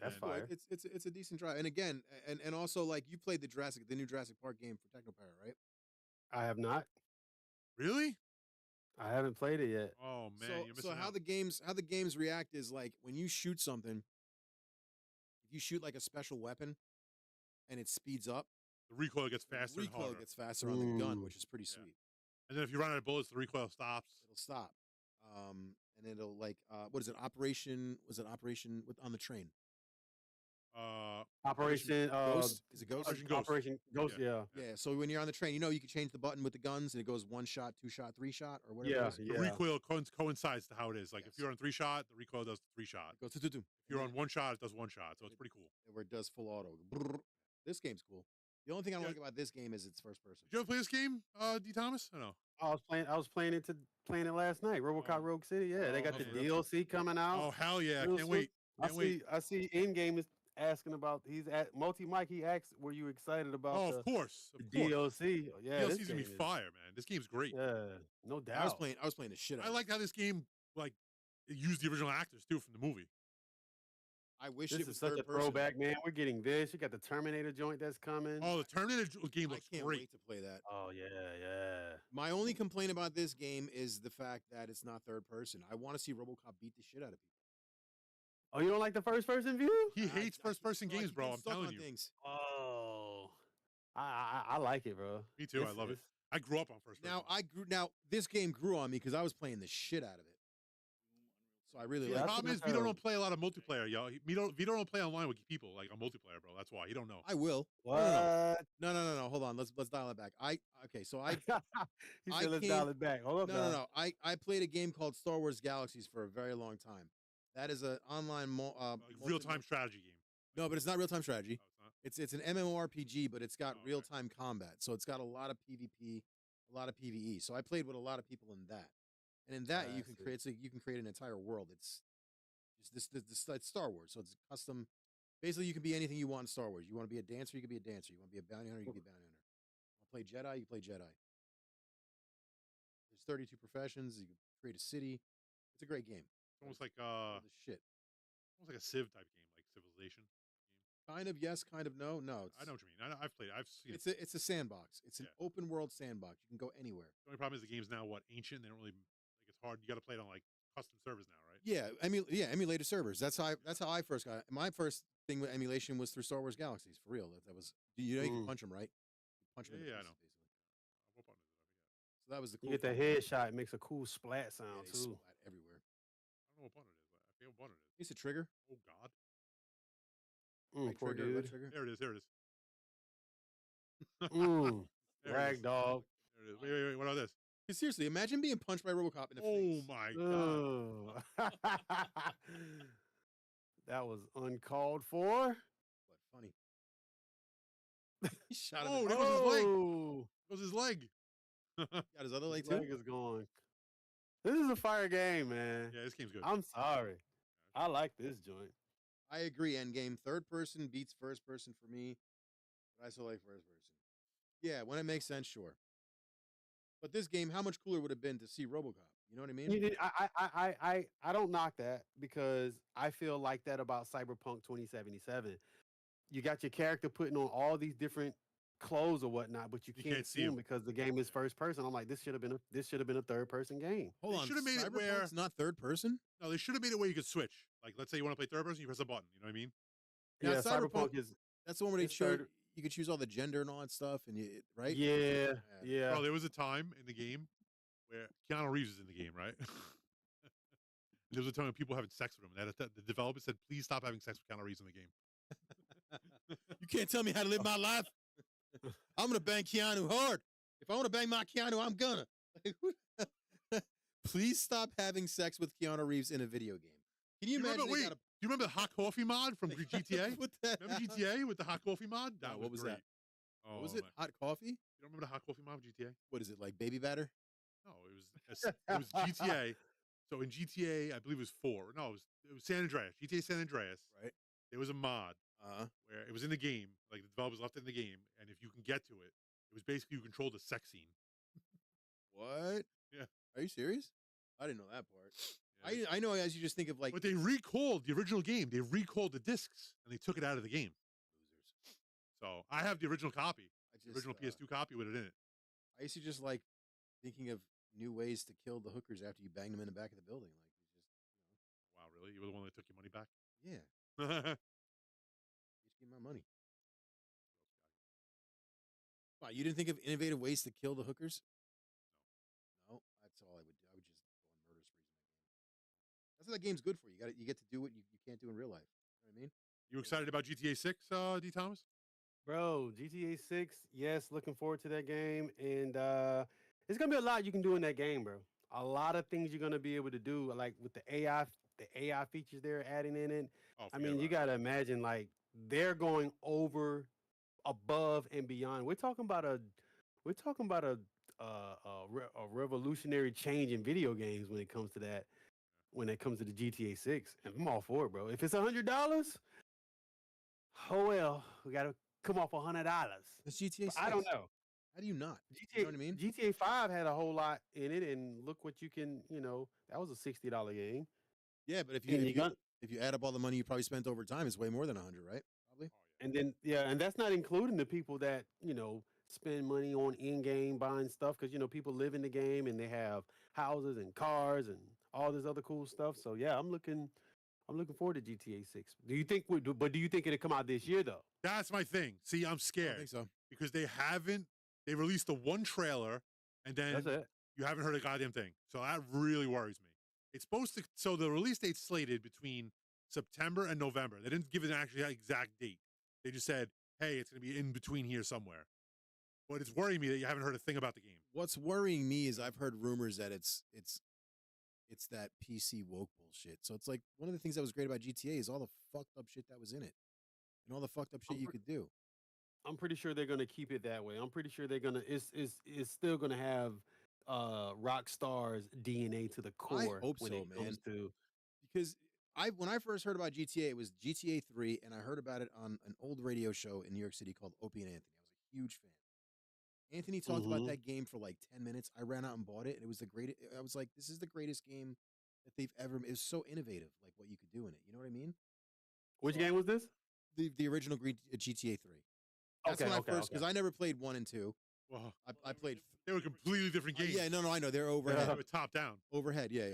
That's fire. It's a decent drive. And again, and also like you played the new Jurassic Park game for TechnoPower, right? I have not. Really? I haven't played it yet. Oh man, you're missing out. How the games react is like when you shoot something, if you shoot like a special weapon and it speeds up, the recoil gets faster. The recoil gets faster on the gun, which is pretty sweet. And then if you run out of bullets, the recoil stops. It'll stop. And it'll what is it? Operation on the train? Operation Ghost? Is it Ghost? Operation Ghost, yeah. Yeah, so when you're on the train, you can change the button with the guns and it goes 1 shot, 2 shot, 3 shot, or whatever. The recoil coincides to how it is. Like if you're on 3 shot, the recoil does 3 shot. It goes If you're on 1 shot, it does 1 shot. So it's pretty cool. Where it does full auto. This game's cool. The only thing I don't like about this game is it's first person. Did you ever play this game, D. Thomas? Or no? I was playing it last night. RoboCop Rogue City. Yeah, they got the DLC coming out. Oh hell yeah! Can't wait. I see Endgame is asking about. He's at Multi-Mike. He asked, "Were you excited about?" Oh, of course. DLC. Yeah, DLC's gonna be fire, man. This game's great. Yeah, no doubt. I was playing the shit out of it. I like how this game it used the original actors too from the movie. I wish this it was is such third a person. throwback, man. We're getting this. You got the Terminator joint that's coming. Oh, the Terminator game looks I can't great. wait to play that. Oh yeah. My only complaint about this game is the fact that it's not third person. I want to see RoboCop beat the shit out of people. Oh, you don't like the first person view? He hates first person games, bro. I'm telling you. Things. Oh, I like it, bro. Me too. I love it. I grew up on first person. Now this game grew on me because I was playing the shit out of it. So I really The like. problem is Vito don't play a lot of multiplayer, yo. Vito don't play online with people like on multiplayer, bro. That's why he don't know. I will. What? No. Hold on. Let's dial it back. He said let's dial it back. Hold up. No. I played a game called Star Wars Galaxies for a very long time. That is an online real-time strategy game. No, but it's not real-time strategy. Oh, it's not? It's an MMORPG, but it's got Oh, okay. real-time combat. So it's got a lot of PvP, a lot of PvE. So I played with a lot of people in that. And in that you can create an entire world. It's just it's Star Wars. So it's custom. Basically, you can be anything you want in Star Wars. You want to be a dancer, you can be a dancer. You want to be a bounty hunter, you can be a bounty hunter. You want to play Jedi, you can play Jedi. There's 32 professions. You can create a city. It's a great game. It's almost like The shit. almost like a Civ type game, like Civilization. Kind of yes, kind of no. No, I know what you mean. I've played. I've seen. It's a sandbox. It's an open world sandbox. You can go anywhere. The only problem is the game's now ancient. They don't really like it's hard. You got to play it on like custom servers now, right? Yeah, emulated servers. That's how I first got it. My first thing with emulation was through Star Wars Galaxies. For real, that was you can punch them, right? You punch them. Yeah, I know. Basically. What button is it? I forget. So that was the cool. You get the headshot. It makes a cool splat sound they too. splat everywhere. I don't know what button it is. I forget what button it is. It's a trigger. Oh God. Poor Trigger, dude. left trigger. There it is. There it is. There it Rag is. dog. There it is. Wait. What about this? Seriously, imagine being punched by RoboCop in the face. Oh my God. That was uncalled for. But funny. He shot him. Oh, in the there goes his leg. Oh, Goes his leg. Got his other leg his too. leg is gone. This is a fire game, man. Yeah, this game's good. I'm sorry. I like this joint. I agree. Endgame, third person beats first person for me. But I still like first person. Yeah, when it makes sense, sure. But this game, how much cooler would it have been to see RoboCop? You know what I mean? I don't knock that because I feel like that about Cyberpunk 2077. You got your character putting on all these different clothes or whatnot, but you can't see them because the game is first person. I'm like, this should have been a third person game. Hold on, should have made it where it's not third person. No, they should have made it where you could switch. Like, let's say you want to play third person, you press a button. You know what I mean? Yeah, Cyberpunk is. That's the one where they it's showed third- you could choose all the gender and all that stuff, and right? Yeah. Bro, there was a time in the game where Keanu Reeves is in the game, right? And there was a time when people having sex with him. And the developer said, "Please stop having sex with Keanu Reeves in the game." You can't tell me how to live my life. I'm gonna bang Keanu hard. If I want to bang my Keanu, I'm gonna. Please stop having sex with Keanu Reeves in a video game. Can you imagine? Do you remember the hot coffee mod from GTA? Remember GTA with the hot coffee mod? What was great. that? Oh, What was it? my- Hot coffee? You don't remember the hot coffee mod of GTA? What is it, like baby batter? No, it was GTA. So in GTA, I believe it was 4. No, it was San Andreas. GTA San Andreas. Right. There was a mod Uh-huh. where it was in the game, like the developers left it in the game, and if you can get to it, it was basically you controlled the sex scene. What? Yeah. Are you serious? I didn't know that part. Yeah. I know as you just think of like But they recalled the original game. They recalled the discs and they took it out of the game. losers. So I have the original copy, I the just, original PS2 copy with it in it. I used to just like thinking of new ways to kill the hookers after you bang them in the back of the building. Like it's just, Wow, really? You were the one that took your money back? yeah, Well, just give my money. Wow, you didn't think of innovative ways to kill the hookers? No, that's all I would do. I would just go on murder sprees in that game. That's what that game's good for. You get to do what you can't do in real life. You know what I mean? you excited about GTA 6, D. Thomas? Bro, GTA 6, yes, looking forward to that game. And there's gonna be a lot you can do in that game, bro. A lot of things you're gonna be able to do, like with the AI features they're adding in it. Oh, I mean, you gotta imagine like they're going above and beyond. We're talking about a revolutionary change in video games when it comes to that. When it comes to the GTA 6, and I'm all for it, bro. If it's $100, oh well, we gotta come off $100. It's GTA 6. I don't know. How do you not? GTA, You know what I mean? GTA 5 had a whole lot in it, and look what you can, that was a $60 game. Yeah, but And if you add up all the money you probably spent over time, it's way more than 100, right? Probably. And then, and that's not including the people that, spend money on in-game buying stuff because, people live in the game and they have houses and cars and all this other cool stuff. So, yeah, I'm looking forward to GTA 6. Do you think it'll come out this year, though? That's my thing. See, I'm I scared don't think so. because they released the one trailer and then That's it. you haven't heard a goddamn thing. So that really worries me. It's supposed to, so the release date's slated between September and November. They didn't give it an actual exact date. They just said, hey, it's going to be in between here somewhere. But it's worrying me that you haven't heard a thing about the game. What's worrying me is I've heard rumors that it's it's that PC woke bullshit. So it's like one of the things that was great about GTA is all the fucked up shit that was in it, and all the fucked up shit you could do. I'm pretty sure they're gonna keep it that way. I'm pretty sure they're gonna. It's still gonna have Rockstar's DNA to the core. hope when so, it man. comes to Because when I first heard about GTA, it was GTA 3, and I heard about it on an old radio show in New York City called Opie and Anthony. I was a huge fan. Anthony talked about that game for like 10 minutes. I ran out and bought it, and it was the greatest. I was like, this is the greatest game that they've ever made. It was so innovative, like what you could do in it. You know what I mean? which game was this? The original GTA 3. That's when I first, because I never played 1 and 2. Well, I played. they were completely different games. Yeah, no, I know. They're They overhead. were top down. Overhead, yeah.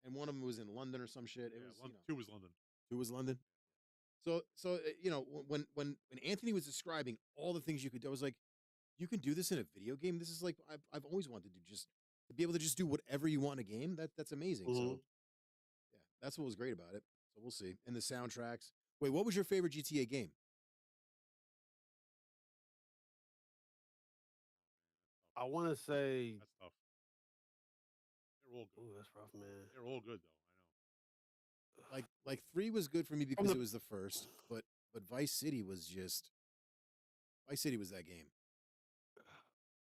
And one of them was in London or some shit. It was, Two was London. 2 was London. So when Anthony was describing all the things you could do, I was like, you can do this in a video game. This is like I've always wanted to do, just to be able to just do whatever you want in a game. That's amazing. So yeah, that's what was great about it. So we'll see. And the soundtracks. Wait, what was your favorite GTA game? I want to say. That's tough. They're all good. Ooh, that's rough, man. They're all good though. I know. Like 3 was good for me because it was the first, but Vice City was that game.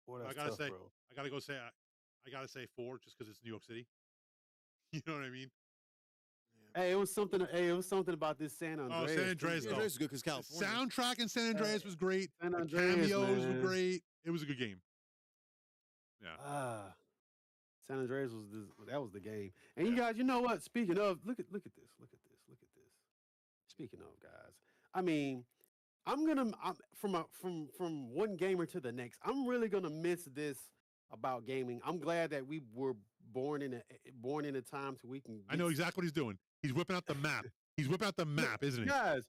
Boy, I that's gotta tough, say, bro. I gotta say 4 just because it's New York City. You know what I mean? Hey, it was something. Hey, it was something about this San Andreas. San Andreas, San Andreas is good because California. Soundtrack in San Andreas was great. San The Andreas, cameos were man. great. It was a good game. Yeah. San Andreas that was the game. And you guys, you know what? Speaking of, look at this. Speaking of, guys, I mean, I'm from one gamer to the next. I'm really gonna miss this about gaming. I'm glad that we were born in a time so we can. I know exactly what he's doing. He's whipping out the map. He's whipping out the map, isn't he? Guys,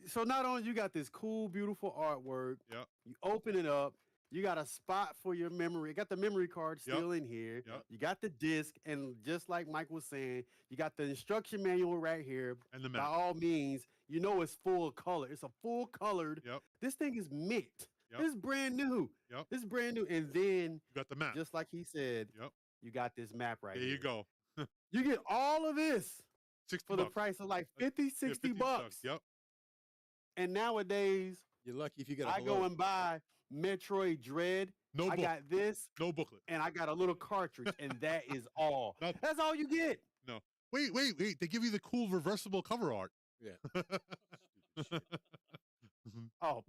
so not only you got this cool, beautiful artwork. Yep. You open it up. You got a spot for your memory. You got the memory card still in here. Yep. You got the disc, and just like Mike was saying, you got the instruction manual right here. And the By map. all means, you know it's full color. It's a full colored. Yep. This thing is mint. Yep. This is brand new. Yep. This is brand new. And then You got the map. just like he said, Yep. you got this map right There here. you go. You get all of this 60 for the bucks. price of like 50, 60 bucks. Yep. And nowadays, You're lucky if you get. I go and buy Metroid Dread. No I book. got this, No booklet. and I got a little cartridge, and that is all. Nothing. That's all you get. No. Wait. They give you the cool reversible cover art. Yeah. Oh,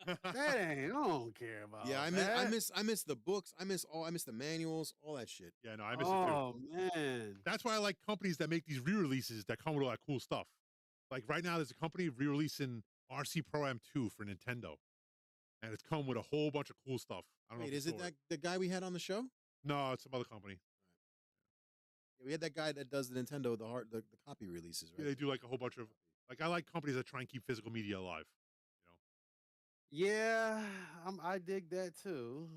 that ain't. I don't care about. Yeah, I that. miss the books. I miss the manuals, all that shit. Yeah, no, I miss it too. Oh man. That's why I like companies that make these re-releases that come with all that cool stuff. Like right now, there's a company re-releasing RC Pro M2 for Nintendo, and it's come with a whole bunch of cool stuff. I don't know. Wait, if is you it saw that the guy we had on the show? No, it's some other company. Yeah, we had that guy that does the Nintendo, the copy releases, Yeah, right? they do like a whole bunch of I like companies that try and keep physical media alive. Yeah, I dig that too.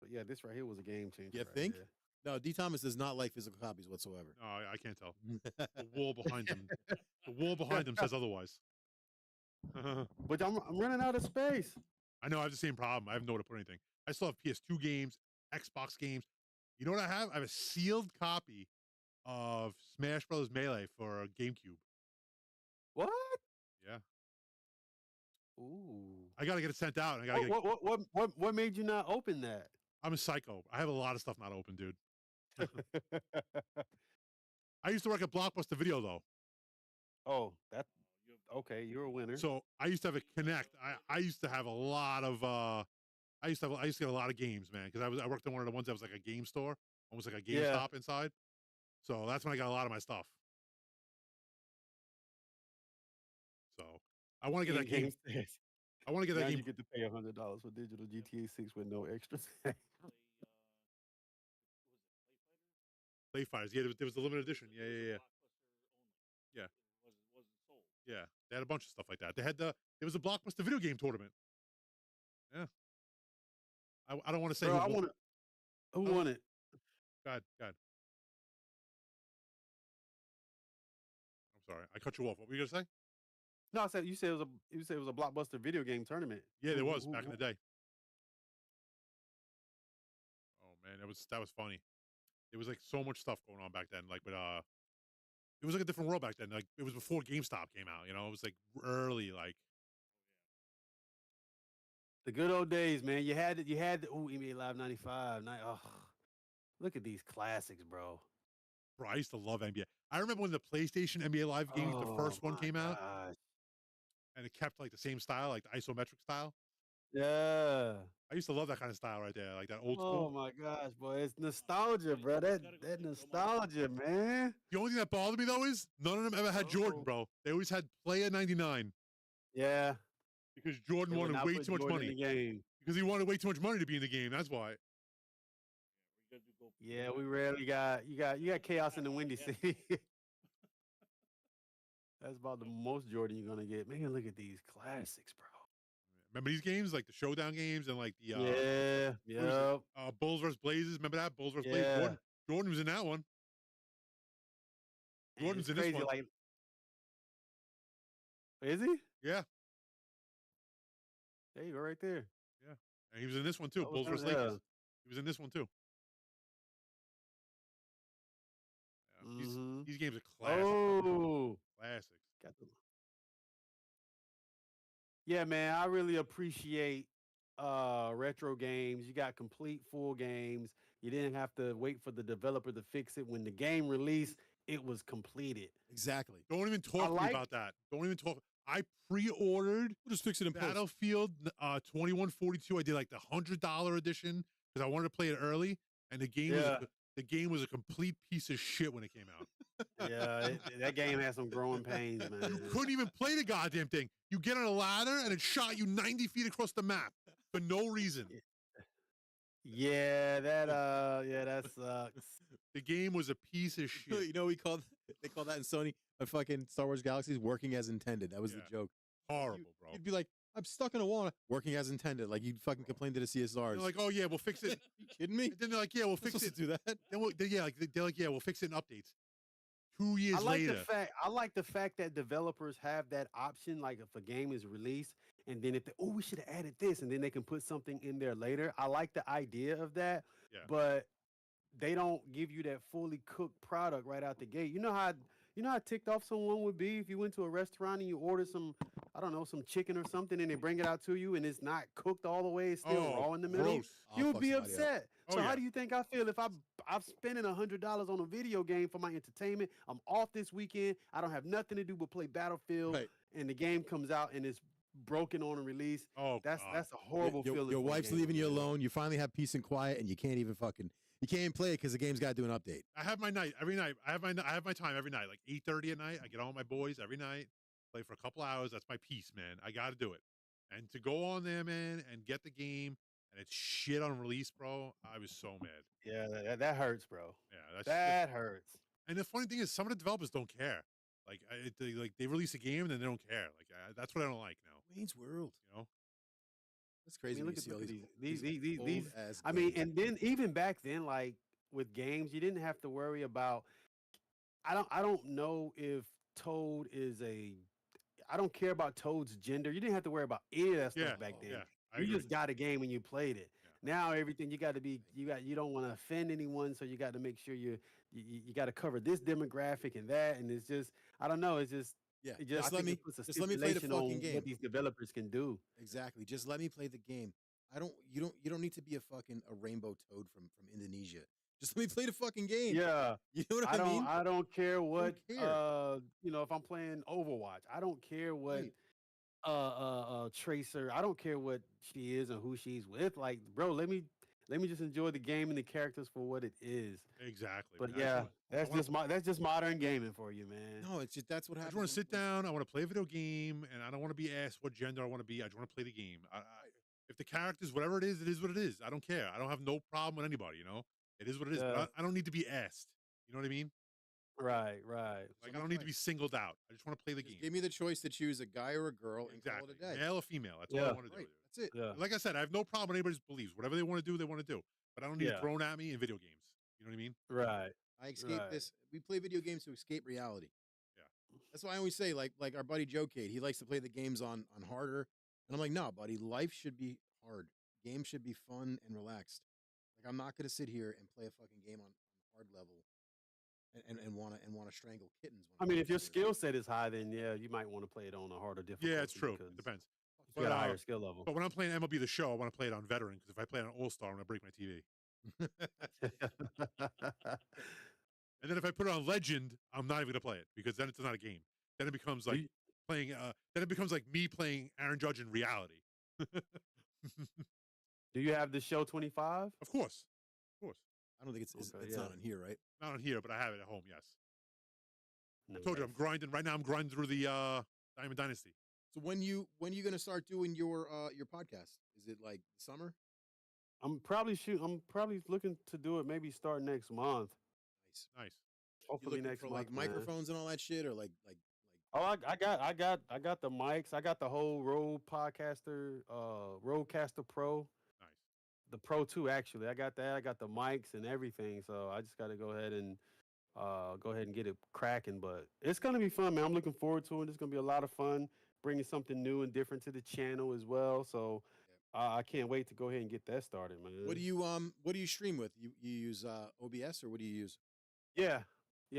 But yeah, this right here was a game changer. You right think? here. No, D. Thomas does not like physical copies whatsoever. No, I can't tell. The wall behind him. The wall behind him says otherwise. But I'm running out of space. I know I have the same problem. I have nowhere to put anything. I still have PS2 games, Xbox games. You know what I have? I have a sealed copy of Smash Brothers Melee for GameCube. What? Yeah. Ooh. I gotta get it sent out. I gotta get. What made you not open that? I'm a psycho. I have a lot of stuff not open, dude. I used to work at Blockbuster Video though. Oh, that okay. You're a winner. So I used to have a Connect. I used to have a lot of. I used to get a lot of games, man, because I worked in one of the ones that was like a game store, almost like a GameStop inside. So that's when I got a lot of my stuff. So I want to get that game. I want to get that now game. you get to pay $100 for digital GTA 6 with no extras. Play Fighters. Yeah, there was the limited edition. Yeah. Yeah, they had a bunch of stuff like that. There was a Blockbuster video game tournament. Yeah. I don't want to say Bro, who won it? Go ahead. I'm sorry. I cut you off. What were you gonna say? No, I said you said it was a Blockbuster video game tournament. Yeah, there was back in the day. Oh man, that was funny. There was like so much stuff going on back then. Like, but it was like a different world back then. Like, it was before GameStop came out. You know, it was like early. Like, The good old days, man. You had NBA Live 95. Oh, look at these classics, bro. bro, I used to love NBA. I remember when the PlayStation NBA Live games, the first one my came out, gosh. and it kept like the same style, like the isometric style. Yeah. I used to love that kind of style right there, like that old Oh school. my gosh, boy. It's nostalgia, bro. That nostalgia, man. The only thing that bothered me though is none of them ever had Jordan, bro. They always had Player 99 Yeah. because Jordan They would wanted not way put too much Jordan in money. the game. Because he wanted way too much money to be in the game. That's why. Yeah, we rarely got you got chaos in the Windy City. That's about the most Jordan you're gonna get. Man, look at these classics, bro. Remember these games, like the Showdown games and like the Yeah, what was yeah. it? Bulls vs Blazes. Remember that Bulls vs Blazes? Yeah. Jordan was in that one. And Jordan's it's in this crazy, one. like, is he? Yeah, There you go, right there. yeah. And he was in this one too. That was Bulls vs him, yeah. Lakers. He was in this one too. Yeah, Mhm. these games are classics. Oh, Classics. got the. Yeah, man, I really appreciate retro games. You got complete full games. You didn't have to wait for the developer to fix it. When the game released, it was completed. Exactly. Don't even talk to me about that. Don't even talk. I pre-ordered We'll just fix it in post. Battlefield 2142. I did like the $100 edition because I wanted to play it early, and the game the game was a complete piece of shit when it came out. Yeah, that game had some growing pains, man. You couldn't even play the goddamn thing. You get on a ladder and it shot you 90 feet across the map for no reason. Yeah, that sucks. The game was a piece of shit. You know, they call that in Sony a fucking Star Wars Galaxies working as intended. That was the joke. Horrible, bro. You'd be like, I'm stuck in a wall, working as intended. Like you'd fucking complain to the CSRs. They're like, oh yeah, we'll fix it. You kidding me? And then they're like, yeah, we'll fix it. Do that. Then they're like, yeah, we'll fix it in updates. 2 years later. I like the fact that developers have that option. Like if a game is released, and then we should have added this, and then they can put something in there later. I like the idea of that. Yeah. But they don't give you that fully cooked product right out the gate. You know how ticked off someone would be if you went to a restaurant and you ordered some, I don't know, some chicken or something, and they bring it out to you and it's not cooked all the way, it's still raw in the middle. Gross. You would be upset. So Oh, how yeah. do you think I feel if I'm spending $100 on a video game for my entertainment? I'm off this weekend. I don't have nothing to do but play Battlefield, Right. and the game comes out and it's broken on a release. Oh, That's God. a horrible feeling. Your for a wife's game, leaving you man. alone. You finally have peace and quiet, and you can't even play it because the game's got to do an update. I have my night every night. I have my time every night, like 8:30 at night. I get on with my boys every night, play for a couple hours. That's my peace, man. I got to do it. And to go on there, man, and get the game, and it's shit on release, bro. I was so mad. Yeah, that hurts, bro. Yeah, That hurts. And the funny thing is, some of the developers don't care. Like, they release a game and then they don't care. Like, that's what I don't like now. Wayne's World. You know? That's crazy. I mean, when you see all these. old-ass I mean, games. and then even back then, like with games, you didn't have to worry about. I don't know if Toad is a. I don't care about Toad's gender. You didn't have to worry about any of that stuff back then. Yeah, I You agree. just got a game and you played it. Now everything you got to be. You don't want to offend anyone, so you got to make sure you got to cover this demographic and that, and it's just. I don't know. It's just. Yeah, It just I let think me it puts a just let me play the stipulation on fucking game. what these developers can do. Exactly. Just let me play the game. You don't need to be a rainbow toad from Indonesia. Just let me play the fucking game. Yeah. You know what I mean? I don't care what care. if I'm playing Overwatch. I don't care what Right. Tracer. I don't care what she is and who she's with. Like, bro, let me just enjoy the game and the characters for what it is. Exactly. But man. yeah, I wanna- that's just modern gaming for you, man. No, it's just that's what I happens. just want to sit down. I want to play a video game, and I don't want to be asked what gender I want to be. I just want to play the game. If the characters, whatever it is what it is. I don't care. I don't have no problem with anybody. You know, it is what it is. Yeah. But I don't need to be asked. You know what I mean? Right. Like I don't need to be singled out. I just want to play the Just game. give me the choice to choose a guy or a girl and Exactly. call it a day. Male or female. That's all Yeah. I want to Right. do. That's it. Yeah. Like I said, I have no problem with anybody's beliefs. Whatever they want to do, they want to do. But I don't need it Yeah. thrown at me in video games. You know what I mean? Right. I escape Right. this. We play video games to escape reality. Yeah. That's why I always say, like our buddy Joe Cade, he likes to play the games on harder. And I'm like, no, buddy, life should be hard. Games should be fun and relaxed. Like I'm not gonna sit here and play a fucking game on hard level and want to strangle kittens. I mean, if your skill set is high, then yeah, you might want to play it on a harder difficulty. Yeah, it's true. because It depends. You got a higher skill level. But when I'm playing MLB The Show, I want to play it on veteran because if I play it on All Star, I'm gonna break my TV. And then if I put it on Legend, I'm not even gonna play it because then it's not a game. Then it becomes like playing. Then it becomes like me playing Aaron Judge in reality. Do you have the show 25? Of course. I don't think it's Okay, not on here, right? Not on here, but I have it at home. Yes. No, I told you I'm grinding right now. I'm grinding through the Diamond Dynasty. So when you gonna start doing your podcast? Is it like summer? I'm probably looking to do it maybe start next month. Nice. You Hopefully looking next for month. like man. microphones and all that shit, or like Oh, I got the mics. I got the whole Rodecaster Pro. Nice. The Pro 2 actually. I got that. I got the mics and everything. So I just got to go ahead and get it cracking. But it's gonna be fun, man. I'm looking forward to it. It's gonna be a lot of fun, bringing something new and different to the channel as well. So I can't wait to go ahead and get that started, man. what do you stream with? You use OBS or what do you use? Yeah.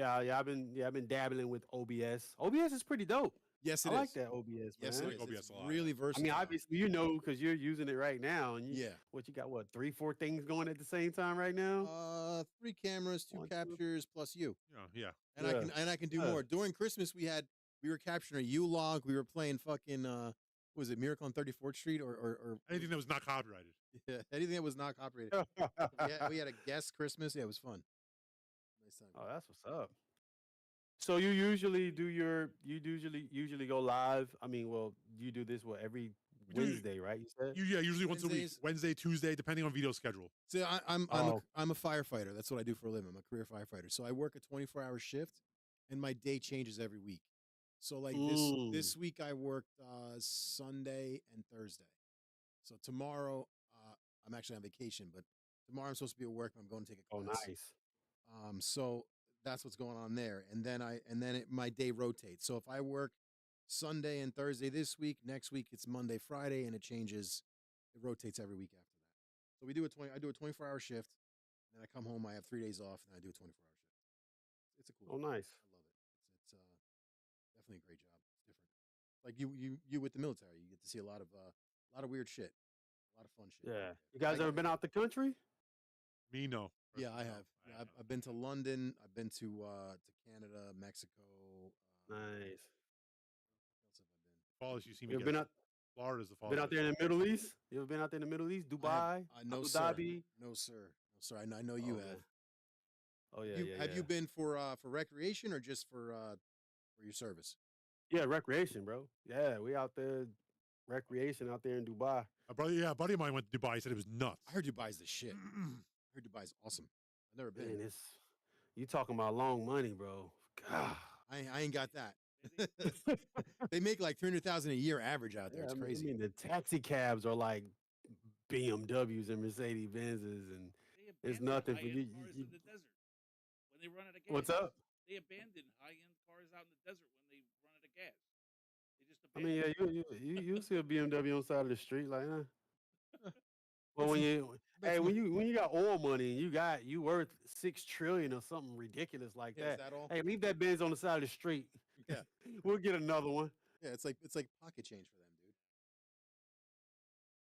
I've been dabbling with OBS. OBS is pretty dope. Yes, I it like is. that OBS, man. Yes, it like is. OBS It's a lot. really I versatile. mean, obviously, because you're using it right now, and Yeah. what you got? What 3-4 things going at the same time right now? 3 cameras, 2 1, 2. captures plus you. Yeah. And Yeah. I can do Yeah. more. During Christmas we were capturing a U-log. We were playing fucking what was it, Miracle on 34th Street or Anything that was not copyrighted. yeah, anything that was not copyrighted. we had a guest Christmas. Yeah, it was fun. Nice time. Oh, that's what's up. So you usually usually go live. I mean, well, you do this every We do- Wednesday, right? You said. Usually once a week, Wednesdays. Wednesday, Tuesday, depending on video schedule. See, I'm Oh. a firefighter. That's what I do for a living. I'm a career firefighter. So I work a 24-hour shift, and my day changes every week. So like this week I worked Sunday and Thursday. So tomorrow I'm actually on vacation, but tomorrow I'm supposed to be at work. I'm going to take a Oh, class. nice. So that's what's going on there, and then my day rotates. So if I work Sunday and Thursday this week, next week it's Monday, Friday, and it changes. It rotates every week after that. So I do a 24-hour shift, and then I come home. I have 3 days off, and I do a 24-hour shift. It's a cool. Oh, nice. I love it. It's definitely a great job. It's different. Like you with the military, you get to see a lot of weird shit, a lot of fun shit. Yeah. You guys ever been out the country? Me, no. Yeah, I Personally, no. have. Yeah, I've been to London. I've been to Canada, Mexico. Nice. What else have I been? Flawless, you see me You ever get been out? Florida's the Been farthest. out there in the Middle East? You ever been out there in the Middle East? Dubai, no, Abu sir. Dhabi? No, sir. No, sir. I know you Oh, have. Oh yeah, Have yeah. you been for recreation or just for your service? Yeah, recreation, bro. Yeah, we out there recreation out there in Dubai. A buddy of mine went to Dubai. He said it was nuts. I heard Dubai's the shit. I heard Dubai's awesome. I've never been. Man, you talking about long money, bro. God. I ain't got that. They make like $300,000 a year average out there. Yeah, It's I mean- crazy. I mean, the taxi cabs are like BMWs and Mercedes Benzes, and They it's abandon nothing for high-end you. cars in the desert when they run out of gas. What's up? They abandon high-end cars out in the desert when they run out of gas. They just I abandon. mean, yeah, you see a BMW on the side of the street, like, Well, when you got oil money and you worth $6 trillion or something ridiculous like Yeah, is that. that all? Hey, leave that Benz on the side of the street. Yeah. We'll get another one. Yeah, it's like pocket change for them, dude.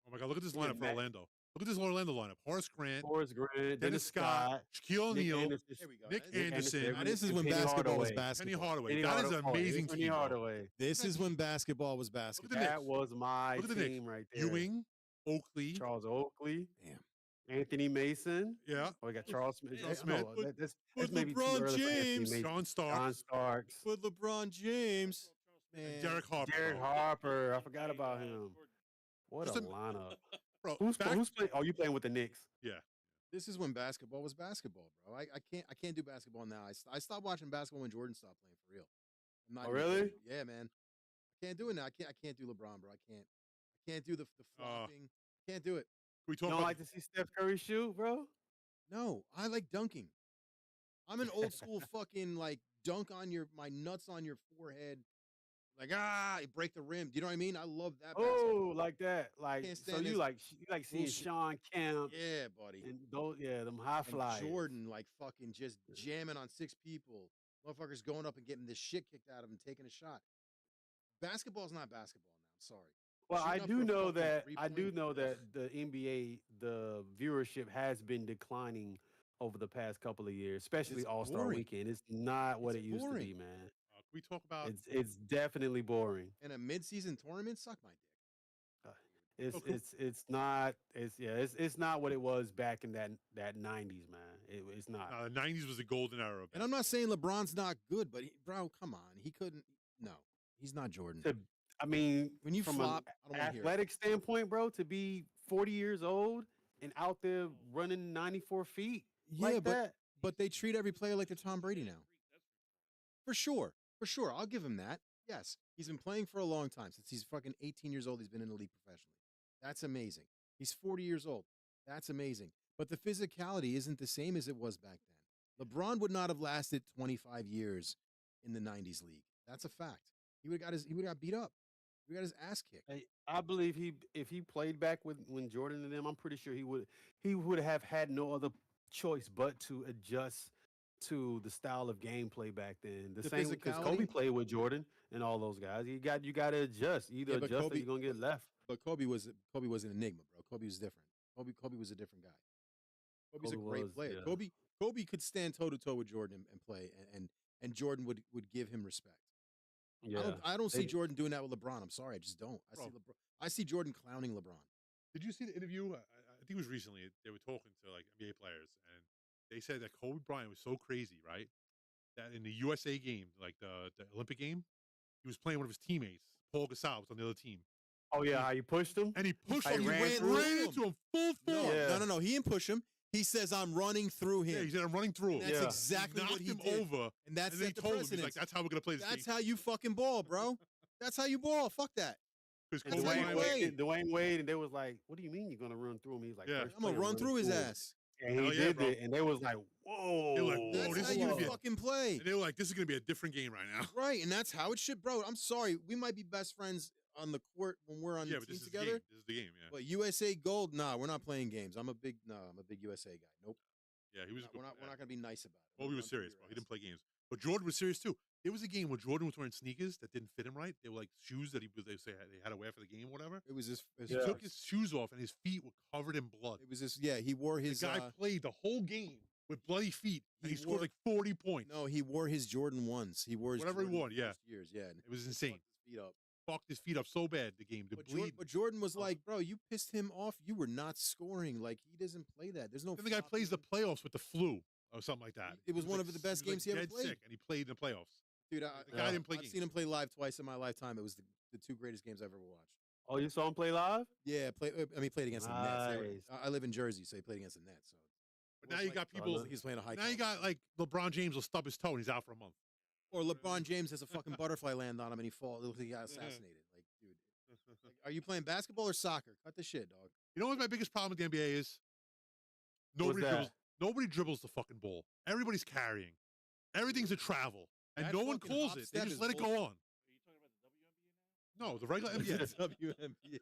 Oh my God, look at this Yeah, lineup for man. Orlando. Look at this Orlando lineup. Horace Grant, Forrest Grant, Dennis Scott, Shaquille Nick O'Neal, Anderson, There we go. Nick Nick Anderson, Now, this is and when Penny basketball was Hardaway. basketball. Penny Hardaway. Penny That is an Hardaway. amazing Penny team. bro. Hardaway. This is when basketball was Look basketball. at the Knicks. That was my Look at the Knicks. team right there. Ewing, Oakley. Charles Oakley, Damn. Anthony Mason. Yeah. Oh, we got Charles Smith. Charles No, Smith. that's With maybe too LeBron early for Anthony James. Mason. John Starks. John Starks. With LeBron James. Man. Derek Harper. Derek bro. Harper. I forgot about him. What Just a a- lineup. Bro, Who's back- playing? Oh, you playing with the Knicks? This is when basketball was basketball, bro. I can't do basketball now. I stopped watching basketball when Jordan stopped playing for real. I'm not Oh, even really? kidding. Yeah, man. I can't do it now. I can't do LeBron, bro. I can't do the flopping. Can't do it. we You talk don't about like to see Steph Curry shoot, bro? No, I like dunking. I'm an old school fucking like dunk on my nuts on your forehead. Like you break the rim. Do you know what I mean? I love that. Oh, basketball. like that. Like Can't so stand you this like seeing bullshit. Sean Kemp Yeah, buddy. and those them high And flyers. Jordan like fucking just jamming on 6 people. Motherfuckers going up and getting this shit kicked out of them, taking a shot. Basketball's not basketball now. I'm sorry. Well, I Shooting up do for a know fucking that three-point, ugh. the NBA the viewership has been declining over the past couple of years, especially It's All-Star boring. Weekend. It's not what It's it used to be, boring. man. Can we talk about? It's definitely boring. And a mid-season tournament, suck my dick. It's not it's not what it was back in that 90s, man. It's not. The '90s was the golden era. And I'm not saying LeBron's not good, but bro, come on, he couldn't. No, he's not Jordan. I mean, When you from flop, an I don't want to hear it. athletic standpoint, bro, to be 40 years old and out there running 94 feet Yeah, like that. but they treat every player like they're Tom Brady now. For sure. I'll give him that. Yes, he's been playing for a long time. Since he's fucking 18 years old, he's been in the league professionally. That's amazing. He's 40 years old. That's amazing. But the physicality isn't the same as it was back then. LeBron would not have lasted 25 years in the 90s league. That's a fact. He would have got beat up. He got his ass kicked. I believe if he played back when Jordan and them, I'm pretty sure he would have had no other choice but to adjust to the style of gameplay back then. The same because Kobe physicality? played with Jordan and all those guys. You got to adjust. Either Yeah, but adjust or Kobe- you're gonna get left. But Kobe was an enigma, bro. Kobe was different. Kobe was a different guy. Kobe's Kobe a great was, player. yeah. Kobe could stand toe to toe with Jordan and play, and Jordan would give him respect. Yeah. I don't see They- Jordan doing that with LeBron. I'm sorry, I just don't. I see Jordan clowning LeBron. Did you see the interview? I think it was recently. They were talking to like NBA players, and they said that Kobe Bryant was so crazy, right? That in the USA game, like the Olympic game, he was playing one of his teammates, Paul Gasol, was on the other team, Oh yeah, how you pushed him? and he pushed How him, he he ran ran through into him full No, force. Yeah. no. He didn't push him. He says, "I'm running through him." Yeah, he said I'm running through him. That's Yeah. exactly he knocked what he him did. over, And that's and then he set the told him, he's precedent. like, "That's how we're gonna play this That's game." how you fucking ball, bro. That's how you ball. Fuck that. Because that's Kobe how you Bryant, play. Dwayne Wade, and they was like, "What do you mean you're gonna run through him?" He's like, Yeah. "First I'm gonna player run through his him." ass. And Hell he yeah, did bro. it, and they was like, "Whoa!" They were like, "Whoa, That's this how is you gonna be a- fucking play. and they were like, "This is gonna be a different game right now." Right, and that's how it should, bro. I'm sorry, we might be best friends on the court when we're on Yeah, the but team this is the together. game. This is the game. Yeah, But USA Gold, nah, we're not playing games. I'm a big USA guy. Nope. yeah, he was. a good We're not player. gonna be nice about it. Kobe was serious, bro. He didn't play games. But Jordan was serious too. There was a game where Jordan was wearing sneakers that didn't fit him right. They were like shoes that they had to wear for the game or whatever. It was his. He took his shoes off and his feet were covered in blood. It was his. Yeah, he wore his. The guy played the whole game with bloody feet and he he scored wore- like 40 points. No, he wore his Jordan ones. He wore his Whatever he Jordan wore, yeah. first years. Yeah, and It was he insane. fucked his feet up. Fucked his feet up so bad the game. The bleed. But Jordan was like, bro, you pissed him off. You were not scoring. Like he doesn't play that. There's no. Then the guy plays the flopping. playoffs with the flu or something like that. It was one like of the best he was games he ever dead played. sick, and he played in the playoffs. Dude, The guy didn't play I've games. seen him play live twice in my lifetime. It was the 2 greatest games I've ever watched. Oh, you saw him play live? Yeah, he played against the Nets. Nice. I live in Jersey, so he played against the Nets. So, But now you got people. He's playing a high. Now you college got like LeBron James will stub his toe and he's out for a month. or LeBron James has a fucking butterfly land on him and he falls. It looks like he got assassinated. Like, dude, like, are you playing basketball or soccer? Cut the shit, dog. You know what my biggest problem with the NBA is? What's that? Nobody dribbles the fucking ball. Everybody's carrying. Everything's a travel. And That no one fucking calls hop it. They step just is let it go bullshit. on. Are you talking about the WNBA now? No, the regular NBA. WNBA.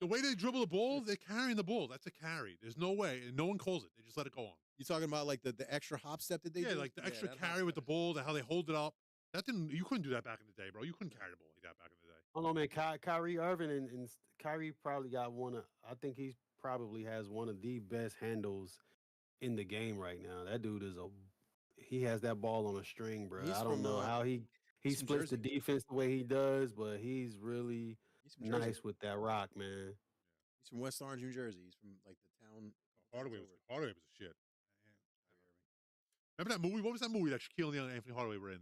The way they dribble the ball, they're carrying the ball. That's a carry. There's no way. And no one calls it. They just let it go on. You talking about like the extra hop step that they Yeah, do? like the extra that hop carry with the step is- ball, how they hold it up. You couldn't do that back in the day, bro. You couldn't carry the ball like that back in the day. I don't know, man. Kyrie Irving and Kyrie probably got I think he probably has one of the best handles in the game right now. That dude he has that ball on a string, bro. He's I don't from, know how he he's from splits the Jersey. defense the way he does, but he's really He's from Jersey. nice with that rock, man. He's from West Orange, New Jersey. He's from like the town. Hardaway was a shit. Remember that movie? What was that movie that Shaquille O'Neal and Anthony Hardaway were in?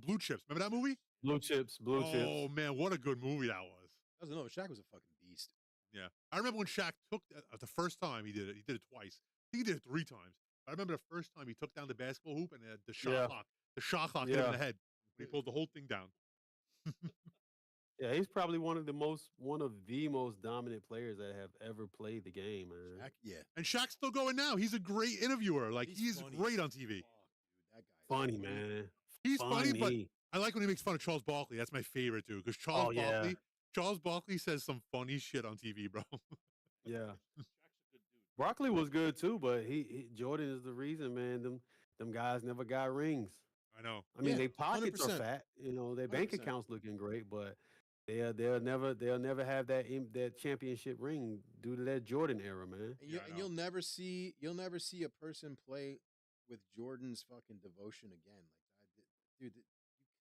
Blue Chips. Remember that movie? Blue chips. Oh man, what a good movie that was. Doesn't know. Shaq was a fucking beast. Yeah, I remember when Shaq took the first time he did it. He did it twice. I think he did it 3 times. I remember the first time he took down the basketball hoop and the shot clock hit him in the head. He pulled the whole thing down. Yeah, he's probably one of the most dominant players that have ever played the game, man. Shaq, yeah. And Shaq's still going now. He's a great interviewer. Like he's funny great as on TV. fuck, dude. That guy. Funny, man. He's funny, but I like when he makes fun of Charles Barkley. That's my favorite, dude. Because Oh yeah, Charles Barkley says some funny shit on TV, bro. yeah. Shaq's a good dude. Broccoli was good too, but Jordan is the reason, man. Them guys never got rings. I know. I mean, Yeah, their pockets are 100%. fat. You know, their bank 100%. accounts looking great, but they'll never have that championship ring due to that Jordan era, man. And, Yeah, I know. you'll never see a person play with Jordan's fucking devotion again. Dude, you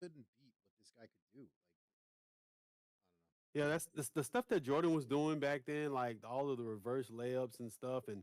couldn't beat what this guy could do. Yeah, that's the stuff that Jordan was doing back then, like all of the reverse layups and stuff, and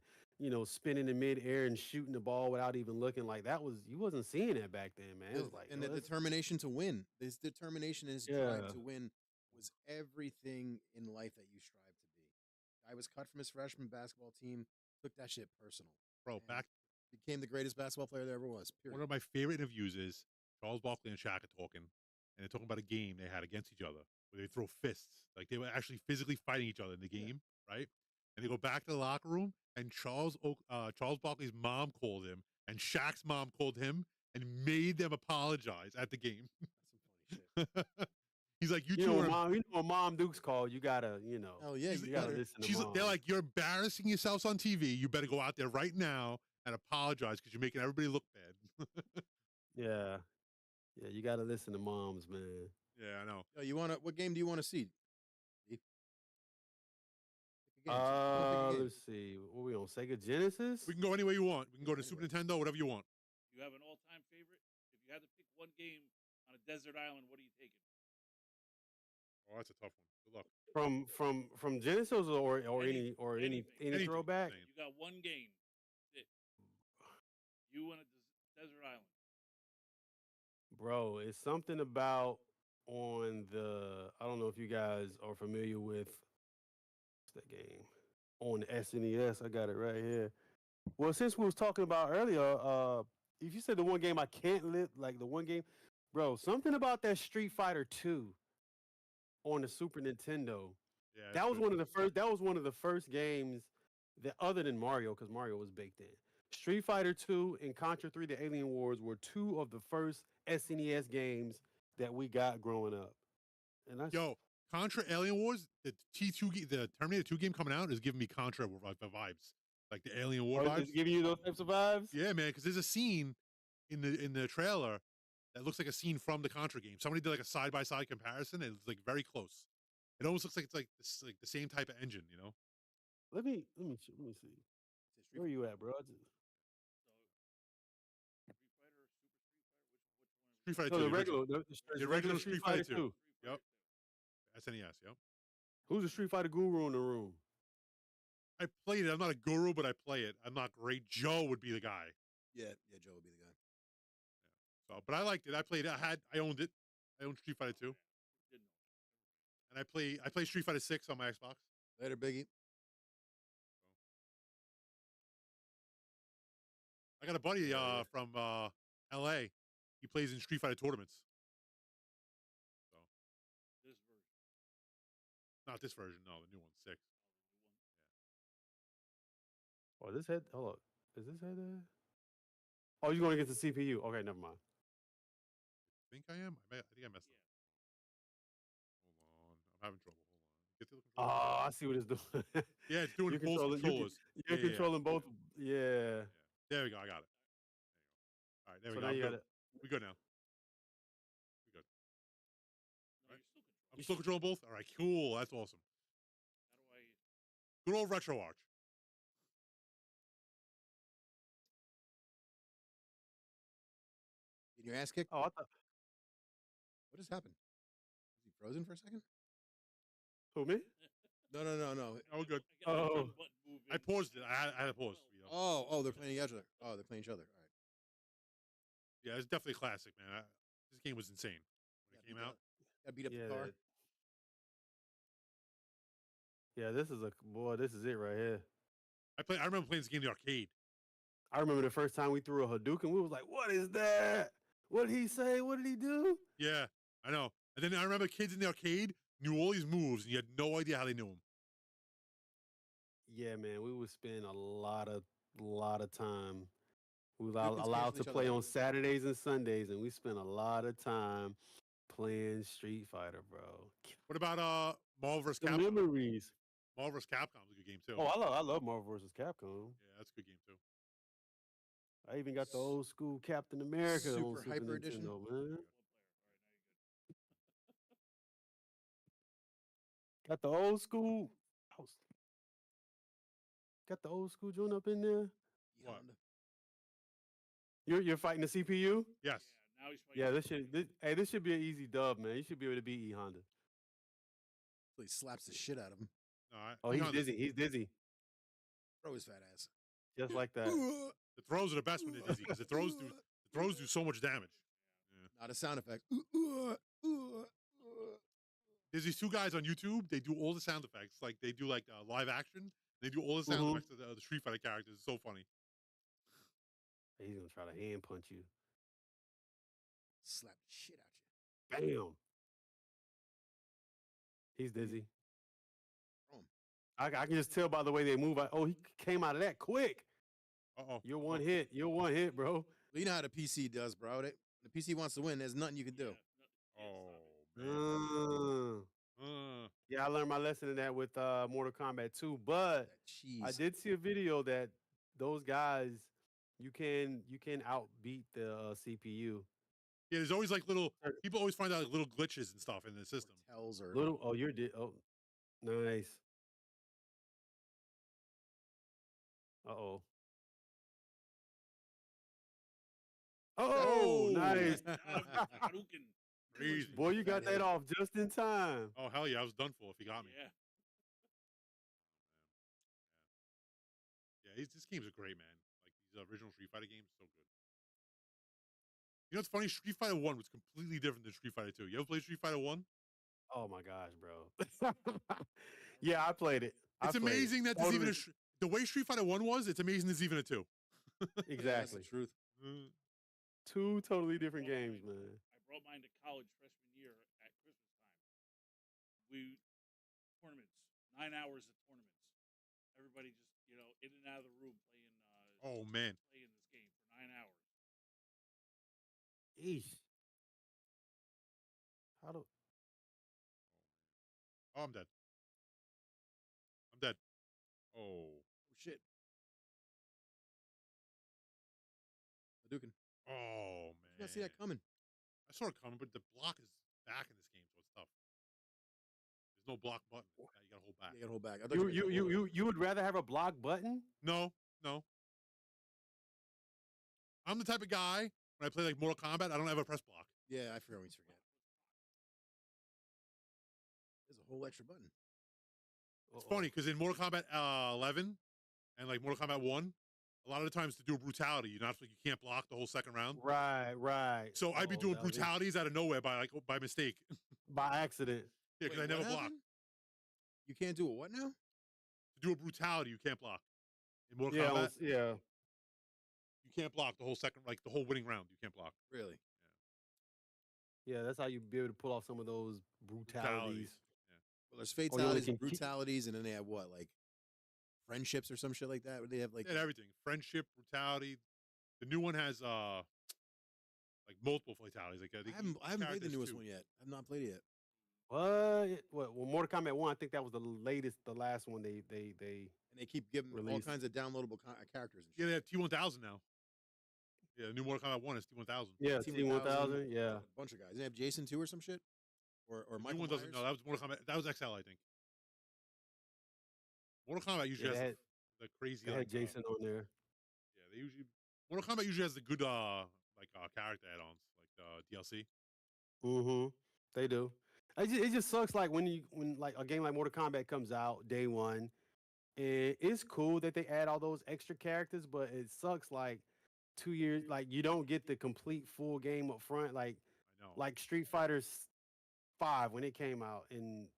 spinning in midair and shooting the ball without even looking. Like that was you wasn't seeing that back then, man. It was like And the determination to win. His determination and his drive Yeah. to win was everything in life that you strive to be. Guy was cut from his freshman basketball team, took that shit personal. Bro, and back became the greatest basketball player there ever was. one Period. of my favorite interviews is Charles Barkley and Shaq are talking, and they're talking about a game they had against each other where they throw fists. Like they were actually physically fighting each other in the game, right? And they go back to the locker room, and Charles Barkley's mom called him, and Shaq's mom called him, and made them apologize at the game. That's some funny shit. He's like, you you two know, are. Mom Duke's call. You gotta, Oh yeah, you gotta listen to mom. They're like, you're embarrassing yourselves on TV. You better go out there right now and apologize because you're making everybody look bad. yeah, you gotta listen to moms, man. Yeah, I know. Yo, what game do you want to see? Steve? Pick a game. Pick a game. Let's see. What we on Sega Genesis? We can go anywhere you want. We can go to Super Nintendo, whatever you want. You have an all-time favorite? If you had to pick one game on a desert island, what are you taking? Oh, that's a tough one. Good luck. From Genesis or any Anything. throwback. Anything. You got one game. That's it. You on a desert island. Bro, it's something about on the. I don't know if you guys are familiar with what's that game on the SNES. I got it right here. Well, since we was talking about earlier, if you said the one game I can't live, like the one game, bro, something about that Street Fighter 2 on the Super Nintendo. Yeah, That was one of the first. That was one of the first games that, other than Mario, because Mario was baked in. Street Fighter 2 and Contra 3: The Alien Wars were two of the first SNES games that we got growing up. And that's Yo, Contra Alien Wars, the T2, the Terminator 2 game coming out is giving me Contra vibes, like the Alien War vibes. giving you those types of vibes. Yeah, man, because there's a scene in the trailer that looks like a scene from the Contra game. Somebody did like a side by side comparison, and it's like very close. It almost looks like it's like the same type of engine, you know? Let me see. Where you at, bro? Street Fighter or Super Street Fighter? Which one? Street Fighter 2. No, the original. the original Street Fighter 2. Street Yep. Fighter 2. SNES, yep. Who's the Street Fighter guru in the room? I played it. I'm not a guru, but I play it. I'm not great. Joe would be the guy. Yeah, Joe would be the guy. So, but I liked it. I played it. I owned it. I owned Street Fighter 2. Didn't know. And I play Street Fighter 6 on my Xbox. Later, Biggie. I got a buddy from LA. He plays in Street Fighter tournaments. So, This version. not this version, no, the new one, 6. Oh, this head. Hold up. Is this head there? Oh, you're going to get the CPU. Okay, never mind. I think I am. I think I messed up. Hold on. I'm having trouble. Hold on. Get to the controller. Oh, I see what it's doing. Yeah, it's doing You're both controlling- controllers. You're Yeah. controlling both. Yeah. There we go. I got it. All right, there So we now go. you got it. We good now. We good. No, Right. you're still I'm still controlling both? All right, cool. That's awesome. How do I? Good old retro arch. Getting your ass kicked? Oh, I thought. What just happened? Was he frozen for a second? Who, me? No. Oh, good. I got my Oh. gun button moving. I paused it. I had to pause. You know? Oh, they're playing each other. Oh, they're playing each other. All right. Yeah, it's definitely a classic, man. This game was insane when it came out. Got beat up Yeah. the car. Yeah, this is it right here. I remember playing this game in the arcade. I remember the first time we threw a Hadouken, we was like, what is that? What did he say? What did he do? Yeah, I know. And then I remember kids in the arcade knew all these moves, and you had no idea how they knew them. Yeah, man, we would spend a lot of time We were Duke allowed cancel to each other play out. on Saturdays and Sundays, and we spent a lot of time playing Street Fighter, bro. What about Marvel vs. The Capcom? memories. Marvel vs. Capcom's a good game too. Oh, I love Marvel vs. Capcom. Yeah, that's a good game too. I even got the old school Captain America on Super Super Hyper Nintendo, Edition. man. Got the old school. Got the old school joint up in there. What? You're fighting the CPU? Yes. Now he's fighting. Yeah, this should be an easy dub, man. You should be able to beat E Honda. So he slaps the shit out of him. No, Oh, he's dizzy. He's dizzy. Throw his fat ass. Just like that. The throws are the best when they're dizzy because the throws do so much damage. Yeah. Not a sound effect. There's these two guys on YouTube. They do all the sound effects. Like they do like live action. They do all the sound effects of the Street Fighter characters. It's so funny. He's gonna try to hand punch you. Slap the shit out you. Bam. He's dizzy. Throw him. I can just tell by the way they move. Oh, he came out of that quick. Uh-oh. You're one hit. You're one hit, bro. Well, you know how the PC does, bro. The PC wants to win. There's nothing you can do. Oh, man. Yeah, I learned my lesson in that with Mortal Kombat 2. But I did see a video that those guys, you can outbeat the CPU. Yeah, there's always like little people always find out like little glitches and stuff in the system. Tells or Little. Oh, you're nice. Uh-oh. Oh, nice. Crazy. Boy, you got that off just in time. Oh, hell yeah. I was done for if he got me. Yeah. Yeah, this game's a great, man. Like, these original Street Fighter games, so good. You know what's funny? Street Fighter 1 was completely different than Street Fighter 2. You ever played Street Fighter 1? Oh, my gosh, bro. Yeah, I played it. It's amazing that there's even the way Street Fighter 1 was, it's amazing there's even a 2. Exactly. Yeah, that's the truth. Two totally different games, man. I brought mine to college freshman year at Christmas time. Tournaments, 9 hours of tournaments. Everybody just, in and out of the room playing. Oh, man. Playing this game for 9 hours. Eesh. How do? Oh, I'm dead. I'm dead. Oh. Shit. Hadouken. Oh, man. You gotta see that coming. I saw it coming, but the block is back in this game, so it's tough. There's no block button. You gotta hold back. You gotta hold back. I thought You would rather have a block button? No. I'm the type of guy, when I play like Mortal Kombat, I don't ever press block. Yeah, I always forget. There's a whole extra button. It's funny, because in Mortal Kombat 11 and like Mortal Kombat 1, a lot of the times to do a brutality, you can't block the whole second round. Right. So I'd be doing brutalities out of nowhere by mistake. By accident. Yeah, because I never block. You can't do a what now? To do a brutality, you can't block. In Mortal Yeah, Kombat, yeah. you can't block the whole second, like the whole winning round. You can't block. Really? Yeah, that's how you be able to pull off some of those brutalities. Well, there's you only fatalities can and brutalities, and then they have what, like friendships or some shit like that? Where they have like They had everything. Friendship, brutality. The new one has like multiple fatalities. Like I haven't played the newest one yet. I've not played it yet. What? Well, Mortal Kombat 1, I think that was the last one they And they keep giving all released. kinds of downloadable characters. And Yeah, shit. they have T1000 now. Yeah, the new Mortal Kombat 1 is T1000. Yeah, T1000, T1000, yeah. A bunch of guys. They have Jason too or some shit? Or The Michael new one doesn't. Myers? No, that was Mortal Kombat. That was XL, I think. Mortal Kombat usually Yeah, has the crazy. They had Jason on there. Yeah, they usually. Mortal Kombat usually has the good character add-ons, like the DLC. Mm-hmm. They do. It just sucks like when like a game like Mortal Kombat comes out day one, and it's cool that they add all those extra characters, but it sucks like 2 years, like you don't get the complete full game up front. Like I know. like Street Fighter 5 when it came out, and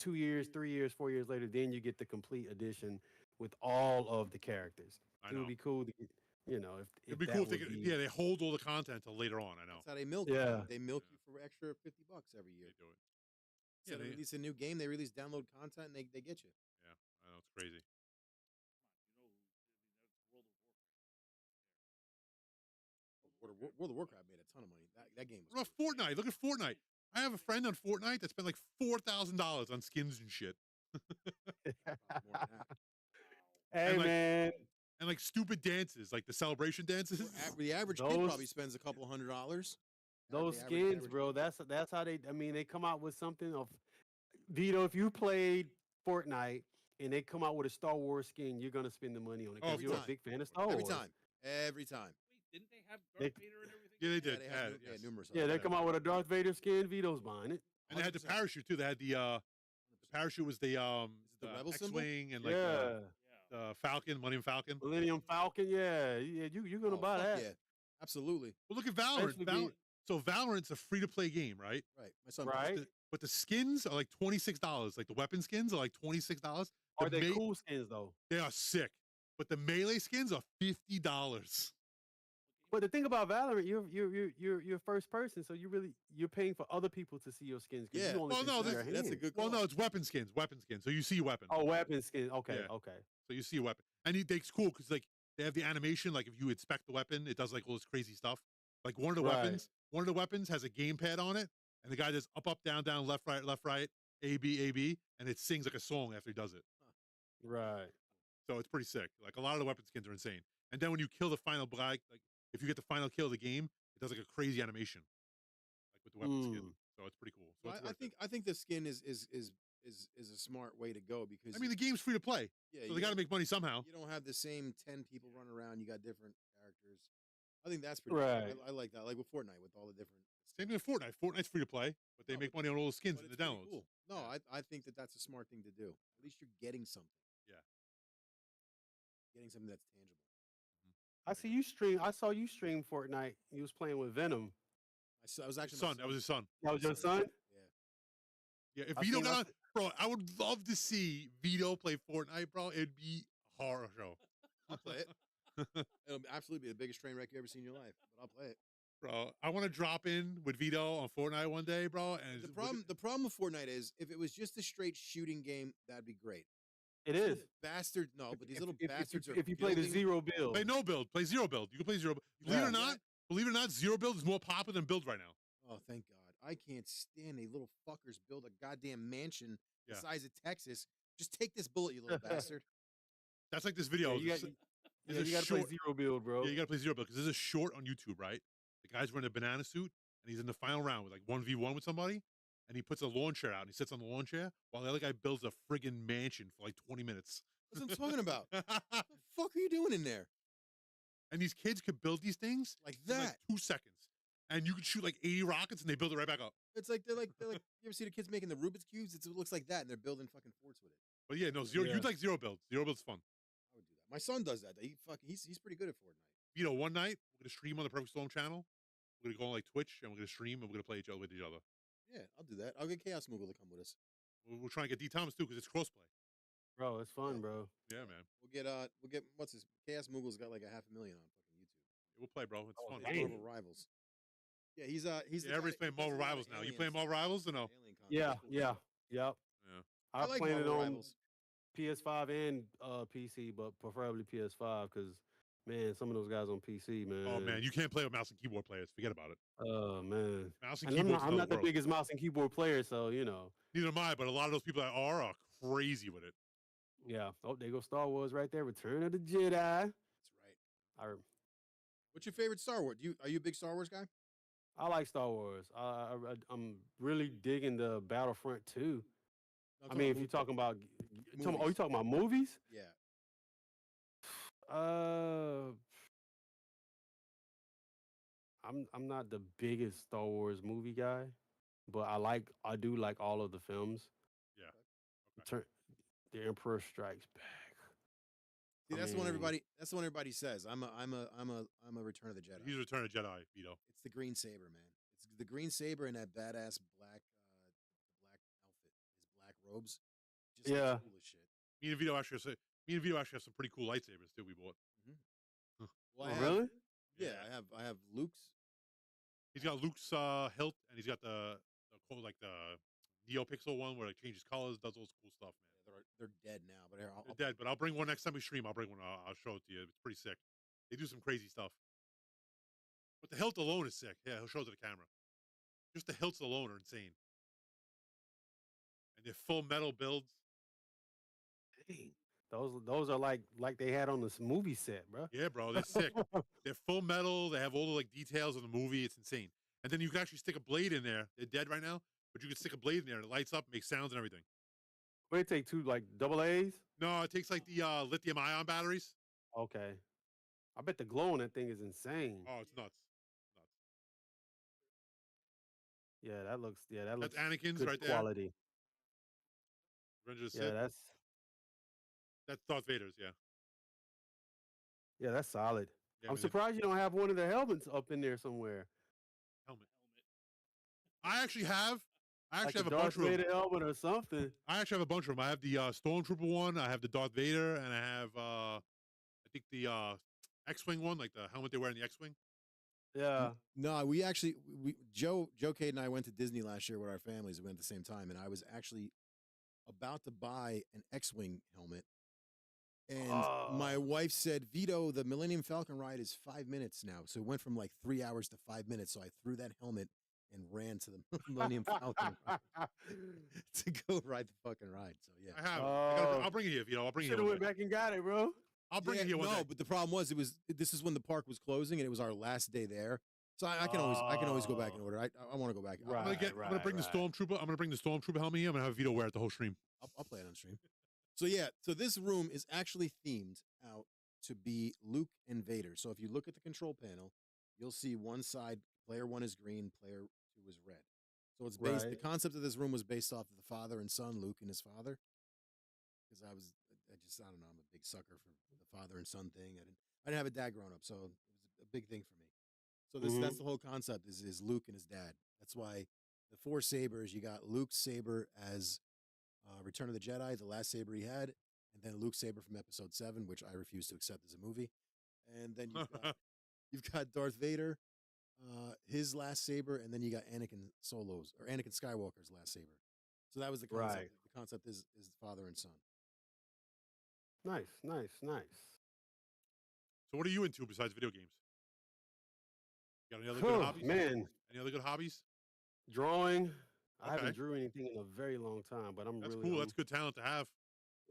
2 years, 3 years, 4 years later, then you get the complete edition with all of the characters. It would be cool to get, if It'd be that cool if would they they hold all the content till later on. I know. That's how they milk Yeah. you. They milk you for extra $50 every year. They do it. So Yeah, they they- release a new game, they release download content, and they get you. Yeah, I know it's crazy. World of Warcraft made a ton of money. That game was Bro, Fortnite. Look at Fortnite. I have a friend on Fortnite that spent like $4,000 on skins and shit. more than that. Hey, And, like, man. And like stupid dances, like the celebration dances. The average kid Those- probably spends a couple $100. Those The skins, average bro. kid. That's how they. I mean, they come out with something of Vito. If you played Fortnite and they come out with a Star Wars skin, you're gonna spend the money on it because Every you're time. a big fan of Star Every Wars. time. Every time. Wait, didn't they have They- Darth Vader and everything? Yeah, they Yeah, did. they Yeah, had, yes. numerous. Yeah, of they them. come out with a Darth Vader skin. Vito's buying it. And they had the 100%. parachute too. They had the parachute was the the rebel symbol? X-wing and like Yeah, the Falcon, Millennium Falcon. Millennium Falcon. Yeah, you're gonna Oh, buy fuck that. Yeah, absolutely. Well, look at Valorant. Especially being- So Valorant's a free-to-play game, right? Right. My son. Right. But the skins are like $26. Like the weapon skins are like $26. Are The they me- cool skins though? They are sick. But the melee skins are $50. But the thing about Valorant, you're first person, so you're paying for other people to see your skins. 'Cause Yeah. You only Well, can no, see your That's a hand. good. Well, call. no, it's weapon skins. Weapon skins. So you see a weapon. Oh, weapon skin. Okay, Yeah. okay. So you see a weapon, and it's cool because like they have the animation. Like if you inspect the weapon, it does like all this crazy stuff. Like one of the Right. weapons has a gamepad on it, and the guy does up, down, down, left, right, A, B, and it sings like a song after he does it. Right. So it's pretty sick. Like a lot of the weapon skins are insane. And then when you kill the final black, like if you get the final kill of the game, it does like a crazy animation, like with the weapon skin. So it's pretty cool. So Well, it's I worth think it. I think the skin is a smart way to go because I mean, the game's free to play, yeah, so you they got to don't- make money somehow. You don't have the same 10 people running around. You got different characters. I think that's pretty Right. cool. I like that. Like with Fortnite, with all the different. Same thing with Fortnite. Fortnite's free to play, but they No, make money on all the skins but and it's the pretty downloads. cool. No, Yeah. I think that's a smart thing to do. At least you're getting something. Yeah. Getting something that's tangible. I see you stream. I saw you stream Fortnite. You was playing with Venom. I was actually my Son, that was his son. That was your son? Yeah. Yeah, if I Vito seen got my- on, bro, I would love to see Vito play Fortnite, bro. It'd be a horror show. I'll play it. It'll absolutely be the biggest train wreck you ever seen in your life, but I'll play it. Bro, I want to drop in with Vito on Fortnite one day, bro. And The problem with Fortnite is if it was just a straight shooting game, that'd be great. It These is. little bastard. No, but these little bastards are. If you play the building- zero build. play no build, play zero build. You can play zero. Believe it or not, zero build is more popular than build right now. Oh, thank God! I can't stand they little fuckers build a goddamn mansion the Yeah. size of Texas. Just take this bullet, you little bastard. That's like this Yeah, video. you got This- you there's a got to play short- zero build, bro. Yeah, you got to play zero build because there's a short on YouTube, right? The guy's wearing a banana suit and he's in the final round with like 1v1 with somebody, and he puts a lawn chair out and he sits on the lawn chair while the other guy builds a friggin' mansion for like 20 minutes. That's what I'm talking about. What the fuck are you doing in there? And these kids could build these things Like in that? 2 seconds, and you could shoot like 80 rockets and they build it right back up. It's like they're like. You ever see the kids making the Rubik's cubes? It looks like that, and they're building fucking forts with it. But yeah, no zero. Yeah. You'd like zero build. Zero build's fun. I would do that. My son does that. He's pretty good at Fortnite. You know, one night we're gonna stream on the Perfect Storm channel. We're gonna go on like Twitch and we're gonna stream and we're gonna play each other with each other. Yeah, I'll do that. I'll get Chaos Moogle to come with us. We're trying to get D Thomas too because it's crossplay. Bro, it's fun, bro. Yeah, man. We'll get what's his Chaos Moogle's got like 500,000 on fucking YouTube. We'll play, bro. It's Oh, fun. damn. Marvel Rivals. Yeah, he's the Yeah, everybody's guy- playing he does Marvel a lot of Rivals now. You aliens playing Marvel stuff, Rivals or no? alien content. Yeah, That's cool. yeah, yep. Yeah. I like playing it Marvel on Rivals. PS5 and PC, but preferably PS5 because man, some of those guys on PC, man. Oh man, you can't play with mouse and keyboard players. Forget about it. Oh man. Mouse and And I'm keyboard's not another the world. biggest mouse and keyboard player, so you know. Neither am I, but a lot of those people that are crazy with it. Yeah. Oh, there go Star Wars right there. Return of the Jedi. That's right. I What's your favorite Star Wars? Are you a big Star Wars guy? I like Star Wars. I'm really digging the Battlefront 2. No, I mean, if you're talking about, you Movies. talking about movies? yeah, I'm not the biggest Star Wars movie guy, but I do like all of the films. Yeah. The Emperor Strikes Back. see, I that's the one mean- everybody says. I'm a Return of the Jedi. He's Return of Jedi, Vito. It's the green saber, man. It's the green saber and that badass black outfit, his black robes. Just looks Yeah. cool as shit. Me and Vito actually have some pretty cool lightsabers too. We bought. Well, Oh, really? Yeah, I have Luke's. He's got Luke's hilt, and he's got the NeoPixel one where it changes colors, does all this cool stuff, man. They're dead now, but here, They're dead, but I'll bring one next time we stream. I'll bring one. I'll show it to you. It's pretty sick. They do some crazy stuff. But the hilt alone is sick. Yeah, he'll show it to the camera. Just the hilts alone are insane. And they're full metal builds. Dang. Those are like they had on this movie set, bro. Yeah, bro, they're sick. They're full metal. They have all the like details of the movie. It's insane. And then you can actually stick a blade in there. They're dead right now, but you can stick a blade in there and it lights up, makes sounds and everything. What it take two like double A's? No, it takes like the lithium ion batteries. Okay. I bet the glow on that thing is insane. Oh, it's nuts. Yeah, that looks. Yeah, that That's looks Anakin's good right there. quality. Revenge of the Yeah, Sith. That's Darth Vader's. Yeah. that's solid. Yeah, I'm man, surprised you don't have one of the helmets up in there somewhere. helmet. I actually have. I Like actually a have a bunch Darth of them. Vader helmet or something. I actually have a bunch of them. I have the Stormtrooper one. I have the Darth Vader, and I have I think the X-wing one, like the helmet they wear in the X-wing. Yeah. No, Joe Cade and I went to Disney last year with our families. We went at the same time, and I was actually about to buy an X-wing helmet. And my wife said, Vito, the Millennium Falcon ride is 5 minutes now. So it went from like 3 hours to 5 minutes. So I threw that helmet and ran to the Millennium Falcon to go ride the fucking ride. So yeah. I have. I'll bring it here, Vito. I'll bring it Should here. have one went day. back and got it, bro. I'll bring it here one No, day. but the problem was this is when the park was closing and it was our last day there. So I can always go back and order. I want to go back. Right. I'm gonna bring the Stormtrooper. I'm gonna bring the Stormtrooper helmet here. I'm gonna have Vito wear it the whole stream. I'll play it on stream. So yeah, so this room is actually themed out to be Luke and Vader. So if you look at the control panel, you'll see one side, player 1 is green, player 2 is red. So it's based, the concept of this room was based off of the father and son, Luke and his father. Because I don't know, I'm a big sucker for the father and son thing. I didn't have a dad growing up, so it was a big thing for me. So that's the whole concept is Luke and his dad. That's why the 4 sabers, you got Luke's saber as Return of the Jedi, the last saber he had, and then Luke's saber from Episode 7, which I refuse to accept as a movie. And then you've got Darth Vader, his last saber, and then you got Anakin Skywalker's last saber. So that was the concept. Right. The concept is father and son. Nice. So what are you into besides video games? You got any other good hobbies? Man, Any other good hobbies? drawing. I Okay. haven't drew anything in a very long time, but I'm That's really cool. That's good talent to have.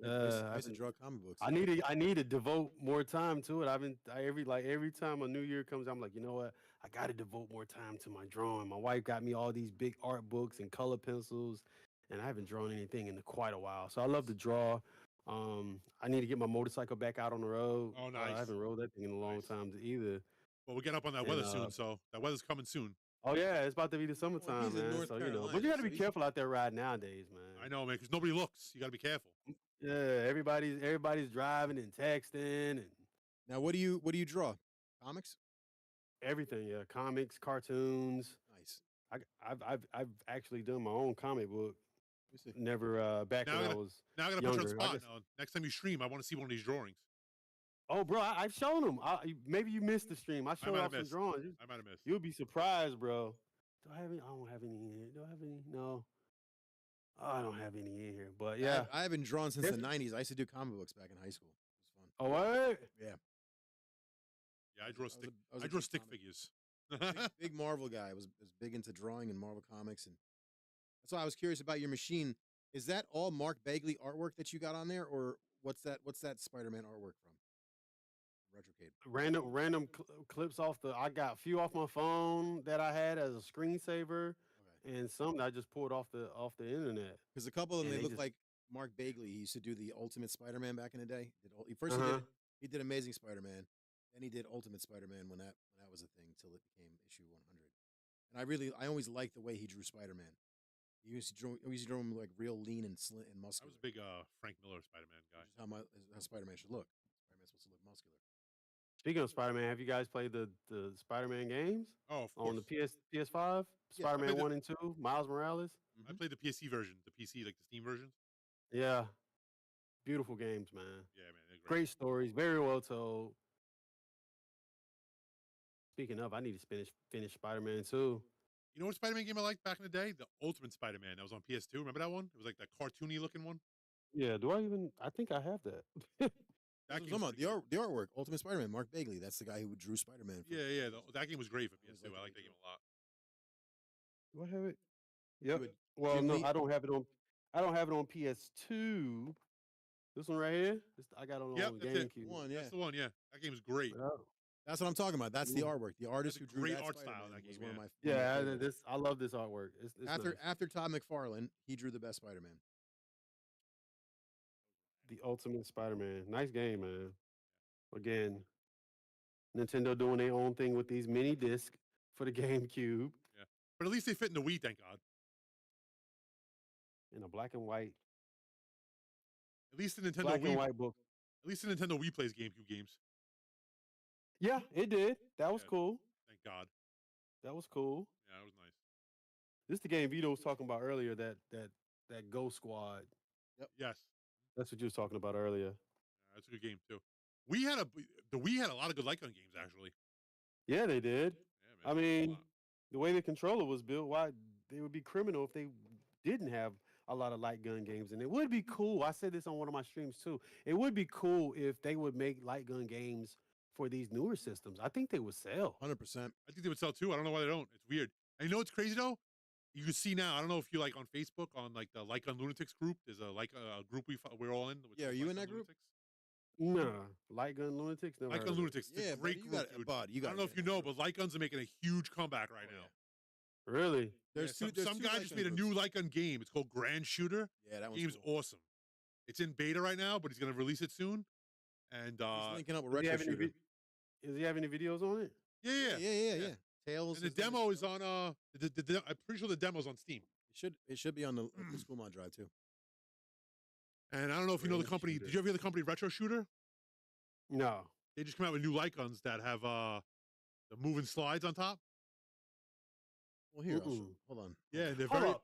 I used to draw comic books. I need to devote more time to it. Every time a new year comes, I'm like, you know what? I got to devote more time to my drawing. My wife got me all these big art books and color pencils, and I haven't drawn anything in quite a while. So I love to draw. I need to get my motorcycle back out on the road. Oh, nice. I haven't rode that thing in a long time either. Well, we're getting up on that weather soon, so that weather's coming soon. Oh yeah, it's about to be the summertime, he's in man. North So but you Carolina, got to be so careful out there riding nowadays, man. I know, man, because nobody looks. You got to be careful. Yeah, everybody's driving and texting and Now, what do you draw? Comics? everything. Yeah, comics, cartoons. Nice. I've actually done my own comic book. Let me see. Never back Now when I I gotta- was. Now I got to put you on Younger, I spot. guess- Now. Next time you stream, I want to see one of these drawings. Oh, bro, I've shown them. Maybe you missed the stream. I showed might off have some missed. drawings. I might have missed. You'll be surprised, bro. Do I have any? I don't have any in here. Do I have any? No. Oh, I don't have any in here. But yeah. I haven't drawn since There's- the 90s. I used to do comic books back in high school. It was fun. Oh, what? Yeah. Yeah, I draw was stick. a- I was I a draw big stick comic- figures. Big Marvel guy. I was big into drawing and Marvel comics, and that's why I was curious about your machine. Is that all Mark Bagley artwork that you got on there, or what's that Spider-Man artwork from? Retrocade. Random clips off I got a few off my phone that I had as a screensaver, Okay. and some that I just pulled off the internet. Because a couple of them And they they look just- like Mark Bagley. He used to do the Ultimate Spider-Man back in the day. First he did Amazing Spider-Man, then he did Ultimate Spider-Man when that was a thing until it became issue 100. And I always liked the way he drew Spider-Man. He used to draw him like real lean and I muscular. was a big Frank Miller Spider-Man guy. Which is how Spider-Man should look. Spider-Man's supposed to look muscular. Speaking of Spider-Man, have you guys played the Spider-Man games Oh, of course. on the PS5? Yeah, Spider-Man played the- 1 and 2, Miles Morales. I played the PC version, the PC like the Steam versions. Yeah, beautiful games, man. Yeah, man, they're great. Great stories, very well told. Speaking of, I need to finish Spider-Man 2. You know what Spider-Man game I liked back in the day? The Ultimate Spider-Man. That was on PS2. Remember that one? It was like that cartoony looking one. Yeah, I think I have that. That That's game's what I'm pretty talking good. about. The artwork, Ultimate Spider-Man, Mark Bagley. That's the guy who drew Spider-Man. Yeah. That game was great for Always PS2. liked I that like that game game a lot. Do I have it? Yep. would- Well, you no, leave- I don't have it on. I don't have it on PS2. This one right here. I got it on Yep, that's it. GameCube. One, yeah. That's the one. Yeah, that game is great. Yeah. That's what I'm talking about. That's the Mm. artwork. The artist a who drew great that art style in Spider-Man that was game, one of yeah. my Yeah, favorites. I love this artwork. It's nice. After Todd McFarlane, he drew the best Spider-Man. The Ultimate Spider-Man. Nice game, man. Again, Nintendo doing their own thing with these mini discs for the GameCube Yeah, but at least they fit in the Wii. Thank God. in a black and white, At least the Nintendo black and Wii. white book. At least the Nintendo Wii plays GameCube games. Yeah, it did. That was Yeah. cool. Thank God. That was cool. Yeah, that was nice. This is the game Vito was talking about earlier. That Ghost Squad. Yes, That's what you was talking about earlier. yeah, that's a good game too. The Wii had a lot of good Lightgun games actually. Yeah, they did. Yeah, man. I a mean, lot. the way the controller was built, why they would be criminal if they didn't have a lot of light gun games. And it would be cool. I said this on one of my streams too. It would be cool if they would make light gun games for these newer systems. I think they would sell. 100%. I think they would sell too. I don't know why they don't. It's weird. And you know what's crazy though? You can see now. I don't know if you like on Facebook on like the Lightgun Lunatics group. There's a group we're all in. which Yeah, is are you in Lightgun that group? Lunatics. Nah, light gun lunatics. Never heard Lightgun of it. Lunatics. It's a Yeah, great you group, got dude. Bud. You I got. don't know if you know, but Lightguns are making a huge comeback right now. Really? There's Yeah, two. some guy just made a new Lightgun game. It's called Grand Shooter. Yeah, that The one's game's cool. awesome. It's in beta right now, but he's gonna release it soon. And He's linking up with Does he Retro have any Shooter. Does he have any videos on it? yeah. Yeah. Tails. And the is on demo is on I'm pretty sure the demo's on Steam. It should be on the School Mod Drive too. And I don't know if you know the Grand company. Shooter. Did you ever hear the company Retro Shooter? No. They just come out with new light guns that have the moving slides on top. Well, here, I'll show Mm-mm. you. Hold on. Yeah, and they're Hold very up.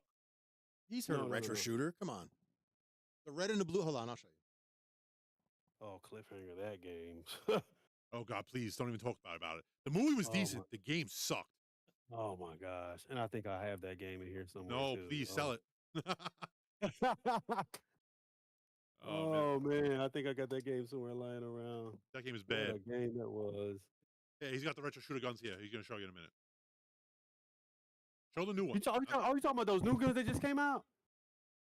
He's heard No, of no, Retro no, no. Shooter. Come on. The red and the blue. Hold on, I'll show you. Oh, cliffhanger that game. Oh God, please don't even talk about it. The movie was Oh, decent. my- The game sucked. Oh my gosh. And I think I have that game in here somewhere. No, too. please sell it. Oh man, Oh man, I think I got that game somewhere lying around. that game is What bad. a game that was. Yeah, he's got the Retro Shooter guns here. He's gonna show you in a minute. Show the new one. Are you talking about those new guns that just came out?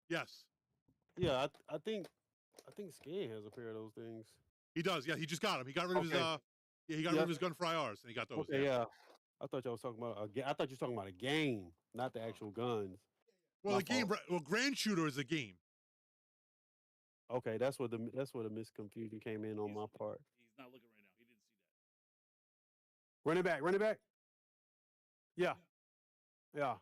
Yes, Yeah, I think Scan has a pair of those things. he does. Yeah, he just got him. He got rid of his Okay. he got rid Yep. of his gun for IRs, and he got those. Okay, yeah. I thought y'all was talking about I thought you were talking about a game, not the actual guns. Well, My the game. fault. Well, Grand Shooter is a game. Okay, that's where the misconfusion came in on my part. He's not looking right now. He didn't see that. Run it back. Yeah. Yeah.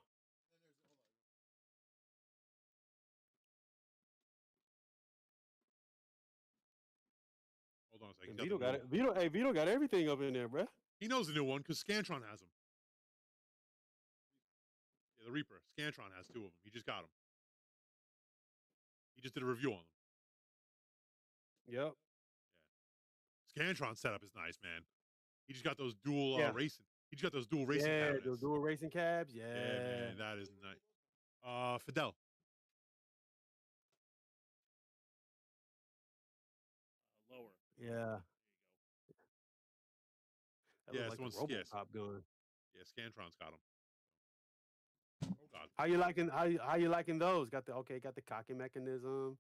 Hold on a second. And He's Vito the got new it. one. Vito got everything up in there, bruh. He knows the new one because Scantron has them. Yeah, the Reaper. Scantron has two of them. He just got them. He just did a review on them. Yep. Scantron setup is nice, man. He just got those dual Yeah. racing. He just got those dual racing Yeah, cabinets. those dual racing cabs. Yeah. Yeah, man, that is nice. Fidel. Lower. Yeah. That Yeah, looks it's like the yes. RoboCop gun. Yeah, Scantron's got them. Oh God. How you liking those? Got the cocking mechanism.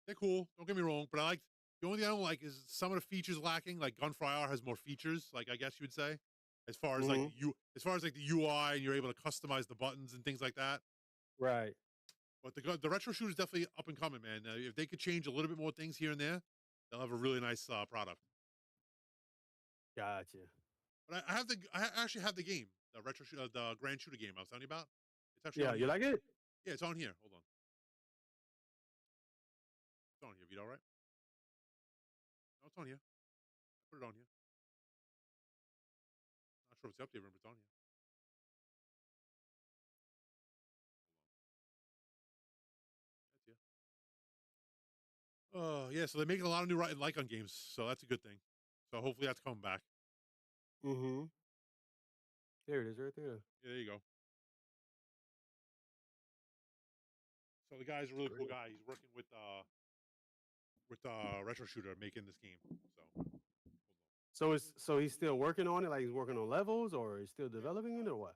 They're cool. Don't get me wrong, but the only thing I don't like is some of the features lacking. Like Gunfire IR has more features, like I guess you would say, as far as like the UI, and you're able to customize the buttons and things like that. Right. But the retro shooter is definitely up and coming, man. If they could change a little bit more things here and there, they'll have a really nice product. Gotcha. But I actually have the game, the the Grand Shooter game I was telling you about. It's actually Yeah, on you here. like it? Yeah, it's on here. Hold on. It's on here, Vito, right? No, it's on here. I put it on here. Not sure if it's the update room, but it's on here. Hold on. That's here. Yeah, so they're making a lot of new Lightgun games, so that's a good thing. So hopefully that's coming back. Mm-hmm. There it is, right there. Yeah, there you go. So the guy's a really cool guy. He's working with with Retro Shooter making this game. So he's still working on it, like he's working on levels, or he's still developing it, or what?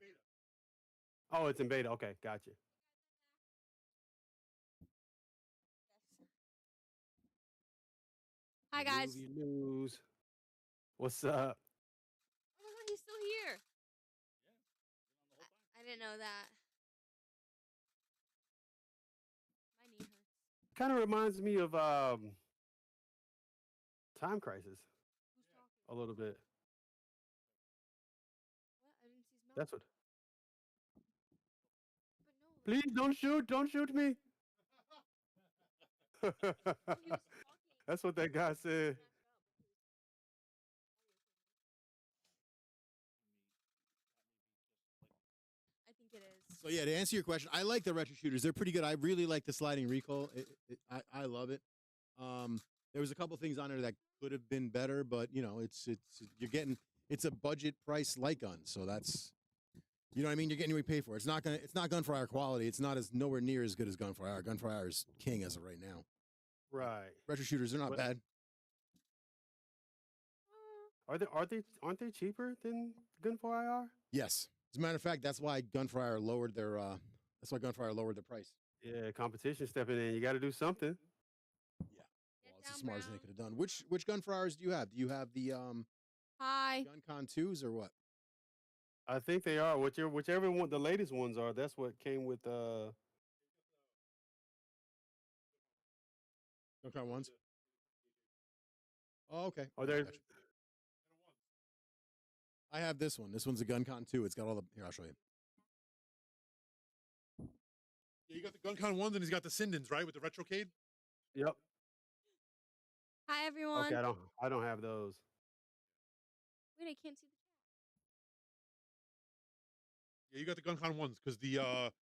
Oh, it's in beta. Okay, gotcha. Hi guys. Movie news. What's up? Oh my god, he's still here. I didn't know that. My knee hurts. Kind of reminds me of Time Crisis Who's talking? a little bit. What? I didn't see his mouth. That's what. But no. Please don't shoot! Don't shoot me! He was talking. That's what that guy said. I think it is. So yeah, to answer your question, I like the retro shooters. They're pretty good. I really like the sliding recoil. I love it. There was a couple things on there that could have been better, but you know, it's a budget price light gun, so that's, you know what I mean. You're getting what you pay for. It's not gunfire quality. It's not as nowhere near as good as gunfire. Gunfire is king as of right now. Right. Retro shooters, they're not What- bad. Aren't they cheaper than Gunfire IR? Yes, as a matter of fact, that's why Gunfire lowered their price. Yeah, competition stepping in. You got to do something. Well, it's the smartest thing they could have done. Which Gunfires do you have? Do you have the Hi. GunCon 2s or what? I think they are. Whichever one the latest ones are. That's what came with. GunCon 1s. Oh, okay. Are there? Gotcha. I have this one. This one's a GunCon 2. It's got all the. Here, I'll show you. Yeah, you got the GunCon ones, and he's got the Sindens, right, with the retrocade. Yep. Hi everyone. Okay, I don't have those. Wait, I can't see the Yeah, you got the GunCon ones because the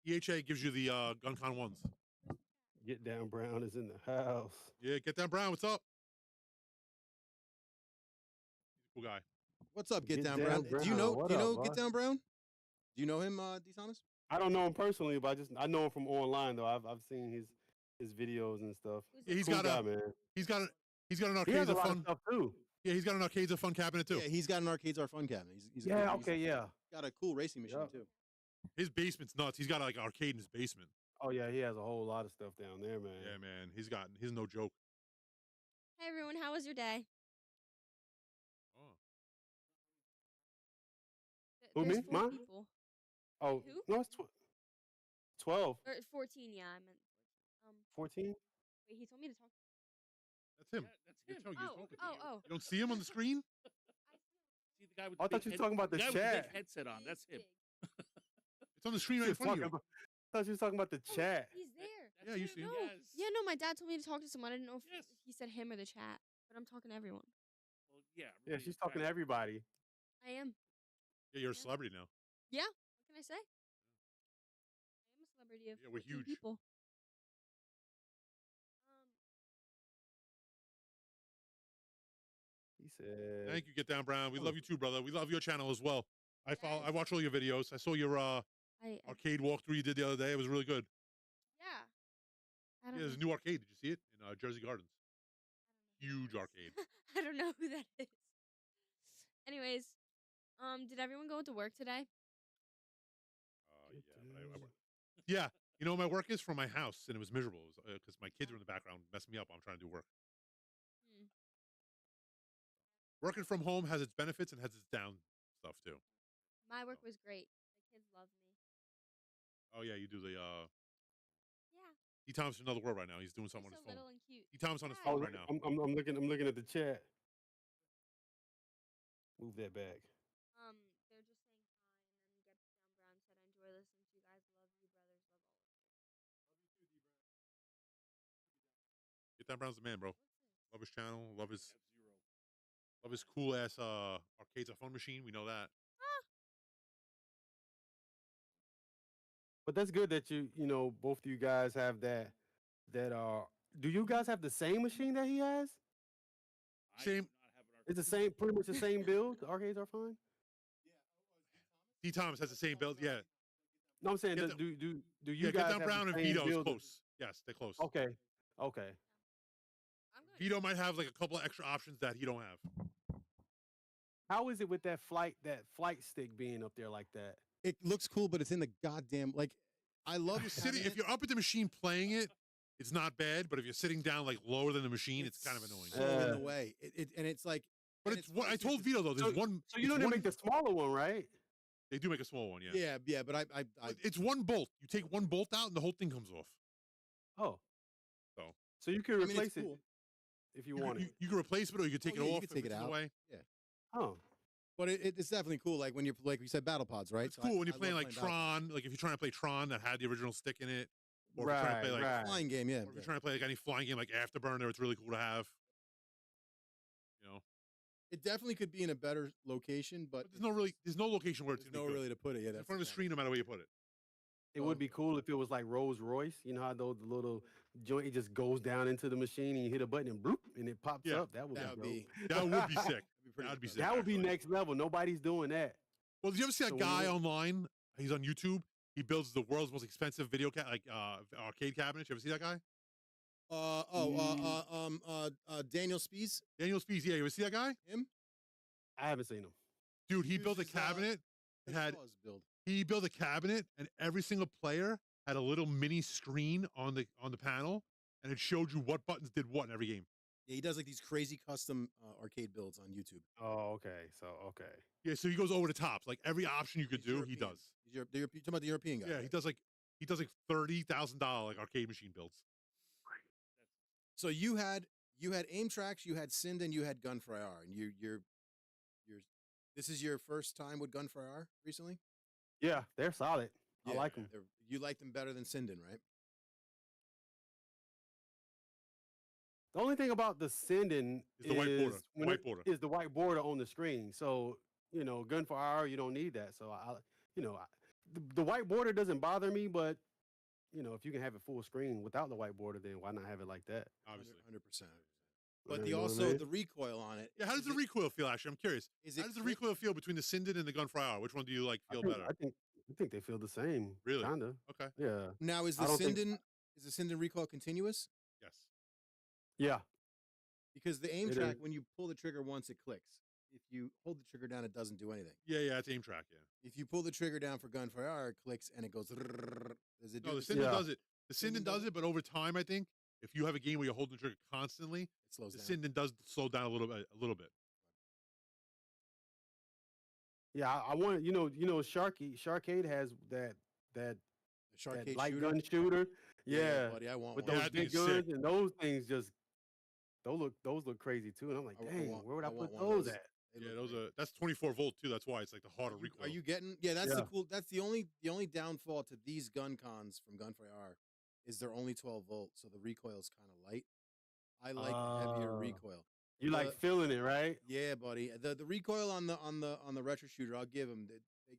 EHA gives you the GunCon ones. Get Down Brown is in the house. Yeah, Get Down Brown. What's up? He's a cool guy. What's up, Get Get Down Down Brown? Brown. Do you know What Get up, Down Brown? Do you know him, D. Thomas? I don't know him personally, but I know him from online though. I've seen his videos and stuff. Yeah, he's Cool got guy, a man. he's got an He Arcades has a of lot of Fun. stuff too. Yeah, he's got an Arcades of Fun cabinet too. Yeah, he's got an Arcades Are Fun cabinet. He's Yeah. he's Okay. Yeah. got a cool racing machine Yep. too. His basement's nuts. He's got like an arcade in his basement. Oh yeah. He has a whole lot of stuff down there, man. Yeah, man. He's no joke. Hey everyone, how was your day? Oh. Who, There's me? 4 Mine? people. Oh Who? no, it's 12, Or 14, yeah, I meant 14. wait, he told me to talk. That's him. Yeah, that's him. You're Oh, talking to oh, you. oh. You don't see him on the screen? See the guy with I the thought big you were talking about the guy with the chat. big headset on. That's him. It's on the screen She right in was front of talking you. about- I thought you was talking about the Oh, chat. He's there. That's Yeah, you him, see him. No. Yes. Yeah, no, my dad told me to talk to someone. I didn't know if Yes. he said him or the chat, but I'm talking to everyone. Well, yeah. Yeah, really, she's talking to everybody. I am. Yeah, you're a Yeah. celebrity now. Yeah. What can I say? I am a celebrity of Yeah, we're 14 huge. people. He said. Thank you, Get Down Brown. We Oh. love you too, brother. We love your channel as well. I Yes. watch all your videos. I saw your I arcade walkthrough you did the other day. It was really good. yeah. I Yeah, don't there's a know. new arcade. Did you see it in Jersey Gardens? Huge arcade. I don't know who that is. Anyways, did everyone go to work today? Yeah, but I work. Yeah, you know what my work is from my house, and it was miserable because my kids were in the background messing me up. I'm trying to do work. Hmm. Working from home has its benefits and has its down stuff too. My work was great. The kids loved me. Oh yeah, you do the Yeah. D. Thomas in another world right now. He's doing He's something so on his phone. little and cute. D. Thomas on his Hi. phone Oh, right now. I'm looking at the chat. Move that back. They're just saying hi, and then Get Down Brown said, "I enjoy listening to you guys. Love you, brothers. Love all of you." Get Down Brown's the man, bro. What's this? Love his channel. Love his F-Zero. cool ass arcades of fun machine. We know that. But that's good that you know both of you guys have that. Do you guys have the same machine that he has? I Same- do not have an It's the same, pretty much the same build. The arcades are fine. D. Thomas has the same build. Yeah, No, I'm saying, Get do you yeah. Get guys Down have Brown the and same Vito is build? close. Yes, they're close. Okay, okay. I'm Vito might have like a couple of extra options that he don't have. How is it with that flight stick being up there like that? It looks cool, but it's in the goddamn like. I love You're sitting. If you're up at the machine playing it, it's not bad. But if you're sitting down like lower than the machine, it's kind of annoying. So in the way, and it's like. But it's what I told Vito though. There's one. So you know they make the smaller one, right? They do make a small one, yeah. Yeah. But I it's one bolt. You take one bolt out, and the whole thing comes off. Oh. So you can replace it cool. if you want it. You can replace it, or you can take it yeah, off. You can take it out. Away. Yeah. Oh. But it's definitely cool. Like when you're like we said, battle pods, right? It's cool when you're playing like Tron. Like if you're trying to play Tron that had the original stick in it, or right, if you're trying to play like flying game, yeah. Or if you're trying to play like any flying game like Afterburner, it's really cool to have. You know, it definitely could be in a better location, but there's no location where it's no really to put it. Yeah, in front of the screen, no matter where you put it. It would be cool if it was like Rolls Royce. You know how those little joint, it just goes down into the machine and you hit a button and bloop and it pops up. That would be sick. That would be sick. That would be next level. Nobody's doing that. Well, did you ever see that guy online? He's on YouTube. He builds the world's most expensive video arcade cabinets. You ever see that guy? Daniel Spees. Daniel Spees. Yeah, you ever see that guy? Him? I haven't seen him. Dude, he built a cabinet. He built a cabinet, and every single player had a little mini screen on the panel, and it showed you what buttons did what in every game. Yeah, he does like these crazy custom arcade builds on YouTube. Oh, okay. Yeah, so he goes over the top. Like every option you could do, European. he does. You're talking about the European guy. Yeah, right? he does like $30,000 like arcade machine builds. So you had Aim Tracks, you had Sinden, you had Gun for IR, and you're this is your first time with Gun for IR recently? Yeah, they're solid. Yeah, I like them. You like them better than Sinden, right? The only thing about the Sinden is the white border. Is the white border on the screen. So, Gun for IR, you don't need that. So, the white border doesn't bother me, but, if you can have it full screen without the white border, then why not have it like that? Obviously. 100%. But the recoil on it. Yeah, how does the recoil feel, actually? I'm curious. How does the recoil feel between the Sinden and the Gun for IR? Which one do you feel better? I think they feel the same. Really? Kinda. Okay. Yeah. Now is the Sinden recoil continuous? Yes. Yeah. Because the Aim Track, when you pull the trigger once, it clicks. If you hold the trigger down, it doesn't do anything. Yeah, it's Aim Track, yeah. If you pull the trigger down for Gun for IR, it clicks and it goes. Does it do the Sinden does it. The Sinden does it, but over time, I think, if you have a game where you're holding the trigger constantly, it slows down. Sinden does slow down a little bit. Yeah, I want Sharkade has that Lightgun shooter. Yeah, buddy, I want with one. those big guns, and those things those look crazy too. And I'm like, dang, where would I put those at? Yeah, that's 24 volt too. That's why it's like the harder recoil. Are you getting? Yeah, that's the cool. That's the only downfall to these gun cons from Gun for IR is they're only 12 volts, so the recoil is kind of light. I like the heavier recoil. You like feeling it, right? Yeah, buddy. The recoil on the retro shooter, I'll give them.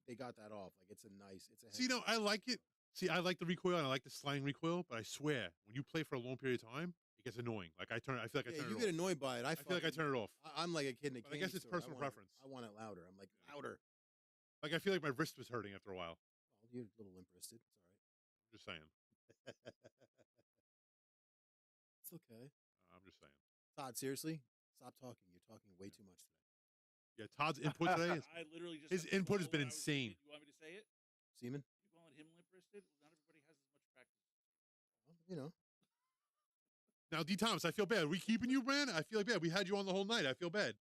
They got that off. Like it's a. See, no, I like it. See, I like the recoil and I like the sliding recoil, but I swear, when you play for a long period of time, it gets annoying. Like I feel like I turn it off. You get annoyed by it. I feel like I turn it off. I'm like a kid in a candy I guess it's store. personal preference. I want it louder. I'm like louder. Like I feel like my wrist was hurting after a while. Well, you're a little limp wristed. It's all right. I'm just saying. It's okay. I'm just saying. Todd, seriously, stop talking. You're talking way too much today. Yeah, Todd's input today. I literally just his input has been insane. You want me to say it? Seaman? You calling him limp-wristed? Not everybody has as much practice. Well, Now, D. Thomas, I feel bad. Are we keeping you, man? I feel like bad. We had you on the whole night. I feel bad.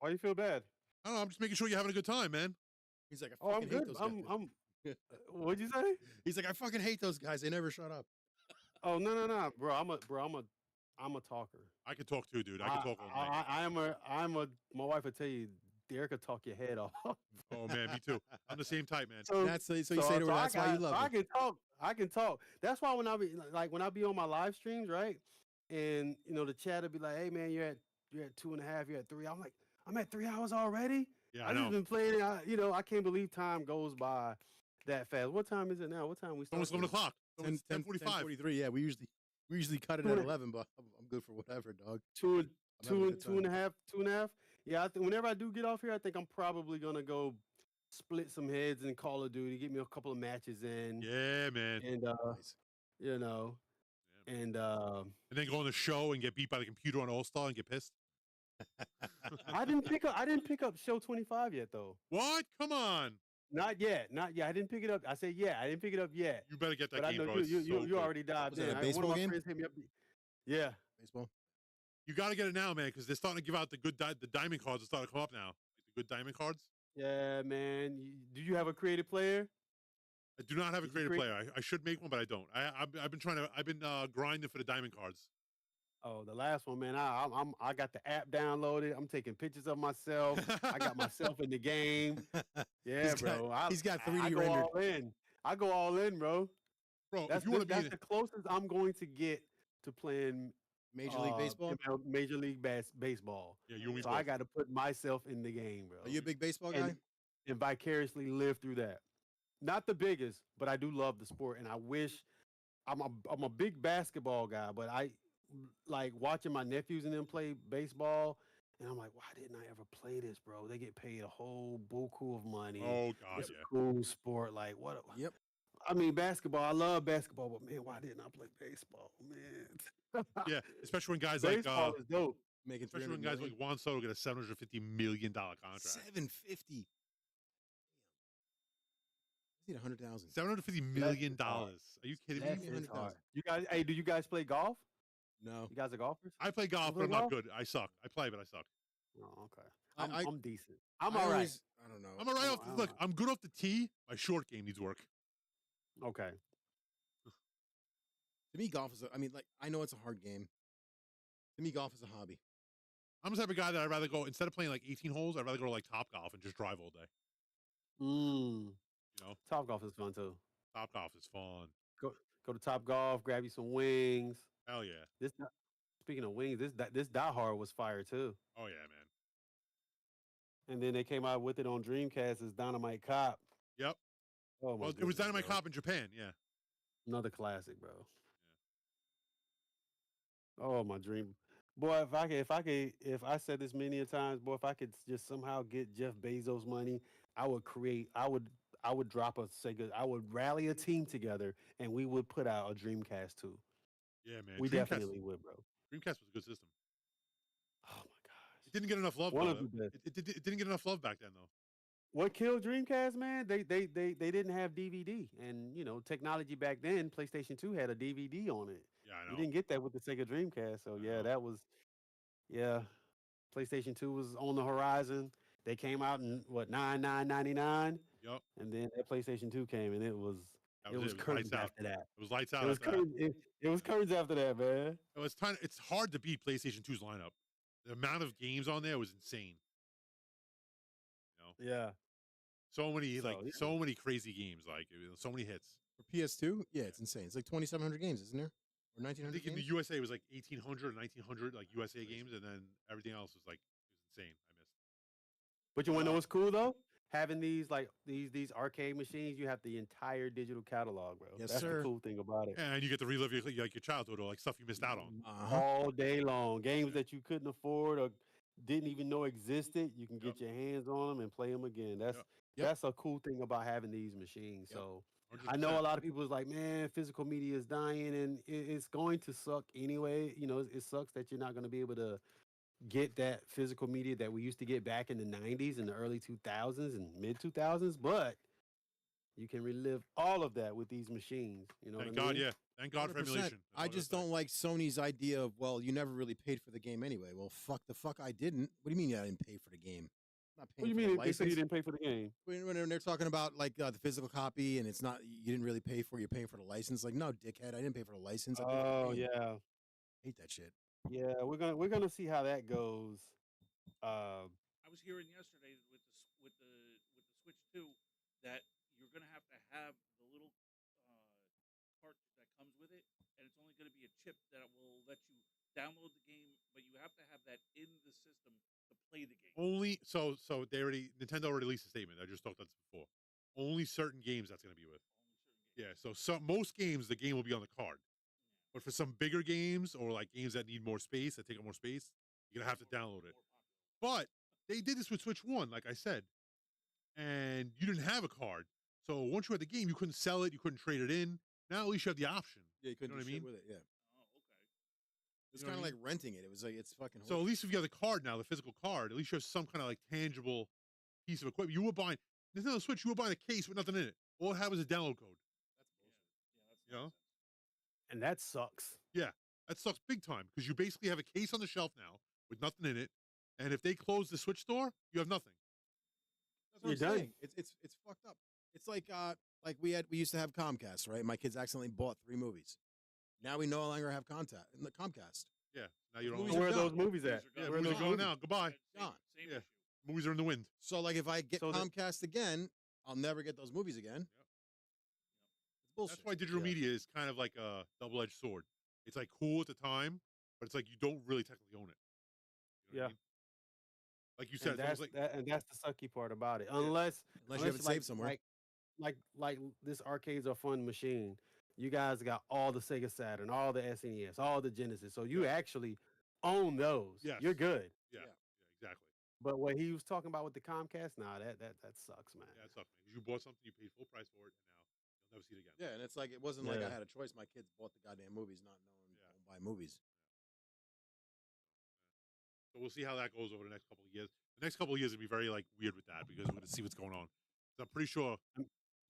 Why do you feel bad? I don't know. I'm just making sure you're having a good time, man. He's like, I'm good. What'd you say? He's like, I fucking hate those guys. They never shut up. Oh no, bro. I'm a talker. I can talk too, dude. I can talk all night. My wife would tell you, Derek could talk your head off. Oh man, me too. I'm the same type, man. So you say to her, that's why you love me. I can talk. That's why when I be on my live streams, right? And the chat will be like, hey man, you're at 2.5, you're at 3. I'm like, I'm at 3 hours already. Yeah, I just been playing. I can't believe time goes by that fast. What time is it now? What time we start? Almost 11 o'clock. 10:45. 10:43. Yeah, we usually cut it at 11, but I'm good for whatever, dog. Two and a half. Yeah, I think whenever I do get off here, I think I'm probably gonna go split some heads in Call of Duty, get me a couple of matches in. Yeah, man. And nice. and And then go on the show and get beat by the computer on All Star and get pissed. I didn't pick up show 25 yet though. What? Come on. Not yet. I didn't pick it up. I said yeah. I didn't pick it up yet. You better get that But I game, know bro. It's so you good. already dived Was it in. a One of baseball my game? friends hit me up. Yeah. Baseball. You got to get it now, man, because they're starting to give out the the diamond cards are starting to come up now. Like the good diamond cards. Yeah, man. Do you have a creative player? I do not have a Did you creative player. I should make one, but I don't. I've been grinding for the diamond cards. Oh, the last one, man. I got the app downloaded. I'm taking pictures of myself. I got myself in the game. Yeah, bro. He's got 3D I go rendered. all in. I go all in, bro. Bro, That's if you want to be the closest I'm going to get to playing Major League Baseball. Major League Baseball. yeah, you and me So both. I got to put myself in the game, bro. Are you a big baseball guy? And vicariously live through that. Not the biggest, but I do love the sport, and I wish I'm a big basketball guy, but I like watching my nephews and them play baseball, and I'm like, why didn't I ever play this, bro? They get paid a whole buku of money. Oh God, It's yeah. a cool sport. Like what? Yep. I mean, basketball. I love basketball, but man, why didn't I play baseball, man? Yeah, especially when guys Baseball like is dope. Making especially when 300 guys million. like Juan Soto get a $750 million contract. 750. I need 100,000. $750 million. Are you kidding me? That's me? it's hard. 100,000. You guys, hey, do you guys play golf? No. You guys are golfers? I play golf, play but I'm not golf? good. I suck. I play, but I suck. Oh, okay. I- I'm decent. I'm I all right. always- I don't know. I'm all right Oh, off. I don't Look, know. I'm good off the tee. My short game needs work. Okay. To me, golf is. I mean, like I know it's a hard game. To me, golf is a hobby. I'm the type of guy that I'd rather go instead of playing like 18 holes. I'd rather go to like Top Golf and just drive all day. Mm. You know, Top golf is fun too. Top Golf is fun. Go to Top Golf, grab you some wings. Hell yeah. Speaking of wings, this Die Hard was fire too. Oh yeah, man. And then they came out with it on Dreamcast as Dynamite Cop. Yep. Oh my Well, it was goodness, Dynamite bro. Cop in Japan. Yeah. Another classic, bro. Oh my dream. Boy, if I said this many a times, boy, if I could just somehow get Jeff Bezos money, I would drop a Sega. I would rally a team together and we would put out a Dreamcast 2. Yeah, man. We Dreamcast, definitely would, bro. Dreamcast was a good system. Oh my gosh. It didn't get enough love. One though. of the best. It didn't get enough love back then, though. What killed Dreamcast, man? They didn't have DVD, and you know technology back then. PlayStation 2 had a DVD on it. Yeah, I You know. didn't get that with the Sega Dreamcast, so yeah, know. that was PlayStation 2 was on the horizon. They came out in what $99.99, Yep. and then that PlayStation 2 came, and it was That it was Lights curtains out. after that. It was lights out. It was after that. curtains. It was curtains after that, man. It was it's hard to beat PlayStation 2's lineup. The amount of games on there was insane. You know, Yeah. so many So, yeah. so many crazy games, like so many hits. For PS2, yeah, it's insane. It's like 2,700 games, isn't there? Or I 1,900 think in the games? USA it was like 1,800 or 1,900 like USA games, and then everything else was like it was insane. I missed. But you want to know what's cool though? Having these these arcade machines, you have the entire digital catalog, bro. Yes, That's sir. the cool thing about it. And you get to relive your childhood or like stuff you missed out on. Uh-huh. All day long. Games that you couldn't afford or didn't even know existed, you can get your hands on them and play them again. Yep. That's a cool thing about having these machines. Yep. So 100%. I know a lot of people is like, man, physical media is dying, and it's going to suck anyway. You know, it sucks that you're not going to be able to get that physical media that we used to get back in the 90s and the early 2000s and mid 2000s, but you can relive all of that with these machines. You know Thank what I God, mean? yeah. Thank God for 100%. emulation. That's I what just it's like. don't like Sony's idea of, well, you never really paid for the game anyway. Well, fuck I didn't. What do you mean I didn't pay for the game? I'm not What do paying you for the mean they said you license. didn't pay for the game? When they're talking about like the physical copy and it's not, you didn't really pay for, you're paying for the license. Like, no, dickhead, I didn't pay for the license. I paid for the Oh game. yeah. Hate that shit. Yeah, we're gonna see how that goes. I was hearing yesterday with the Switch 2 that you're gonna have the little cart that comes with it, and it's only gonna be a chip that will let you download the game, but you have to have that in the system to play the game. Only so Nintendo already released a statement. I just talked about this before. Only certain games that's going to be with. Yeah, so most games the game will be on the card, but for some bigger games or like games that need more space, that take up more space, you're gonna have to download it. But they did this with Switch 1, like I said, and you didn't have a card. So once you had the game, you couldn't sell it, you couldn't trade it in. Now at least you have the option. Yeah, you couldn't know what do I shit mean? with it. Yeah. It's You know kind of what I like renting it. It was like it's fucking. So at least if you have the card now, the physical card, at least you have some kind of like tangible piece of equipment. You were buying Nintendo Switch, you were buying a case with nothing in it. All it had was a download code. That's bullshit. You know? And that sucks. Yeah, that sucks big time because you basically have a case on the shelf now with nothing in it, and if they close the Switch store, you have nothing. That's what You're I'm done. saying. It's fucked up. It's like we used to have Comcast, right? My kids accidentally bought 3 movies. Now we no longer have Comcast. Yeah, now you don't. Movies own Where are are those gone. movies at? Yeah, Where are movies those are going movies? now. Goodbye. Gone. Same Yeah. issue. Movies are in the wind. So like if I get So the- Comcast again, I'll never get those movies again. It's bullshit. That's why digital media is kind of like a double-edged sword. It's like cool at the time, but it's like you don't really technically own it. You know what I Yeah. mean? Like you said, And it's almost that's like that's the sucky part about it. Unless Unless you have it saved somewhere. Like this arcades are fun machine. You guys got all the Sega Saturn, all the SNES, all the Genesis. So you actually own those. Yes. You're good. yeah, Yeah. exactly. But what he was talking about with the Comcast, nah, that sucks, man. Yeah, it sucks, man. 'Cause you bought something, you paid full price for it, and now you'll never see it again. Yeah, and it's like it wasn't like I Yeah. had a choice. My kids bought the goddamn movies, not knowing Yeah. don't buy movies. So we'll see how that goes over the next couple of years. The next couple of years will be very like weird with that because we're going to see what's going on. So I'm pretty sure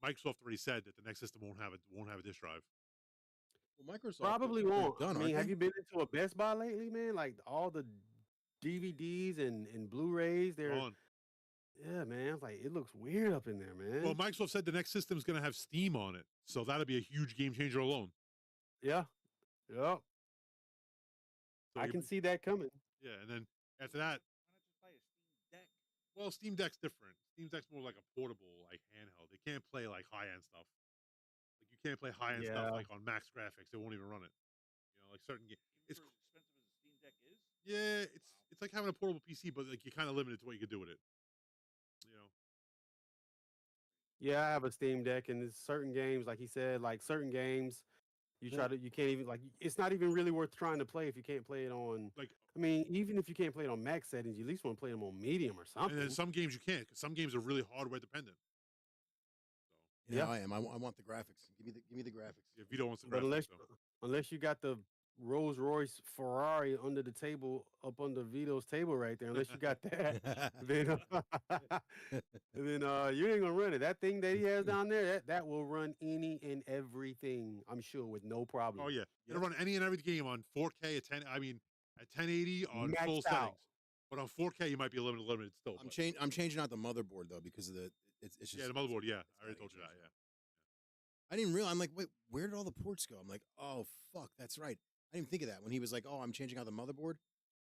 Microsoft already said that the next system won't have a disk drive. Well, Microsoft Probably they're won't. Done, I mean, aren't have they? you been into a Best Buy lately, man? Like all the DVDs and Blu-rays, they're On. yeah, man. It's like it looks weird up in there, man. Well, Microsoft said the next system is going to have Steam on it, so that'll be a huge game changer alone. yeah, yep. So I you- can see that coming. Yeah, and then after that, Why not just buy a Steam Deck? well, Steam Deck's different. Steam Deck's more like a portable, like handheld. They can't play like high end stuff. Like you can't play high end Yeah. stuff like on max graphics. They won't even run it. You know, like certain games. Even It's for as expensive as a Steam Deck is. Yeah, it's like having a portable PC, but like you're kind of limited to what you can do with it. You know. Yeah, I have a Steam Deck, and there's certain games, like he said, like certain games, you can't even like. It's not even really worth trying to play if you can't play it on. Like, I mean, even if you can't play it on max settings, you at least want to play them on medium or and something. then some games you can't, because some games are really hardware dependent. So Yeah, Yeah. I am. I want the graphics. Give me the graphics. yeah, Vito wants to But graphics, unless you got the Rolls Royce Ferrari under the table, up under Vito's table right there, unless you got that, then you ain't gonna run it. That thing that he has down there, that will run any and everything, I'm sure, with no problem. Oh yeah, it'll run any and every game on 4K at 10. I mean, at 1080 on Maxed full out. settings. But on 4K, you might be limited still. I'm but- I'm changing out the motherboard though because of it's just Yeah, the motherboard. Yeah, it's I already gotta told get you that. changed Yeah. out. I didn't realize. I'm like, wait, where did all the ports go? I'm like, oh fuck, that's right. I didn't think of that when he was like, oh, I'm changing out the motherboard.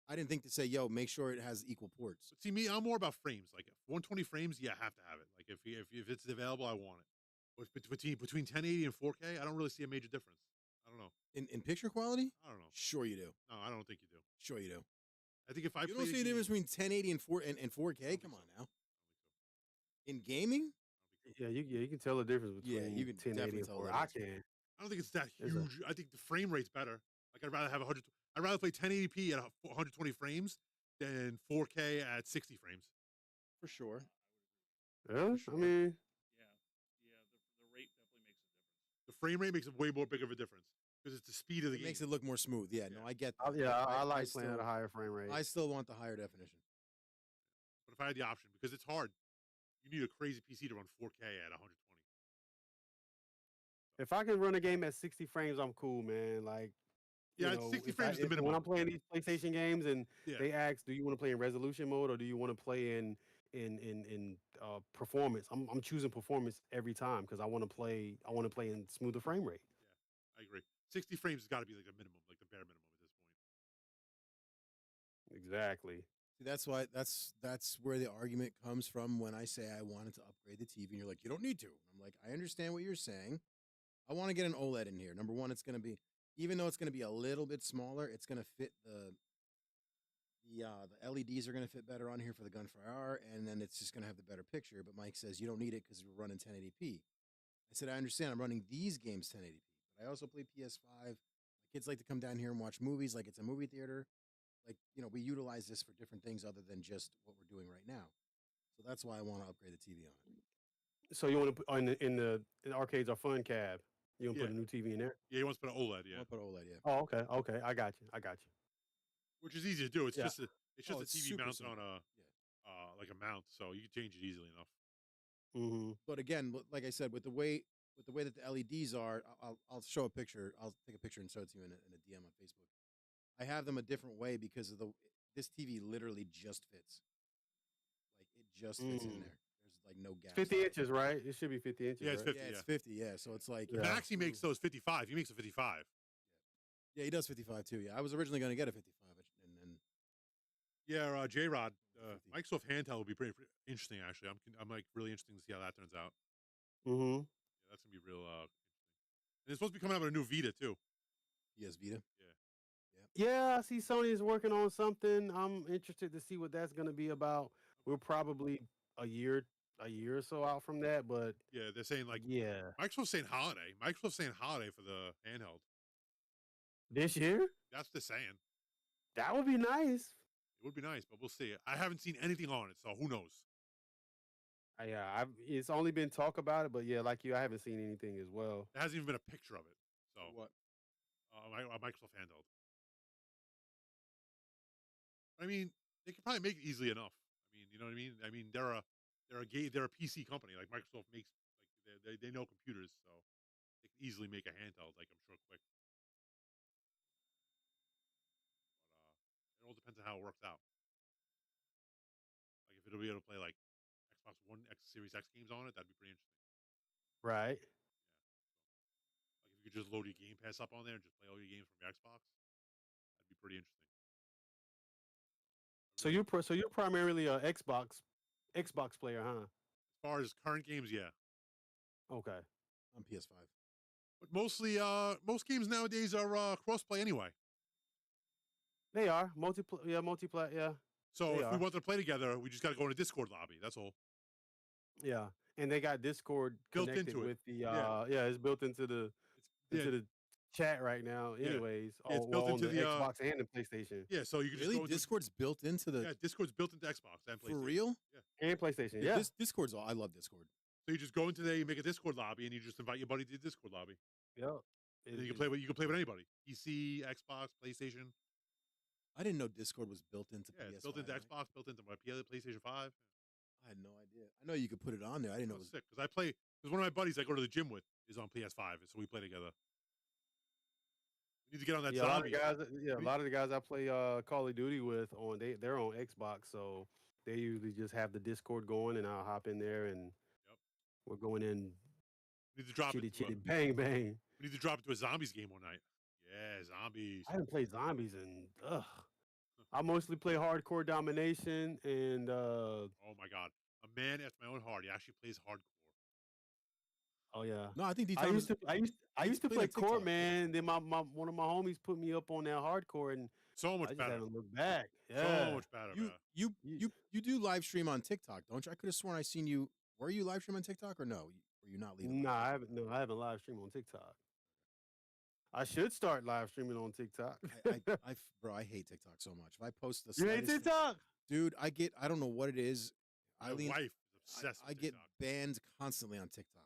I didn't think to say, yo, make sure it has equal ports. But see, me, I'm more about frames. Like 120 frames, yeah, I have to have it. Like if it's available, I want it. But between 1080 and 4K, I don't really see a major difference. I don't know. In picture quality, I don't know. sure you do. No, I don't think you do. Sure you do. I think if I You don't played see a game- difference between 1080 and 4K. Come on now. In gaming, Yeah, you can tell the difference between Yeah, you can 1080 definitely and tell 4. the I difference. can. I don't think it's that There's a- huge. I think the frame rate's better. Like I'd rather have 100. I'd rather play 1080p at 120 frames than 4K at 60 frames. for sure. Yeah, sure. I mean, Yeah. The rate definitely makes a difference. The frame rate makes a way more big of a difference because it's the speed of the It game. makes it look more smooth. Yeah, no, Yeah. I get I that. like playing still, at a higher frame rate. I still want the higher definition. But if I had the option, because it's hard, you need a crazy PC to run 4K at 120. If I can run a game at 60 frames, I'm cool, man. Like, you Yeah, know, 60 if frames is the minimum. When I'm playing these PlayStation games and Yeah. they ask, "Do you want to play in resolution mode or do you want to play in performance?" I'm choosing performance every time because I want to play in smoother frame rate. I agree. 60 frames has got to be like a minimum, like the bare minimum at this point. Exactly. See, that's where the argument comes from when I say I wanted to upgrade the TV, and you're like, you don't need to. I'm like, I understand what you're saying. I want to get an OLED in here. Number one, it's going to be, even though it's going to be a little bit smaller, it's going to fit the LEDs are going to fit better on here for the gunfire, and then it's just going to have the better picture. But Mike says you don't need it because we're running 1080p. I said I understand. I'm running these games 1080p, but I also play PS5. My kids like to come down here and watch movies like it's a movie theater. Like, you know, we utilize this for different things other than just what we're doing right now. So that's why I want to upgrade the TV on it. So you want to put in the arcades or fun cab? You want to put a Yeah. new TV in there? Yeah, he wants to put an OLED. I Yeah. want to put OLED, yeah. Oh, okay, I got you. which is easy to do. It's Yeah. just a Oh, TV it's super mounted simple. on a like a mount, so you can change it easily enough. Mm-hmm. But again, like I said, with the way that the LEDs are, I'll show a picture. I'll take a picture and show it to you in a DM on Facebook. I have them a different way because of this TV literally just fits. Like it just fits in there. There's like no gaps. 50 inches, right? It should be 50 inches. Yeah, it's right? 50. Yeah, Yeah, it's 50. Yeah, so it's like Yeah. Maxie makes those 55. He makes a 55. Yeah, he does 55 too. Yeah, I was originally going to get a 55, and then Yeah, J Rod, 50. Microsoft handheld would be pretty interesting. Actually, I'm like really interested to see how that turns out. Mm-hmm. Yeah, that's gonna be real interesting. And it's supposed to be coming out with a new Vita too. yes, Vita. Yeah, I see Sony is working on something. I'm interested to see what that's going to be about. We're probably a year or so out from that, but Yeah, they're saying like yeah, Microsoft's saying holiday. Microsoft's saying holiday for the handheld. this year That's what they're saying. that would be nice. It would be nice, but we'll see. I haven't seen anything on it, so who knows? Yeah, it's only been talk about it, but yeah, like you, I haven't seen anything as well. There hasn't even been a picture of it. So What? a Microsoft handheld. I mean, they could probably make it easily enough. I mean, you know what I mean? I mean, they're a PC company. Like Microsoft makes like they know computers, so they can easily make a handheld. Like I'm sure quick. But it all depends on how it works out. Like if it'll be able to play like Xbox One, X Series X games on it, that'd be pretty interesting. Right. Like if you could just load your Game Pass up on there and just play all your games from your Xbox, that'd be pretty interesting. So you're primarily a Xbox player, huh? As far as current games, yeah. Okay. On PS5. But mostly, most games nowadays are crossplay anyway. They are multiplayer. Yeah, multiplayer. Yeah, So They if we are. want to play together, we just got to go in a Discord lobby. That's all. yeah. And they got Discord Built connected into it. with the Yeah. it's built into the Yeah, the chat right now. Yeah. Anyways, Yeah, it's built on into the the, Xbox and the PlayStation yeah. So you can just Really, go into, Discord's built into the yeah, Discord's built into Xbox and for PlayStation. real. and PlayStation. Yeah, Yeah. Discord's. I love Discord. So you just go into there, you make a Discord lobby, and you just invite your buddy to the Discord lobby. Yeah. And then you can play with anybody. PC, Xbox, PlayStation. I didn't know Discord was built into Yeah, PS5. it's built into like- Xbox, built into my PlayStation 5. I had no idea. I know you could put it on there. I didn't know it was. Sick because one of my buddies I go to the gym with is on PS5, so we play together. We need to get on that Yeah, a lot of zombie. the guys. Yeah, a lot of the guys I play Call of Duty with they're on Xbox, so they usually just have the Discord going, and I'll hop in there, and Yep. we're going in We need to drop chitty it. To chitty bang bang. we need to drop it to a zombies game one night. Yeah, zombies. I haven't played zombies in I mostly play hardcore domination and Oh my god, a man after my own heart. He actually plays hardcore. oh yeah. No, I think I used to played play on court, TikTok. man. Then my one of my homies put me up on that hardcore, and So I much just better. haven't looked back. So Yeah. much better. You man. you do live stream on TikTok, don't you? I could have sworn I seen you. Were you live stream on TikTok or no? Were you not leaving? Nah, I haven't. No, I haven't live streamed on TikTok. I should start live streaming on TikTok. Bro, I hate TikTok so much. If I post the You hate slightest- TikTok? dude, I don't know what it is. My Eileen, wife is obsessed I with get TikTok. banned constantly on TikTok.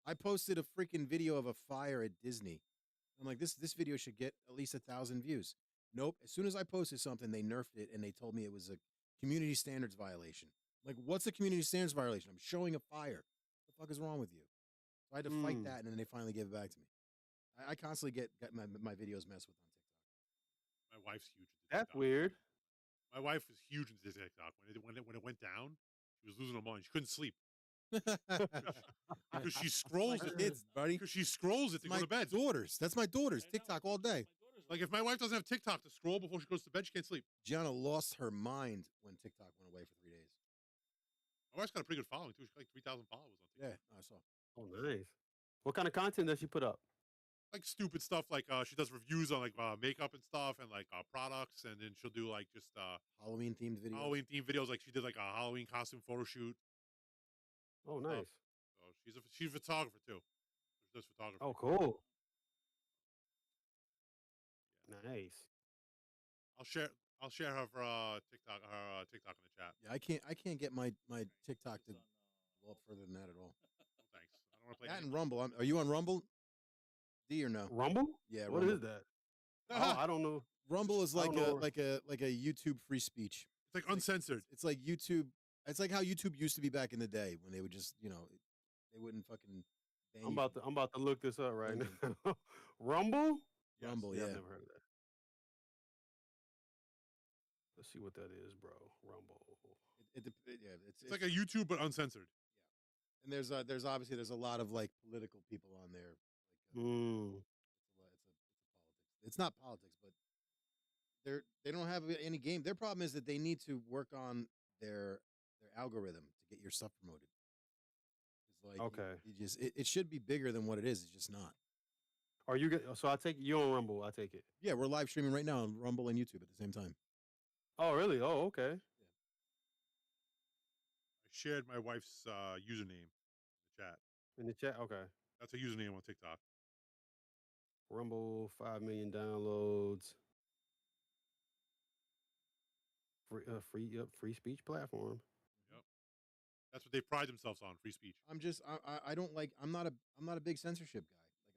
I posted a freaking video of a fire at Disney. I'm like, this video should get at least 1,000 views. Nope. As soon as I posted something, they nerfed it and they told me it was a community standards violation. Like, what's a community standards violation? I'm showing a fire. What the fuck is wrong with you? So I had to fight that, and then they finally gave it back to me. I constantly get my videos messed with on TikTok. My wife's huge into That's TikTok. weird. My wife is huge into TikTok. When it went down, she was losing her mind. She couldn't sleep because she scrolls it. Kids, buddy. Because she scrolls it to go My to bed. daughters. That's my daughters. I know, TikTok all day. my daughter's Like if my wife doesn't have TikTok to scroll before she goes to bed, she can't sleep. Gianna lost her mind when TikTok went away for 3 days. My wife's got a pretty good following too. She's got like 3,000 followers on TikTok. Yeah, I saw. Oh, nice. What kind of content does she put up? Like stupid stuff. Like she does reviews on like makeup and stuff, and like products, and then she'll do like just Halloween themed videos. Halloween themed videos. Like she did like a Halloween costume photo shoot. Oh, nice. So she's a photographer too. She does photography. Oh, cool. Nice. I'll share her TikTok TikTok in the chat. Yeah, I can't get my TikTok to go up further than that at all. No, thanks. I don't want to play. That and Rumble. Are you on Rumble? D or no? Rumble? Yeah, What Rumble. is that? Oh, I don't know. Rumble is I don't know. like a YouTube free speech. It's like uncensored. It's like YouTube. It's like how YouTube used to be back in the day when they would just, they wouldn't fucking. ban I'm you about from to I'm about to look this up right Rumble. now. Rumble? Yes. Rumble. Yeah, Yeah. I've never heard of that. Let's see what that is, bro. Rumble. Yeah. It's like a YouTube but uncensored. And there's obviously there's a lot of like political people on there. Like, Mm. it's not politics, but they don't have any game. Their problem is that they need to work on their algorithm to get your stuff promoted. It's like Okay. you just it should be bigger than what it is. It's just not. Are you so I take it you on Rumble, I take it. Yeah, we're live streaming right now on Rumble and YouTube at the same time. Oh, really? Oh, okay. I shared my wife's username in the chat. In the chat, okay. That's a username on TikTok. Rumble, 5 million downloads. Free speech platform. Yep. That's what they pride themselves on, free speech. I don't like I'm not a big censorship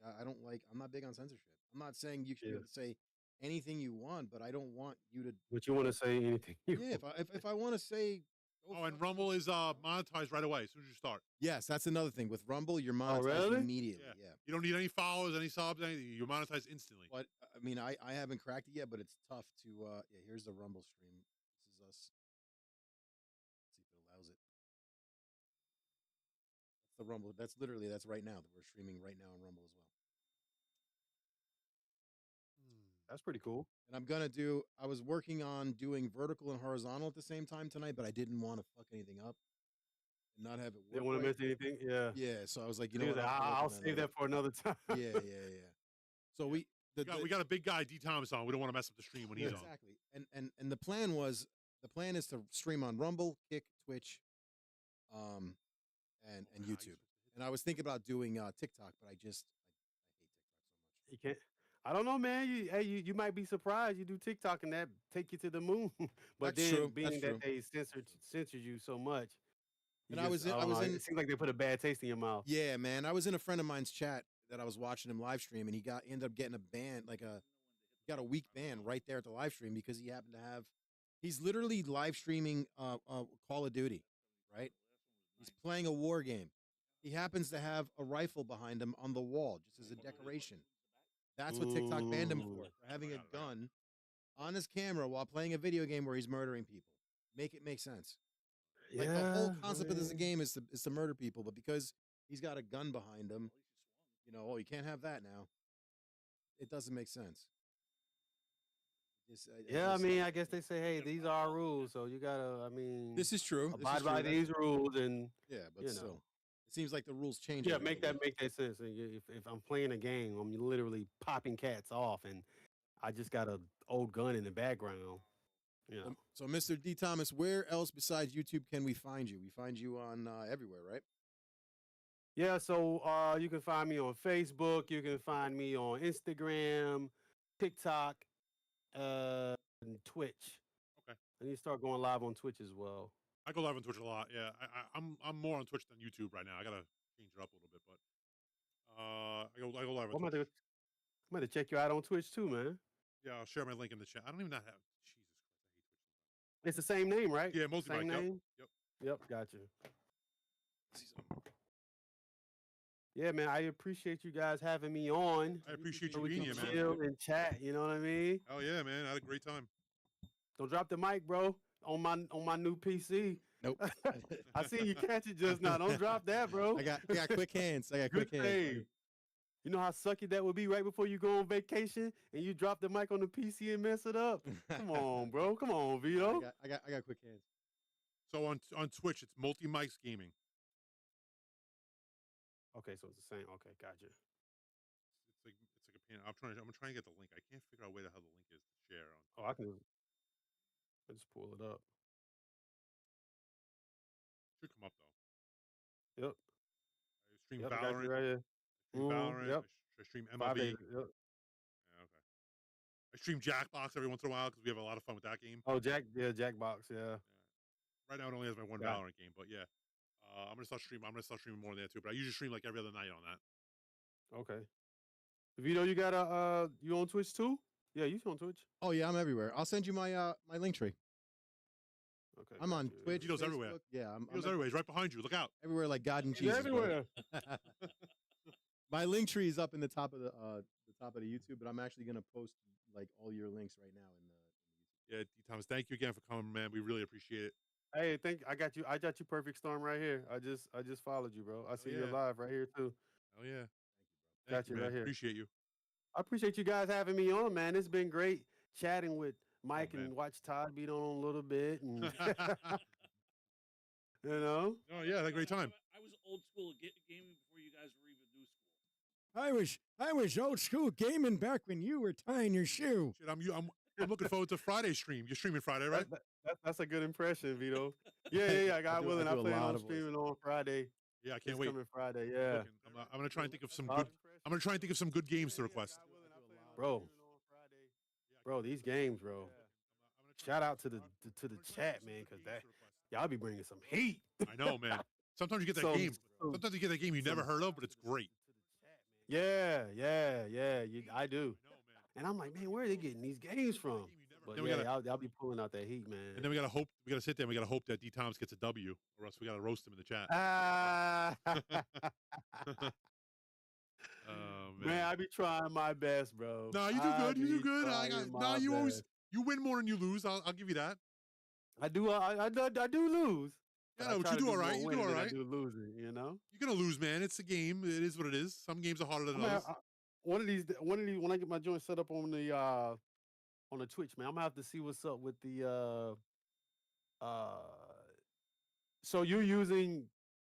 guy. Like I'm not big on censorship. I'm not saying you should be able to say anything you want, but I don't want you to. But you want to say anything? Yeah, if I want to say. Oh, and Rumble is monetized right away as soon as you start. Yes, that's another thing. With Rumble, you're monetized immediately. Yeah. You don't need any followers, any subs, anything. You're monetized instantly. But I mean, I haven't cracked it yet, but it's tough to. Yeah, here's the Rumble stream. This is us. Let's see if it allows it. That's the Rumble. That's right now. That we're streaming right now on Rumble as well. That's pretty cool. And I was working on doing vertical and horizontal at the same time tonight, but I didn't want to fuck anything up and not have it work. Didn't want to miss anything. Yeah. Yeah. So I was like, I'll save that for another time. Yeah. So we got a big guy, D. Thomas, on. We don't want to mess up the stream when he's on. Exactly. And the plan is to stream on Rumble, Kick, Twitch, and YouTube. And I was thinking about doing TikTok, but I hate TikTok so much. You can't. I don't know, man. You might be surprised. You do TikTok and that take you to the moon. But That's then true. being That's that true. they censored you so much, And I was in. It seems like they put a bad taste in your mouth. Yeah, man. I was in a friend of mine's chat that I was watching him live stream, and he ended up getting a ban, he got a week ban right there at the live stream because he happened to have. He's literally live streaming Call of Duty, right? He's playing a war game. He happens to have a rifle behind him on the wall, just as a decoration. That's what TikTok banned him for having a gun on his camera while playing a video game where he's murdering people. Make it make sense. Like the whole concept of this game is to murder people, but because he's got a gun behind him, you can't have that now. It doesn't make sense. I mean, I guess they say, hey, these are our rules, so you gotta. I mean, This is true. Abide by these rules, and but still, it seemes like the rules change. Yeah, make that sense. And if I'm playing a game, I'm literally popping cats off, and I just got an old gun in the background. So, Mr. D. Thomas, where else besides YouTube can we find you? We find you on everywhere, right? Yeah, so you can find me on Facebook. You can find me on Instagram, TikTok, and Twitch. Okay. I need to start going live on Twitch as well. I go live on Twitch a lot. Yeah, I'm more on Twitch than YouTube right now. I gotta change it up a little bit, but I go live on Twitch. I'm gonna check you out on Twitch too, man. Yeah, I'll share my link in the chat. I don't even know how. Jesus Christ, I hate Twitch. It's the same name, right? Yeah, mostly same Mike. name. Yep. Gotcha. Yeah, man, I appreciate you guys having me on. I appreciate so you we being can here, man. chill and chat. You know what I mean? Oh yeah, man, I had a great time. Don't drop the mic, bro. On my new PC. Nope. I seen you catch it just now. Don't drop that, bro. I got quick hands. I got quick hands. Save. You know how sucky that would be right before you go on vacation and you drop the mic on the PC and mess it up. Come on, bro. Come on, Vito. I got quick hands. So on Twitch, it's Multi Mics Gaming. Okay, so it's the same. Okay, gotcha. It's like a pain. I'm trying to get the link. I can't figure out where the hell the link is to share on. Oh, I just pull it up. Should come up though. Yep. I stream Yep, Valorant. right here. Valorant. Yep. I stream 5 MLB. days, yep. Yeah, okay. I stream Jackbox every once in a while because we have a lot of fun with that game. Oh, Jackbox, yeah. Right now it only has my one Valorant game, but yeah. I'm gonna start streaming more than that too. But I usually stream like every other night on that. Okay. Vito, you got you on Twitch too? Yeah, you on Twitch? Oh yeah, I'm everywhere. I'll send you my my link tree. Okay, I'm on gotcha. Twitch, Vito's everywhere. Facebook. Yeah, I'm Vito's everywhere. He's right behind you. Look out. everywhere like God and He's Jesus. brother. everywhere. My link tree is up in the top of the YouTube, but I'm actually gonna post like all your links right now in the Yeah, D. Thomas, thank you again for coming, man. We really appreciate it. Hey, I got you. I got you. Perfect Storm right here. I just followed you, bro. I see you yeah. live right here too. Oh yeah. Got Thank you, you man. right here. Appreciate you. I appreciate you guys having me on, man. It's been great chatting with Mike man. and watch Todd beat on a little bit, and you know. Oh yeah, had a great time. I was old school gaming before you guys were even new school. I was old school gaming back when you were tying your shoe. Shit, I'm looking forward to Friday stream. You're streaming Friday, right? That's a good impression, Vito. Yeah. God willing, I plan on streaming on Friday. Yeah, I This can't wait. coming Friday, yeah. I'm gonna try and think of some good. I'm gonna try and think of some good games to request. Bro, these games, bro. Shout out to the chat, man, because y'all be bringing some heat. I know, man. Sometimes you get that game. Sometimes you get that game you never heard of, but it's great. Yeah. I do. And I'm like, man, where are they getting these games from? But Then we yeah, gotta- y'all be pulling out that heat, man. And then we gotta hope. We gotta sit there. And we gotta hope that D. Thomas gets a W, or else we gotta roast him in the chat. Ah, Oh man, I be trying my best, bro. No, you do good. You do be good. trying my You always best. you win more than you lose. I'll give you that. I do lose. Yeah, I but try you to do all more right. You do winning all than I right. do losing, you know. You're gonna lose, man. It's a game. It is what it is. Some games are harder than others. One of these when I get my joint set up on the Twitch, man, I'm gonna have to see what's up with the so you're using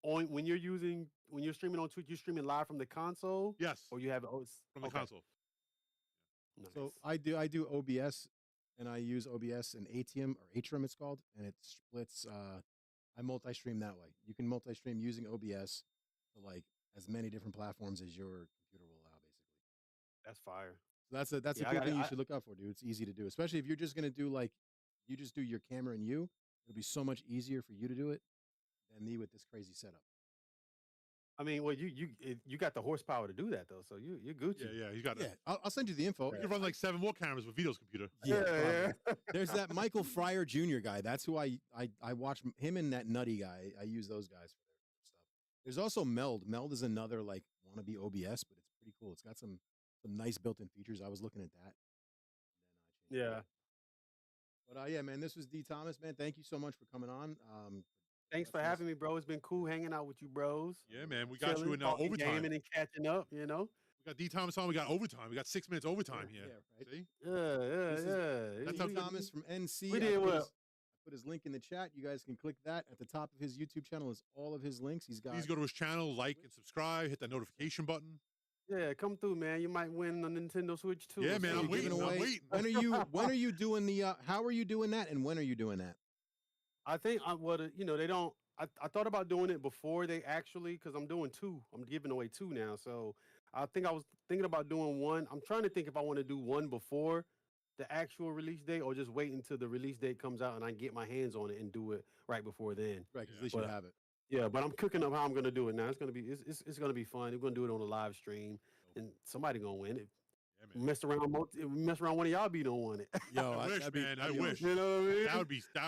when you're streaming on Twitch, you're streaming live from the console? Yes. Or you have it From the console. Nice. So I do OBS, and I use OBS and Atrium it's called, and it splits. I multi-stream that way. You can multi-stream using OBS to like as many different platforms as your computer will allow, basically. That's fire. So that's a good thing you should look out for, dude. It's easy to do, especially if you're just gonna do like you just do your camera and you. It'll be so much easier for you to do it than me with this crazy setup. I mean, well, you got the horsepower to do that though, so you're Gucci. Yeah, you got it. Yeah, I'll send you the info. You can run like 7 more cameras with Vito's computer. Yeah. There's that Michael Fryer Jr. guy. That's who I watch him and that nutty guy. I use those guys for their stuff. There's also Meld. Meld is another like wannabe OBS, but it's pretty cool. It's got some nice built-in features. I was looking at that. And then I changed it. But yeah, man, this was D. Thomas, man. Thank you so much for coming on. Thanks for having me, bro. It's been cool hanging out with you, bros. Yeah, man. We got you in talking, overtime. gaming and catching up, you know. We got D. Thomas on. We got overtime. We got 6 minutes overtime here. Right. See? Yeah. That's how Thomas from NC. We did well. I put his link in the chat. You guys can click that. At the top of his YouTube channel is all of his links. He's got. Please go to his channel, like and subscribe. Hit that notification button. Yeah, come through, man. You might win a Nintendo Switch too. Yeah, man. I'm waiting. When are you doing the? How are you doing that? And when are you doing that? I think they don't. I thought about doing it before they actually, because I'm doing 2. I'm giving away 2 now. So I think I was thinking about doing 1. I'm trying to think if I want to do 1 before the actual release date or just wait until the release date comes out and I get my hands on it and do it right before then. Right, because at least you have it. Yeah, but I'm cooking up how I'm gonna do it now. It's gonna be fun. We're gonna do it on a live stream, and somebody gonna win it. Yeah, man. Mess around, one of y'all be don't want it. Yo, I wish, man. I wish. You know what I mean? That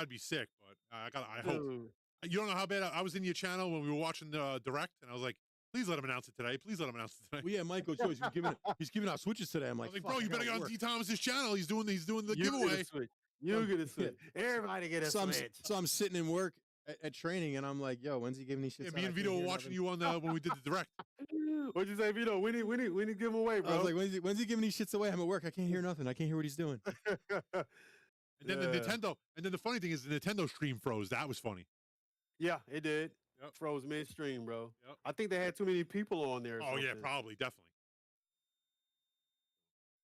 would be sick. But I hope. You don't know how bad I was in your channel when we were watching the direct, and I was like, please let him announce it today. Please let him announce it today. Well, yeah, Michael shows he's giving out switches today. I'm like, bro, you better get on D. Thomas's channel. He's doing the you giveaway. You get a switch. Everybody get a switch. So I'm sitting in work at training, and I'm like, yo, when's he giving these shits? Yeah, me and Vito were watching you on when we did the direct. What'd you say, Vito? We need to give him away, bro. I was like, when's he giving these shits away? I'm at work. I can't hear nothing. I can't hear what he's doing. And then the Nintendo. And then the funny thing is the Nintendo stream froze. That was funny. Yeah, it did. Yep. Froze midstream, bro. Yep. I think they had too many people on there. Oh yeah, probably, definitely.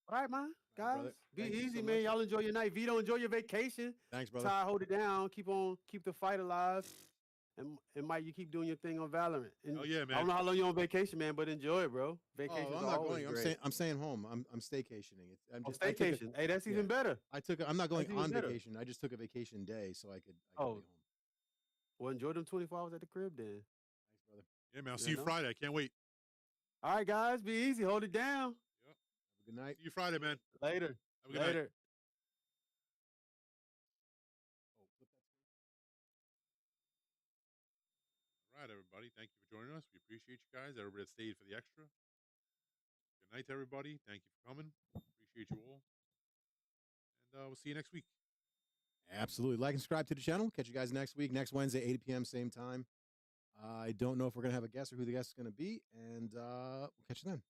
All right, man. Guys, brother. be Thank you easy, so man. much. Y'all enjoy your night. Vito, enjoy your vacation. Thanks, brother. Ty, hold it down. Keep the fight alive. And Mike, you keep doing your thing on Valorant. And Oh yeah, man. I don't know how long you're on vacation, man, but enjoy it, bro. Vacation. I'm not going. I'm staying home. I'm staycationing. I'm just staycation. Hey, that's even better. I'm not going That's on even better. vacation. I just took a vacation day so I could be Oh. home. Well, enjoy them 24 hours at the crib then. Thanks, brother. Yeah, man. I'll You see you know? Friday. I can't wait. All right, guys, be easy. Hold it down. Have a good night. See you Friday, man. Later. Have a good night. Later. All right, everybody. Thank you for joining us. We appreciate you guys. Everybody that stayed for the extra. Good night to everybody. Thank you for coming. Appreciate you all. And we'll see you next week. Absolutely. Like and subscribe to the channel. Catch you guys next week, next Wednesday, 8 p.m., same time. I don't know if we're going to have a guest or who the guest is going to be, and we'll catch you then.